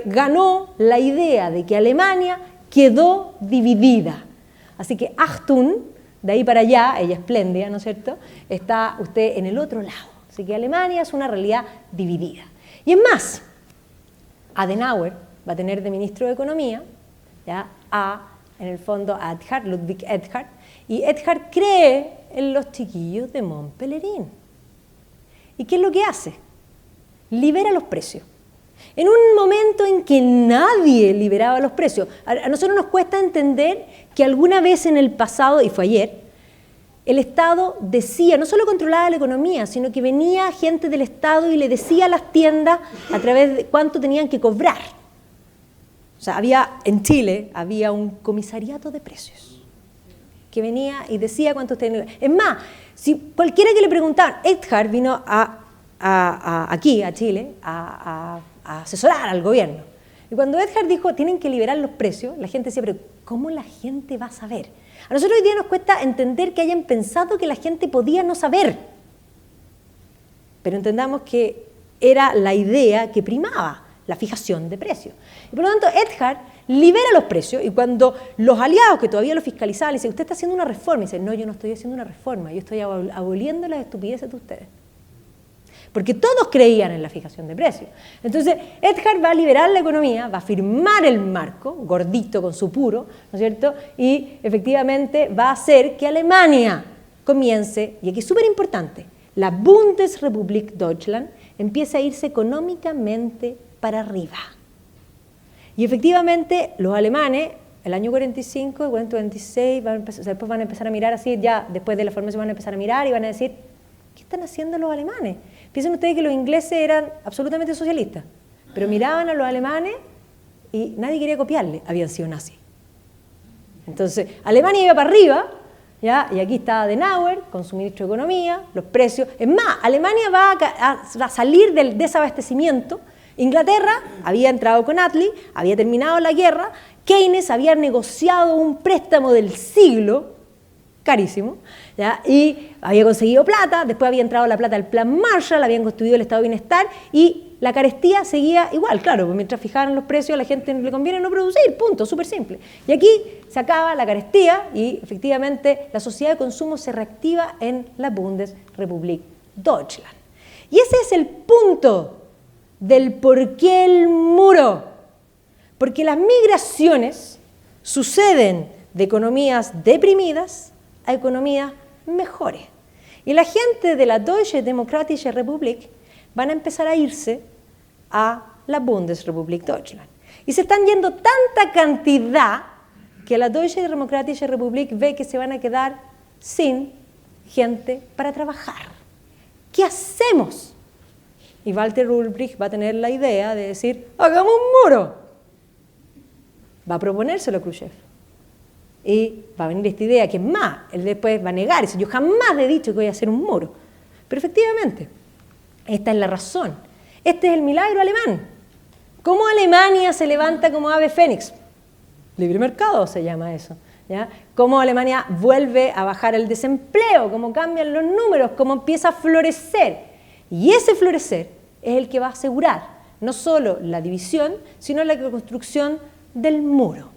Speaker 1: Ganó la idea de que Alemania quedó dividida. Así que Achtung, de ahí para allá, ella espléndida, ¿no es cierto?, está usted en el otro lado. Así que Alemania es una realidad dividida. Y es más, Adenauer va a tener de ministro de Economía, ¿ya?, en el fondo a Ludwig Erhard, y Erhard cree en los chiquillos de Mont Pelerin. ¿Y qué es lo que hace? Libera los precios. En un momento en que nadie liberaba los precios. A nosotros nos cuesta entender que alguna vez en el pasado, y fue ayer, el Estado decía, no solo controlaba la economía, sino que venía gente del Estado y le decía a las tiendas a través de cuánto tenían que cobrar. O sea, en Chile había un comisariato de precios que venía y decía cuánto tenían. Es más, si cualquiera que le preguntaban, Erhard vino aquí, a Chile, a asesorar al gobierno. Y cuando Erhard dijo, tienen que liberar los precios, la gente decía, pero ¿cómo la gente va a saber? A nosotros hoy día nos cuesta entender que hayan pensado que la gente podía no saber. Pero entendamos que era la idea que primaba, la fijación de precios. Y por lo tanto, Erhard libera los precios y cuando los aliados que todavía lo fiscalizaban le dicen, usted está haciendo una reforma, y dice, no, yo no estoy haciendo una reforma, yo estoy aboliendo las estupideces de ustedes. porque todos creían en la fijación de precios. Entonces, Earhart va a liberar la economía, va a firmar el marco, gordito con su puro, ¿no es cierto? Y efectivamente va a hacer que Alemania comience, y aquí es súper importante, la Bundesrepublik Deutschland empieza a irse económicamente para arriba. Y efectivamente los alemanes, el año 45, el 46, después van a empezar a mirar así, ya después de la formación van a empezar a mirar y van a decir, ¿qué están haciendo los alemanes? Piensen ustedes que los ingleses eran absolutamente socialistas, pero miraban a los alemanes y nadie quería copiarle, habían sido nazis. Entonces, Alemania iba para arriba, ¿ya? Y aquí está Adenauer con su ministro de Economía, los precios. Es más, Alemania va a salir del desabastecimiento. Inglaterra había entrado con Attlee, había terminado la guerra, Keynes había negociado un préstamo del siglo, carísimo, ¿ya? Y había conseguido plata, después había entrado la plata del Plan Marshall, habían construido el Estado de Bienestar y la carestía seguía igual, claro, pues mientras fijaran los precios a la gente le conviene no producir, punto, súper simple. Y aquí se acaba la carestía y efectivamente la sociedad de consumo se reactiva en la Bundesrepublik Deutschland. Y ese es el punto del por qué el muro. Porque las migraciones suceden de economías deprimidas a economías mejores. Y la gente de la Deutsche Demokratische Republik van a empezar a irse a la Bundesrepublik Deutschland. Y se están yendo tanta cantidad que la Deutsche Demokratische Republik ve que se van a quedar sin gente para trabajar. ¿Qué hacemos? Y Walter Ulbricht va a tener la idea de decir, hagamos un muro. Va a proponérselo a Khrushchev. Y va a venir esta idea que más, él después va a negar, dice, yo jamás he dicho que voy a hacer un muro. Pero efectivamente, esta es la razón. Este es el milagro alemán. ¿Cómo Alemania se levanta como ave fénix? Libre mercado se llama eso. ¿Ya? Cómo Alemania vuelve a bajar el desempleo, cómo cambian los números, cómo empieza a florecer. Y ese florecer es el que va a asegurar no solo la división, sino la construcción del muro.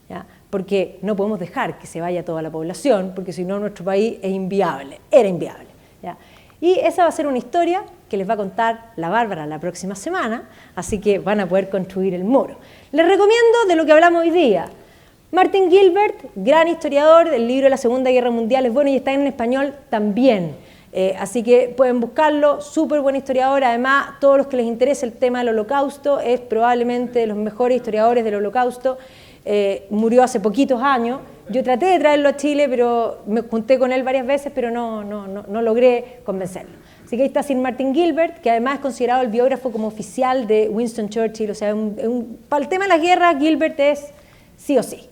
Speaker 1: ¿Ya? Porque no podemos dejar que se vaya toda la población, porque si no nuestro país es inviable, era inviable. ¿Ya? Y esa va a ser una historia que les va a contar la Bárbara la próxima semana, así que van a poder construir el muro. Les recomiendo de lo que hablamos hoy día. Martin Gilbert, gran historiador, el libro de la Segunda Guerra Mundial es bueno y está en español también. Así que pueden buscarlo, súper buen historiador. Además, todos los que les interesa el tema del Holocausto, es probablemente de los mejores historiadores del Holocausto. Murió hace poquitos años. Yo traté de traerlo a Chile, pero me junté con él varias veces, pero no logré convencerlo. Así que ahí está Sir Martin Gilbert, que además es considerado el biógrafo como oficial de Winston Churchill. O sea, para el tema de las guerras, Gilbert es sí o sí.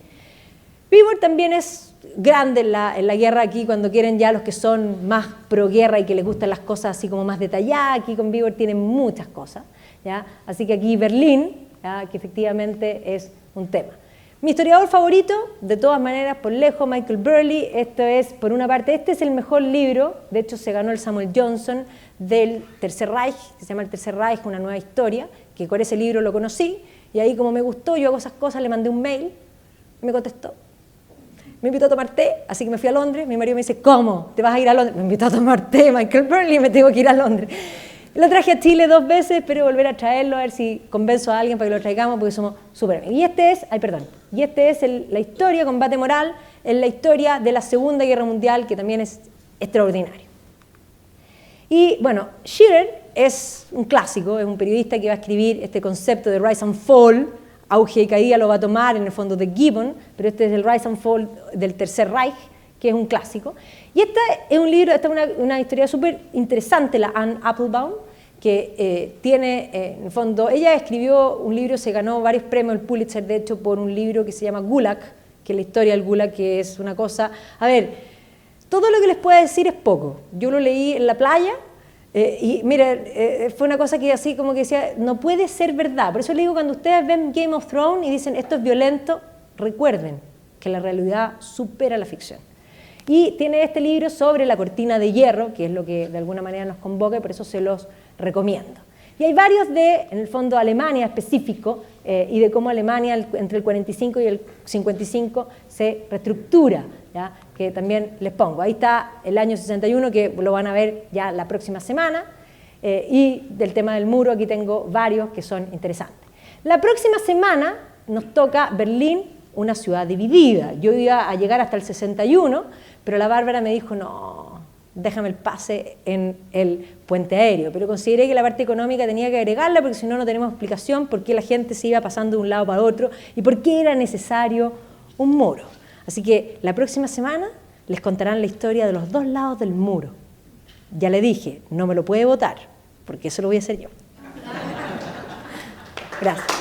Speaker 1: Beevor también es grande en la guerra aquí, cuando quieren ya los que son más pro guerra y que les gustan las cosas así como más detalladas. Aquí con Beevor tienen muchas cosas, ¿ya? Así que aquí Berlín, ¿ya? Que efectivamente es un tema. Mi historiador favorito, de todas maneras, por lejos, Michael Burley. Esto es, por una parte, este es el mejor libro, de hecho se ganó el Samuel Johnson del Tercer Reich, que se llama El Tercer Reich, una nueva historia, que con ese libro lo conocí, y ahí como me gustó, yo hago esas cosas, le mandé un mail, me contestó. Me invitó a tomar té, así que me fui a Londres. Mi marido me dice, ¿cómo? ¿Te vas a ir a Londres? Me invitó a tomar té, Michael Burley, y me tengo que ir a Londres. Lo traje a Chile 2 veces, espero volver a traerlo, a ver si convenzo a alguien para que lo traigamos, porque somos súper amigos. Y este es la historia, combate moral, es la historia de la Segunda Guerra Mundial, que también es extraordinario. Y bueno, Scherer es un clásico, es un periodista que va a escribir este concepto de Rise and Fall. Auge y caída lo va a tomar en el fondo de Gibbon, pero este es el Rise and Fall del Tercer Reich, que es un clásico. Y este es un libro, esta es una historia súper interesante, la Anne Applebaum, que tiene, en el fondo, ella escribió un libro, se ganó varios premios, el Pulitzer, de hecho, por un libro que se llama Gulag, que es la historia del Gulag, que es una cosa... A ver, todo lo que les puedo decir es poco. Yo lo leí en la playa, y mire, fue una cosa que así como que decía, no puede ser verdad. Por eso le digo, cuando ustedes ven Game of Thrones y dicen, esto es violento, recuerden que la realidad supera la ficción. Y tiene este libro sobre la cortina de hierro, que es lo que de alguna manera nos convoca, y por eso se los recomiendo. Y hay varios en el fondo, Alemania específico, y de cómo Alemania entre el 45 y el 55 se reestructura, ¿ya? Que también les pongo. Ahí está el año 61, que lo van a ver ya la próxima semana. Y del tema del muro, aquí tengo varios que son interesantes. La próxima semana nos toca Berlín, una ciudad dividida. Yo iba a llegar hasta el 61, pero la Bárbara me dijo, no, déjame el pase en el puente aéreo. Pero consideré que la parte económica tenía que agregarla, porque si no, no tenemos explicación por qué la gente se iba pasando de un lado para otro y por qué era necesario un muro. Así que la próxima semana les contarán la historia de los dos lados del muro. Ya le dije, no me lo puede votar, porque eso lo voy a hacer yo. Gracias.